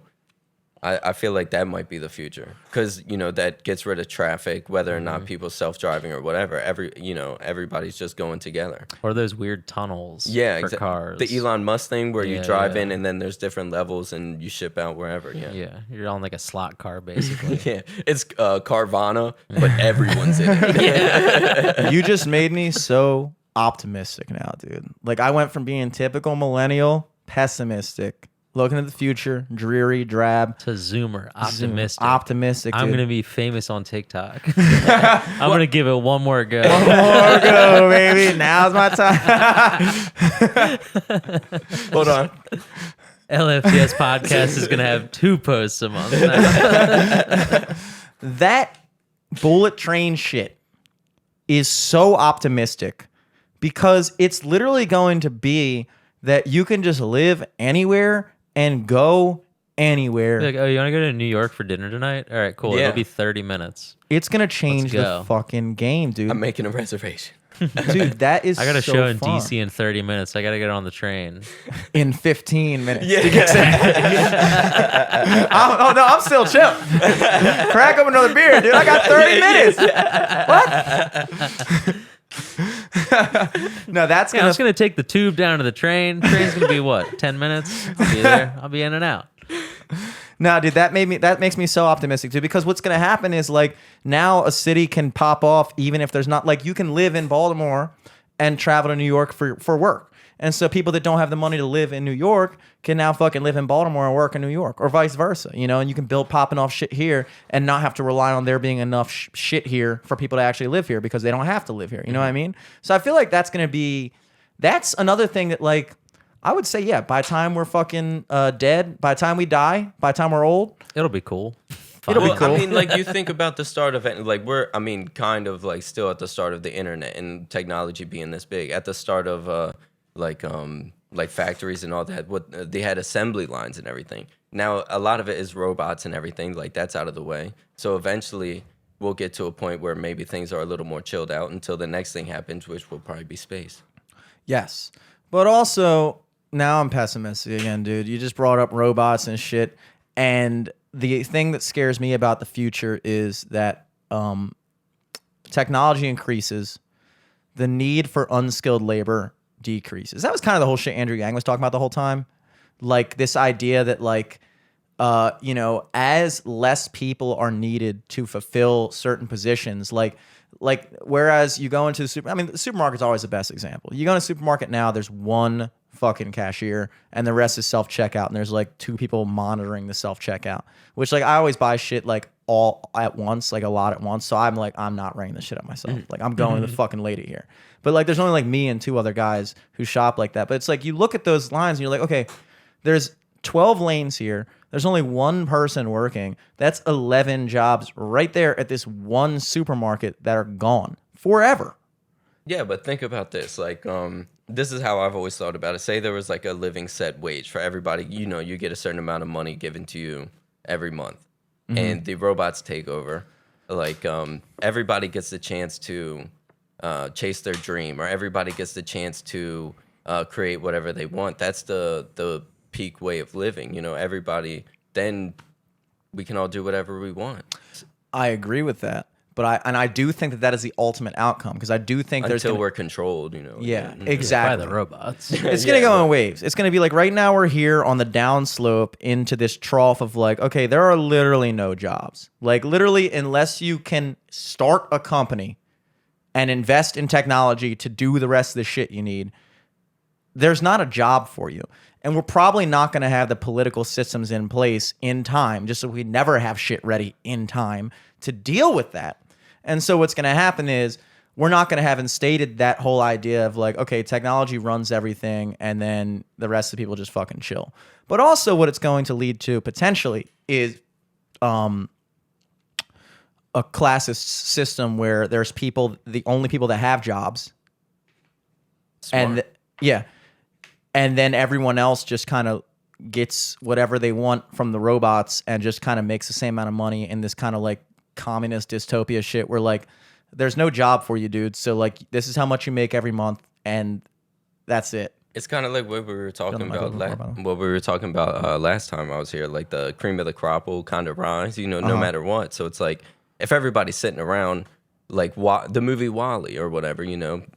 B: I feel like that might be the future because that gets rid of traffic, whether or not people self-driving or whatever. Everybody's just going together.
C: Or those weird tunnels for cars.
B: The Elon Musk thing where you drive in
C: yeah.
B: and then there's different levels and you ship out wherever.
C: Yeah, you're on like a slot car basically.
B: Yeah, it's Carvana, but everyone's in it.
A: You just made me so optimistic now, dude. Like I went from being typical millennial, pessimistic, looking at the future, dreary, drab,
C: To Zoomer, optimistic.
A: optimistic.
C: I'm
A: dude.
C: gonna be famous on TikTok. I'm gonna give it one more go.
A: One more go, baby. Now's my time.
B: Hold on.
C: LFTS podcast is gonna have 2 posts a month.
A: That bullet train shit is so optimistic because it's literally going to be that you can just live anywhere and go anywhere.
C: Like, oh, you want to go to New York for dinner tonight? All right, cool.
B: Yeah.
C: It'll be 30 minutes.
A: It's going to change
C: Let's
A: the
C: go.
A: fucking game, dude.
B: I'm making a reservation.
A: Dude, that is
C: I got a
A: so
C: show in
A: fun.
C: DC in 30 minutes. I got to get on the train.
A: In 15 minutes.
B: Yeah.
A: Oh, no, I'm still chill. Crack up another beer, dude. I got 30 minutes. What? No, that's
C: Yeah, I'm
A: going
C: just going to take the tube down to the train. Train's going to be what, 10 minutes? I'll be there. I'll be in and out.
A: No, dude, that makes me so optimistic too, because what's gonna happen is like now a city can pop off even if there's not, like, you can live in Baltimore and travel to New York for work. And so people that don't have the money to live in New York can now fucking live in Baltimore and work in New York, or vice versa, and you can build popping off shit here and not have to rely on there being enough shit here for people to actually live here because they don't have to live here. You know what I mean? So I feel like that's another thing that, like, I would say, yeah, by the time we're fucking dead, by the time we die, by the time we're old,
C: It'll be cool.
A: It'll be
B: Well,
A: cool.
B: I mean, like, you think about the start of it, like, kind of like still at the start of the internet and technology being this big. At the start of like factories and all that, they had assembly lines and everything. Now a lot of it is robots and everything, like, that's out of the way. So eventually we'll get to a point where maybe things are a little more chilled out until the next thing happens, which will probably be space.
A: yes. But also, now I'm pessimistic again, dude. You just brought up robots and shit. And the thing that scares me about the future is that technology increases, the need for unskilled labor decreases. That was kind of the whole shit Andrew Yang was talking about the whole time. Like this idea that, like, as less people are needed to fulfill certain positions, like whereas you go into the the supermarket's always the best example. You go in a supermarket now, there's one fucking cashier and the rest is self-checkout, and there's like 2 people monitoring the self-checkout, which, like, I always buy shit like all at once, like a lot at once. So I'm like, I'm not writing this shit up myself. Like, I'm going to the fucking lady here. But like, there's only like me and 2 other guys who shop like that. But it's like, you look at those lines and you're like, okay, there's 12 lanes here. There's only 1 person working. That's 11 jobs right there at this one supermarket that are gone forever.
B: Yeah, but think about this. Like, this is how I've always thought about it. Say there was like a living set wage for everybody. You get a certain amount of money given to you every month, and the robots take over. Like, everybody gets the chance to chase their dream, or everybody gets the chance to create whatever they want. That's the peak way of living. Everybody. Then we can all do whatever we want.
A: I agree with that. But I do think that is the ultimate outcome, because I do think
B: Until we're controlled,
A: Yeah,
B: and-
A: exactly.
C: By the robots.
A: It's going to go in waves. It's going to be like, right now we're here on the downslope into this trough of like, okay, there are literally no jobs. Like, literally, unless you can start a company and invest in technology to do the rest of the shit you need, there's not a job for you. And we're probably not going to have the political systems in place in time, just so we never have shit ready in time to deal with that. And so what's going to happen is we're not going to have instated that whole idea of like, okay, technology runs everything and then the rest of the people just fucking chill. But also what it's going to lead to potentially is a classist system where there's people, the only people that have jobs.
B: Smart.
A: And then everyone else just kind of gets whatever they want from the robots and just kind of makes the same amount of money in this kind of like communist dystopia shit where like there's no job for you, dude. So like, this is how much you make every month and that's it.
B: It's kind of like what we were talking
A: Feeling like
B: about.
A: overpowered by them.
B: What we were talking about last time I was here, like the cream of the crop will kind of rise, no
A: Uh-huh.
B: matter what. So it's like if everybody's sitting around, like the movie Wall-E or whatever,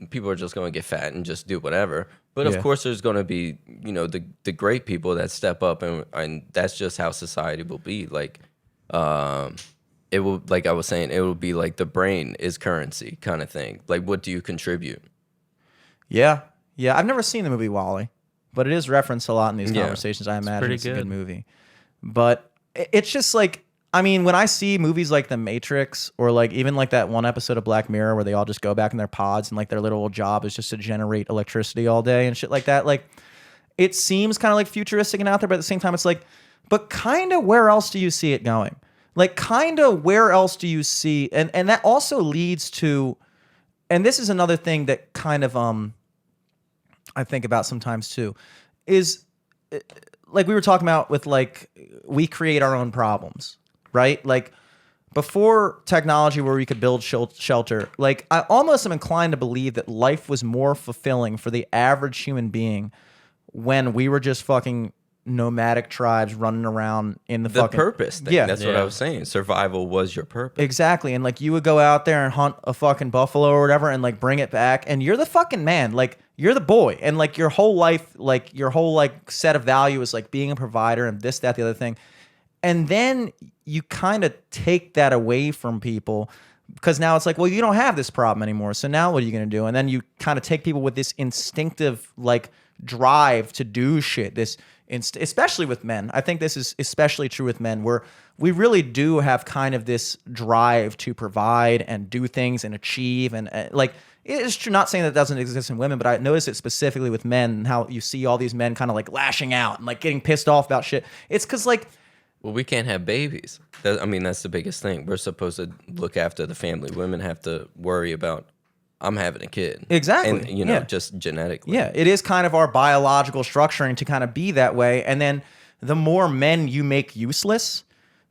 B: people are just going to get fat and just do whatever. But
A: Yeah.
B: of course, there's going to be, the great people that step up, and that's just how society will be. Like, it will, like I was saying, it will be like the brain is currency kind of thing. Like, what do you contribute?
A: Yeah. Yeah. I've never seen the movie Wall-E, but it is referenced a lot in these
B: Yeah.
A: conversations. I imagine
C: pretty
A: it's a good
C: good.
A: movie. But it's just like, I mean, when I see movies like The Matrix or like even like that one episode of Black Mirror where they all just go back in their pods and like their little job is just to generate electricity all day and shit like that, like it seems kind of like futuristic and out there, but at the same time, it's like, but kind of where else do you see it going? Like, kind of where else do you see? And that also leads to, and this is another thing that kind of I think about sometimes too, is like we were talking about with like we create our own problems, right? Like before technology where we could build shelter, like I almost am inclined to believe that life was more fulfilling for the average human being when we were just fucking nomadic tribes running around in the fucking
B: Purpose thing.
A: Yeah.
B: That's what I
C: Yeah.
B: was saying. Survival was your purpose.
A: Exactly. And like you would go out there and hunt a fucking buffalo or whatever and like bring it back and you're the fucking man. Like you're the boy. And like your whole life, like your whole like set of value is like being a provider and this, that, the other thing. And then you kind of take that away from people because now it's like, well, you don't have this problem anymore. So now what are you going to do? And then you kind of take people with this instinctive like drive to do shit. This especially with men. I think this is especially true with men where we really do have kind of this drive to provide and do things and achieve and like it's true, not saying that doesn't exist in women, but I notice it specifically with men and how you see all these men kind of like lashing out and like getting pissed off about shit. It's because like
B: Well, we can't have babies. That's the biggest thing. We're supposed to look after the family. Women have to worry about, I'm having a kid.
A: Exactly.
B: And,
A: Yeah.
B: just genetically.
A: Yeah, it is kind of our biological structuring to kind of be that way. And then the more men you make useless,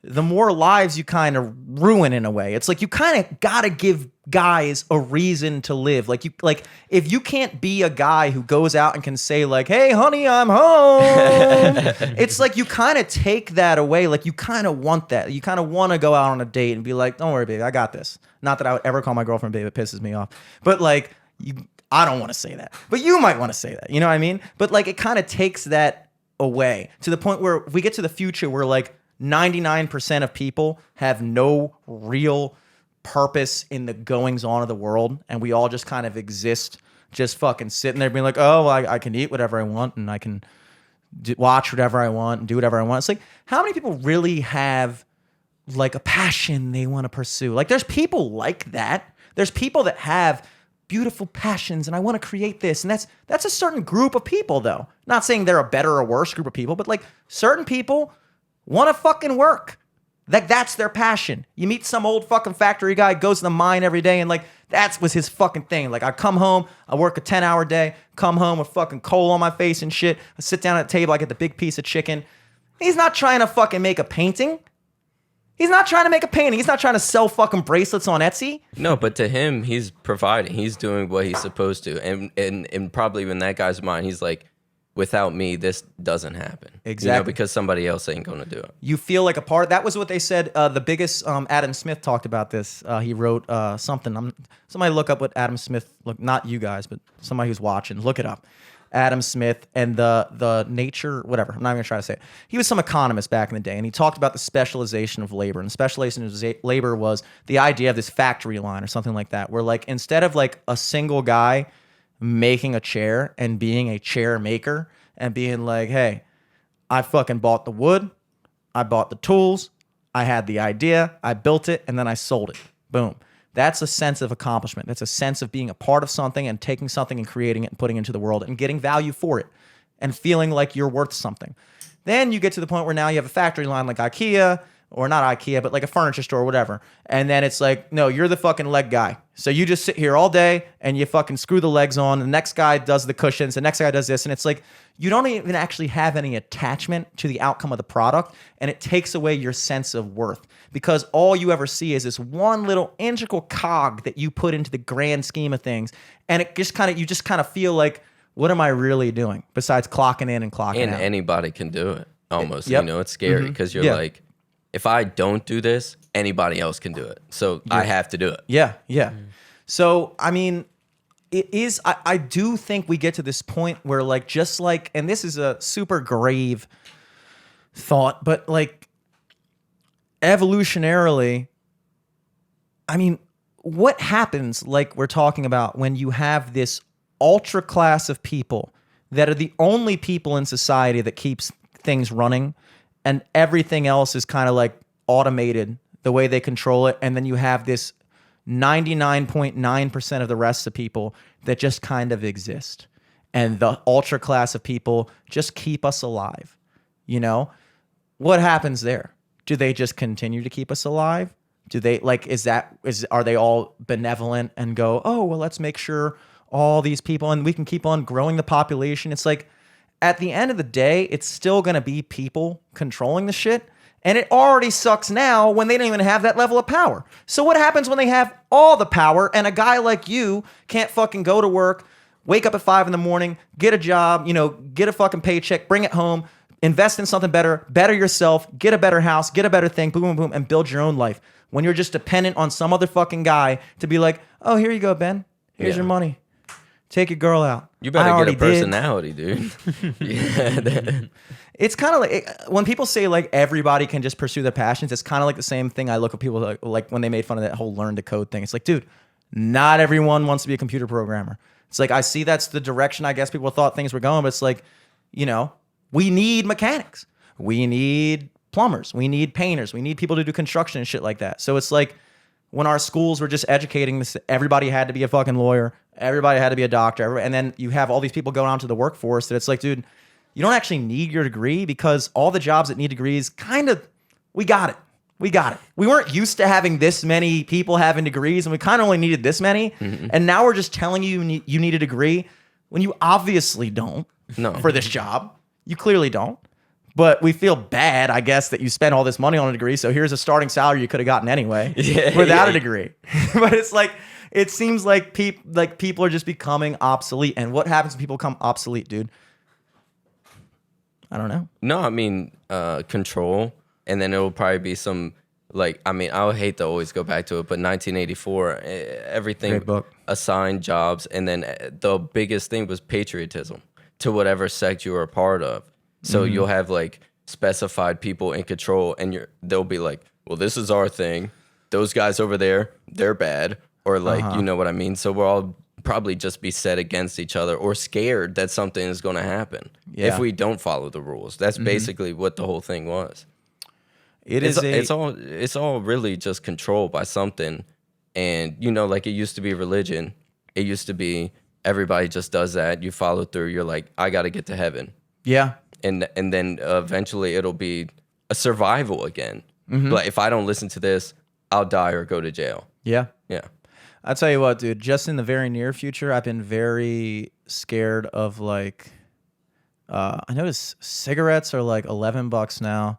A: the more lives you kind of ruin in a way. It's like you kind of got to give guys a reason to live. Like if you can't be a guy who goes out and can say like, "Hey, honey, I'm home." It's like you kind of take that away. Like you kind of want that. You kind of want to go out on a date and be like, "Don't worry, baby, I got this." Not that I would ever call my girlfriend babe, it pisses me off. But like I don't want to say that. But you might want to say that. You know what I mean? But like it kind of takes that away to the point where if we get to the future where like 99% of people have no real purpose in the goings on of the world and we all just kind of exist just fucking sitting there being like, oh, I can eat whatever I want and I can watch whatever I want and do whatever I want. It's like, how many people really have like a passion they want to pursue? Like there's people like that. There's people that have beautiful passions and I want to create this. And that's a certain group of people though. Not saying they're a better or worse group of people, but like certain people want to fucking work. That's their passion. You meet some old fucking factory guy, goes to the mine every day, and like that was his fucking thing. Like I come home, I work a 10-hour day, come home with fucking coal on my face and shit. I sit down at the table, I get the big piece of chicken. He's not trying to fucking make a painting. He's not trying to make a painting. He's not trying to sell fucking bracelets on Etsy.
B: No, but to him, he's providing. He's doing what he's supposed to. And probably in that guy's mind, he's like, without me, this doesn't happen.
A: Exactly.
B: Because somebody else ain't going to do it.
A: You feel like a part. That was what they said. The biggest Adam Smith talked about this. He wrote something. Somebody look up what Adam Smith. Look, not you guys, but somebody who's watching. Look it up. Adam Smith and the nature, whatever. I'm not even gonna try to say it. He was some economist back in the day, and he talked about the specialization of labor. And the specialization of labor was the idea of this factory line or something like that, where like instead of like a single guy making a chair and being a chair maker and being like, hey, I fucking bought the wood, I bought the tools, I had the idea, I built it, and then I sold it. Boom. That's a sense of accomplishment. That's a sense of being a part of something and taking something and creating it and putting it into the world and getting value for it and feeling like you're worth something. Then you get to the point where now you have a factory line like IKEA, or not IKEA, but like a furniture store or whatever. And then it's like, no, you're the fucking leg guy. So you just sit here all day and you fucking screw the legs on. The next guy does the cushions. The next guy does this. And it's like, you don't even actually have any attachment to the outcome of the product. And it takes away your sense of worth because all you ever see is this one little integral cog that you put into the grand scheme of things. And it just kind of, you just kind of feel like, what am I really doing besides clocking in and clocking
B: And
A: out?
B: anybody can do it almost.
A: Yep.
B: You know, it's scary because you're
A: Yeah.
B: like, if I don't do this, anybody else can do it. So I have to do it.
A: Yeah, yeah. So, I mean, it is, I do think we get to this point where, like, just like, and this is a super grave thought, but like, evolutionarily, I mean, what happens, like we're talking about, when you have this ultra class of people that are the only people in society that keeps things running, and everything else is kind of like automated the way they control it, and then you have this 99.9% of the rest of people that just kind of exist, and the ultra class of people just keep us alive. You know, what happens there? Do they just continue to keep us alive? Do they like, are they all benevolent and go, oh, well, let's make sure all these people, and we can keep on growing the population? It's like, at the end of the day, it's still going to be people controlling the shit. And it already sucks now when they don't even have that level of power. So what happens when they have all the power and a guy like you can't fucking go to work, wake up at 5 a.m, get a job, you know, get a fucking paycheck, bring it home, invest in something better yourself, get a better house, get a better thing, boom, boom, boom, and build your own life. When you're just dependent on some other fucking guy to be like, oh, here you go, Ben. Here's your money. Take your girl out.
B: You better
A: I
B: get a
A: already did.
B: personality, dude. Yeah.
A: It's kind of like when people say like everybody can just pursue their passions. It's kind of like the same thing I look at people like when they made fun of that whole learn to code thing. It's like, dude, not everyone wants to be a computer programmer. It's like, I see that's the direction I guess people thought things were going, but it's like, you know, we need mechanics, we need plumbers, we need painters, we need people to do construction and shit like that. So it's like when our schools were just educating this, everybody had to be a fucking lawyer, everybody had to be a doctor, and then you have all these people going out to the workforce that it's like, dude, you don't actually need your degree, because all the jobs that need degrees, kind of, we got it. We got it. We weren't used to having this many people having degrees, and we kind of only needed this many. Mm-hmm. And now we're just telling you you need a degree when you obviously don't for this job. You clearly don't. But we feel bad, I guess, that you spent all this money on a degree, so here's a starting salary you could have gotten anyway without a degree. But it's like, it seems like people are just becoming obsolete. And what happens when people become obsolete, dude? I don't know.
B: No, I mean, control. And then it'll probably be some, like, I mean, I would hate to always go back to it, but 1984, everything assigned jobs. And then the biggest thing was patriotism to whatever sect you were a part of. So you'll have like specified people in control, and they'll be like, well, this is our thing. Those guys over there, they're bad. Or like, you know what I mean? So we'll all probably just be set against each other or scared that something is going to happen if we don't follow the rules. That's basically what the whole thing was. It's all really just controlled by something. And, you know, like it used to be religion. It used to be everybody just does that. You follow through. You're like, I got to get to heaven.
A: Yeah.
B: And then eventually it'll be a survival again. But if I don't listen to this, I'll die or go to jail.
A: Yeah.
B: Yeah.
A: I'll tell you what, dude, just in the very near future, I've been very scared of like, I noticed cigarettes are like $11 now.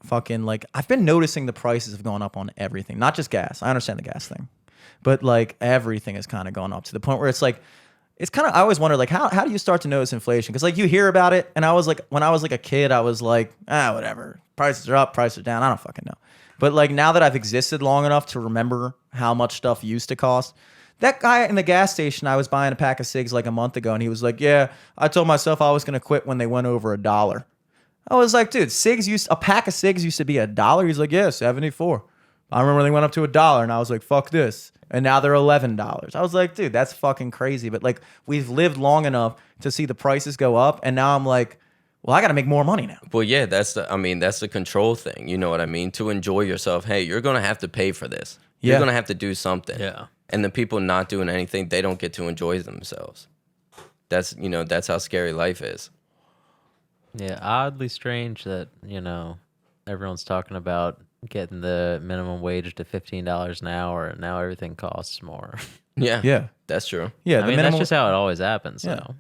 A: Fucking like, I've been noticing the prices have gone up on everything, not just gas. I understand the gas thing, but like everything has kind of gone up to the point where it's like, it's kind of, I always wonder like, how do you start to notice inflation? Cause like you hear about it. And I was like, when I was like a kid, I was like, whatever, prices are up, prices are down. I don't fucking know. But like now that I've existed long enough to remember how much stuff used to cost, that guy in the gas station, I was buying a pack of cigs like a month ago, and he was like, yeah, I told myself I was going to quit when they went over $1. I was like, dude, a pack of cigs used to be $1. He's like, yeah, 74. I remember they went up to $1, and I was like, fuck this. And now they're $11. I was like, dude, that's fucking crazy. But like, we've lived long enough to see the prices go up, and now I'm like, well, I got to make more money now.
B: Well, yeah, that's the control thing. You know what I mean? To enjoy yourself. Hey, you're going to have to pay for this. You're going to have to do something.
C: Yeah.
B: And the people not doing anything, they don't get to enjoy themselves. That's how scary life is.
C: Yeah, oddly strange that, you know, everyone's talking about getting the minimum wage to $15 an hour, and now everything costs more.
B: Yeah.
A: Yeah.
B: That's true.
A: Yeah.
C: I mean, that's just how it always happens.
A: Yeah.
C: So.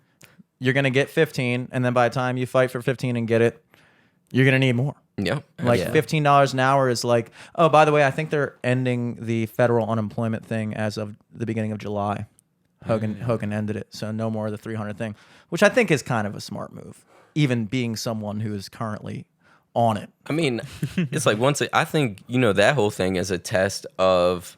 A: You're going to get 15, and then by the time you fight for 15 and get it, you're going to need more.
B: Yep.
A: Like $15 an hour is like, oh, by the way, I think they're ending the federal unemployment thing as of the beginning of July. Hogan ended it. So no more of the 300 thing, which I think is kind of a smart move, even being someone who is currently on it.
B: I mean, it's like I think, that whole thing is a test of,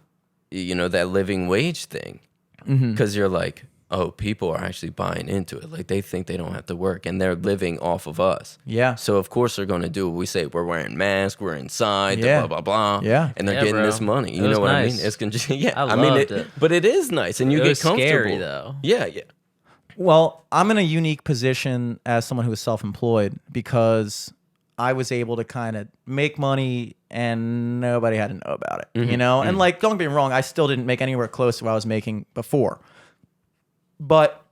B: that living wage thing. Because you're like, oh, people are actually buying into it. Like, they think they don't have to work, and they're living off of us.
A: Yeah.
B: So, of course, they're going to do what we say. We're wearing masks, we're inside,
A: Yeah.
B: blah, blah, blah.
A: Yeah.
B: And they're
C: Yeah,
B: getting
C: bro.
B: this money. You
C: It was
B: know what I
C: nice.
B: mean? It's
C: I
B: loved
C: loved it.
B: But it is nice, and you
C: It
B: get
C: was
B: comfortable.
C: scary, though.
B: Yeah, yeah.
A: Well, I'm in a unique position as someone who is self-employed because I was able to kind of make money and nobody had to know about it, And like, don't get me wrong, I still didn't make anywhere close to what I was making before. But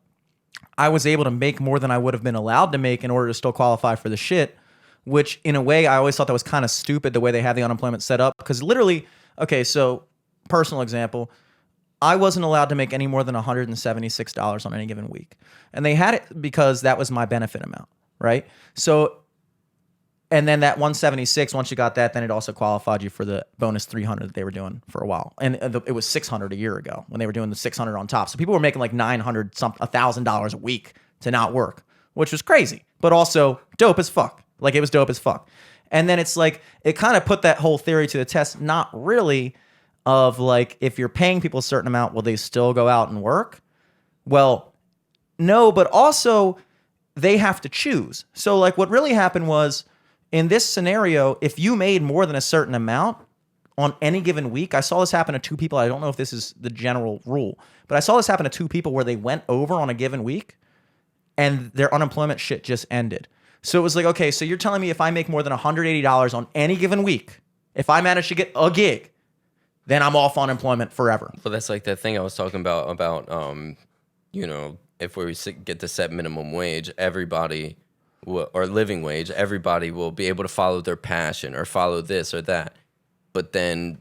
A: I was able to make more than I would have been allowed to make in order to still qualify for the shit, which in a way I always thought that was kind of stupid the way they had the unemployment set up. Because literally, okay, so personal example, I wasn't allowed to make any more than $176 on any given week. And they had it because that was my benefit amount, right? So, and then that 176, once you got that, then it also qualified you for the bonus 300 that they were doing for a while. And it was 600 a year ago when they were doing the 600 on top. So people were making like $1,000 a week to not work, which was crazy, but also dope as fuck. Like, it was dope as fuck. And then it's like, it kind of put that whole theory to the test, not really, of like, if you're paying people a certain amount, will they still go out and work? Well, no, but also they have to choose. So like, what really happened was, in this scenario, if you made more than a certain amount on any given week, I saw this happen to two people. I don't know if this is the general rule, but I saw this happen to two people where they went over on a given week and their unemployment shit just ended. So it was like, okay, so you're telling me if I make more than $180 on any given week, if I manage to get a gig, then I'm off unemployment forever.
B: Well, that's like that thing I was talking about, if we get the set minimum wage, everybody or living wage, everybody will be able to follow their passion or follow this or that. But then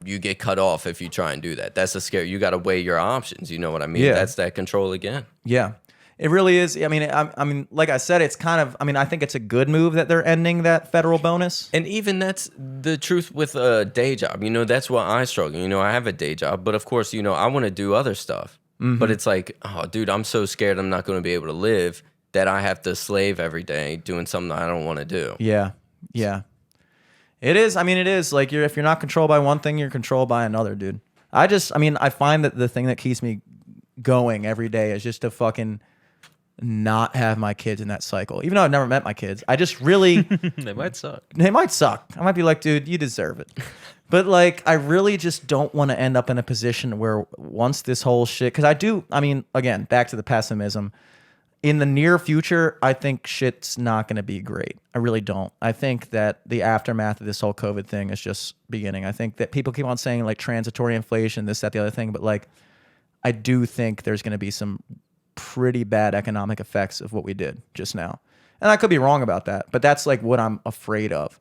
B: you get cut off if you try and do that. That's a scary. You got to weigh your options. You know what I mean?
A: Yeah.
B: That's that control again.
A: Yeah, it really is. I mean, like I said, it's kind of. I mean, I think it's a good move that they're ending that federal bonus.
B: And even that's the truth with a day job. That's why I struggle. I have a day job, but of course, I want to do other stuff. But it's like, oh, dude, I'm so scared I'm not going to be able to live that I have to slave every day doing something I don't want to do.
A: Yeah, yeah. It is. I mean, it is like if you're not controlled by one thing, you're controlled by another, dude. I find that the thing that keeps me going every day is just to fucking not have my kids in that cycle. Even though I've never met my kids, I just really
C: They might suck.
A: They might suck. I might be like, dude, you deserve it. But like, I really just don't want to end up in a position where once this whole shit, because again, back to the pessimism. In the near future, I think shit's not going to be great. I really don't. I think that the aftermath of this whole COVID thing is just beginning. I think that people keep on saying like transitory inflation, this, that, the other thing, but like, I do think there's going to be some pretty bad economic effects of what we did just now. And I could be wrong about that, but that's like what I'm afraid of,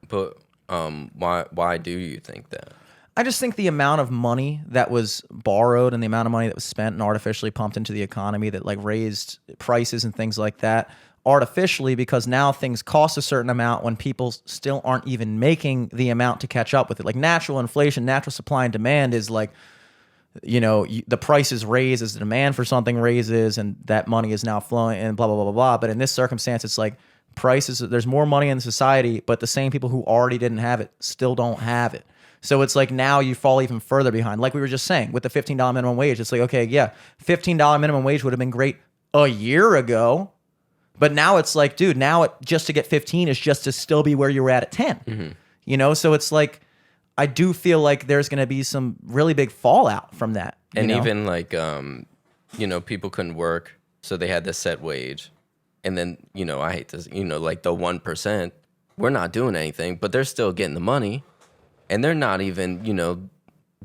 B: But why do you think that?
A: I just think the amount of money that was borrowed and the amount of money that was spent and artificially pumped into the economy that like raised prices and things like that artificially, because now things cost a certain amount when people still aren't even making the amount to catch up with it. Like natural inflation, natural supply and demand is like, the prices raise as the demand for something raises and that money is now flowing and blah, blah, blah, blah, blah. But in this circumstance, it's like prices, there's more money in society, but the same people who already didn't have it still don't have it. So it's like now you fall even further behind. Like we were just saying with the $15 minimum wage, it's like, okay, yeah, $15 minimum wage would have been great a year ago. But now it's like, dude, just to get 15 is just to still be where you were at 10. Mm-hmm. So it's like, I do feel like there's going to be some really big fallout from that.
B: And even like, people couldn't work, so they had this set wage. And then, I hate this, like the 1%, we're not doing anything, but they're still getting the money. And they're not even,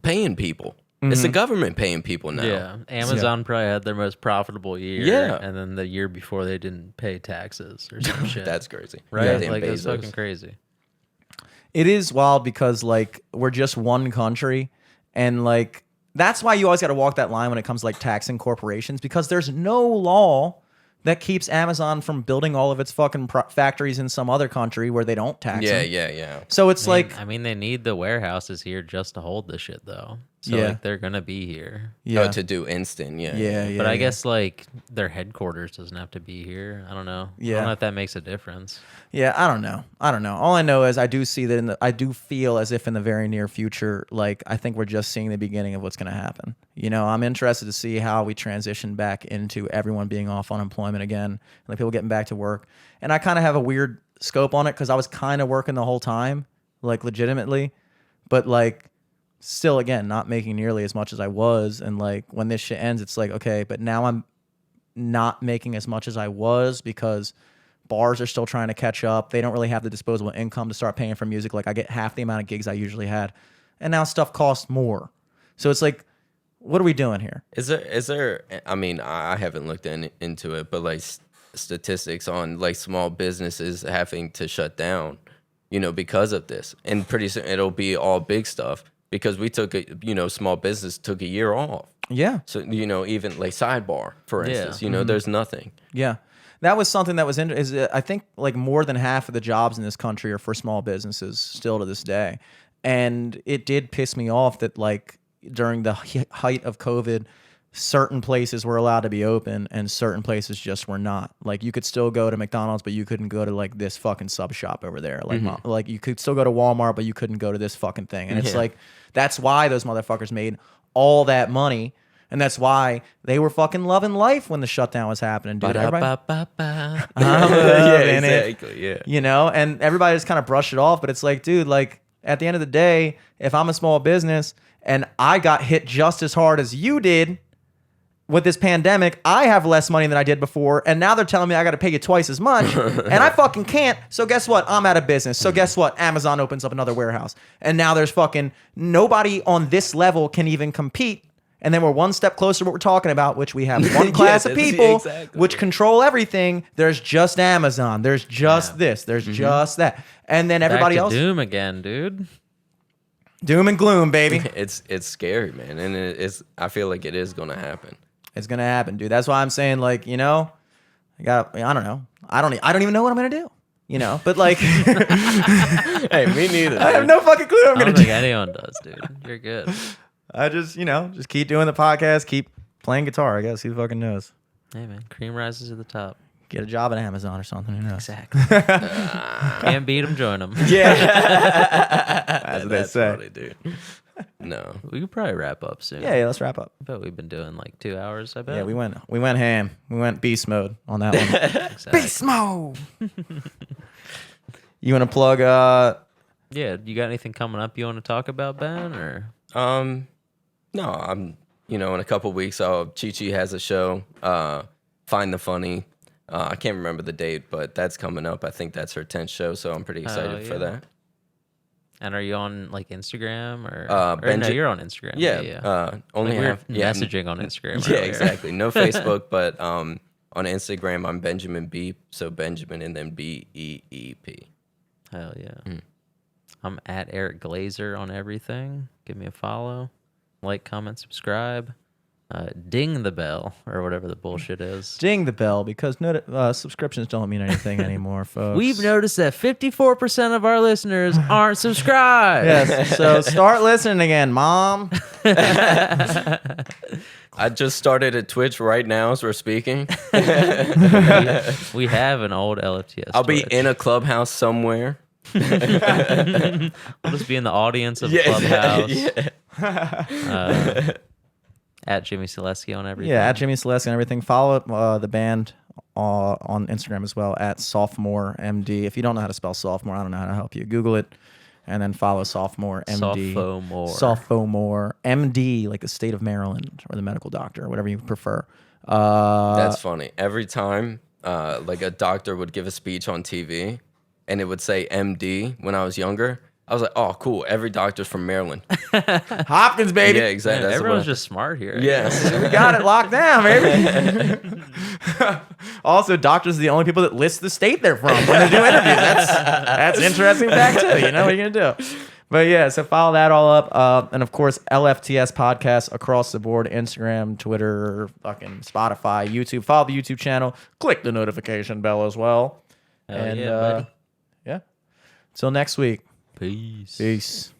B: paying people. Mm-hmm. It's the government paying people now.
C: Yeah, Amazon probably had their most profitable year.
B: Yeah.
C: And then the year before they didn't pay taxes or some shit.
B: That's crazy.
C: Right?
B: Yeah,
C: Like, that's
B: Bezos.
C: fucking crazy.
A: It is wild because like we're just one country, and like that's why you always got to walk that line when it comes to like taxing corporations, because there's no law that keeps Amazon from building all of its fucking factories in some other country where they don't tax them.
B: Yeah.
A: So it's like,
C: I mean, they need the warehouses here just to hold this shit, though. So
A: Yeah.
C: like they're gonna be here.
A: Yeah.
B: Oh, to do instant, yeah.
A: Yeah.
C: But I guess like their headquarters doesn't have to be here. I don't know. I
A: Yeah.
C: don't know if that makes a difference.
A: Yeah, I don't know. All I know is I do see that I do feel as if in the very near future, like I think we're just seeing the beginning of what's going to happen. I'm interested to see how we transition back into everyone being off unemployment again, like people getting back to work. And I kind of have a weird scope on it because I was kind of working the whole time, like legitimately, but like still, again, not making nearly as much as I was. And like when this shit ends, it's like, okay, but now I'm not making as much as I was because bars are still trying to catch up. They don't really have the disposable income to start paying for music. Like I get half the amount of gigs I usually had, and now stuff costs more. So it's like, what are we doing here?
B: Is there? I mean, I haven't looked into it, but like statistics on like small businesses having to shut down, because of this, and pretty soon it'll be all big stuff because we took small business took a year off.
A: Yeah.
B: So even like Sidebar, for instance,
C: Mm-hmm.
B: there's nothing.
A: Yeah. That was something that was interesting. I think like more than half of the jobs in this country are for small businesses still to this day. And it did piss me off that like during the height of COVID, certain places were allowed to be open and certain places just were not. Like you could still go to McDonald's, but you couldn't go to like this fucking sub shop over there. Like, like you could still go to Walmart, but you couldn't go to this fucking thing. And it's like, that's why those motherfuckers made all that money. And that's why they were fucking loving life when the shutdown was happening, dude.
C: Ba-da-ba-ba-ba.
B: Yeah, exactly. Yeah.
A: And everybody just kind of brushed it off. But it's like, dude, like at the end of the day, if I'm a small business and I got hit just as hard as you did with this pandemic, I have less money than I did before. And now they're telling me I got to pay you twice as much. And I fucking can't. So guess what? I'm out of business. So guess what? Amazon opens up another warehouse. And now there's fucking nobody on this level can even compete. And then we're one step closer to what we're talking about, which we have one class of people which control everything. There's just Amazon. There's just this. There's just that. And then everybody
C: Back to
A: else.
C: Doom again, dude.
A: Doom and gloom, baby.
B: It's scary, man, and I feel like it is gonna happen.
A: It's gonna happen, dude. That's why I'm saying, like, I don't know. I don't even know what I'm gonna do. But like,
B: Hey, me neither.
A: I have no fucking clue what I'm
C: I
A: gonna
C: don't
A: do.
C: think anyone does, dude. You're good.
A: I just keep doing the podcast, keep playing guitar. I guess who fucking knows?
C: Hey, man. Cream rises to the top.
A: Get a job at Amazon or something. Who knows?
C: Exactly. Can't beat them, join them.
A: Yeah, that's what they
B: That's
A: say.
B: funny, dude. No.
C: We could probably wrap up soon.
A: Yeah, let's wrap up.
C: I bet we've been doing like 2 hours, I bet.
A: Yeah, we went ham. We went beast mode on that one.
C: Exactly.
A: Beast mode. You want to plug?
C: Yeah, you got anything coming up you want to talk about, Ben? Or
B: No, I'm. In a couple weeks, Chi Chi has a show. Find the Funny. I can't remember the date, but that's coming up. I think that's her 10th show, so I'm pretty excited for that.
C: And are you on like Instagram or? No, you're on Instagram.
B: Yeah. Only
C: we were
B: have
C: messaging on Instagram.
B: Yeah,
C: earlier.
B: exactly. No Facebook, but on Instagram, I'm Benjamin Beep. So Benjamin and then BEEP.
C: Hell yeah. I'm at Eric Glazer on everything. Give me a follow, like, comment, subscribe, ding the bell or whatever the bullshit is.
A: Ding the bell because subscriptions don't mean anything anymore, folks.
C: We've noticed that 54% of our listeners aren't subscribed.
A: Yes, so start listening again, Mom.
B: I just started at Twitch right now as we're speaking.
C: We have an old LFTS.
B: I'll be
C: Twitch.
B: in a clubhouse somewhere.
C: We'll just be in the audience of the clubhouse.
B: Yeah.
C: At Jimmy Selesky on everything.
A: Yeah, at Jimmy Celeste and everything. Follow the band on Instagram as well at Sophomore MD. If you don't know how to spell sophomore, I don't know how to help you. Google it and then follow Sophomore MD. Sophomore MD, like the state of Maryland or the medical doctor, whatever you prefer.
B: That's funny. Every time like a doctor would give a speech on TV and it would say MD when I was younger, I was like, oh, cool. Every doctor's from Maryland.
A: Hopkins, baby.
B: Yeah, exactly. That's
C: Everyone's
B: what
C: just smart here.
B: Yeah.
A: We got it locked down, baby. Also, doctors are the only people that list the state they're from when they do interviews. That's an interesting fact, too. What are you going to do? But yeah, so follow that all up. And of course, LFTS podcast across the board, Instagram, Twitter, fucking Spotify, YouTube. Follow the YouTube channel. Click the notification bell as well.
C: Hell yeah, buddy.
A: Yeah. Till next week.
C: Peace.
A: Peace.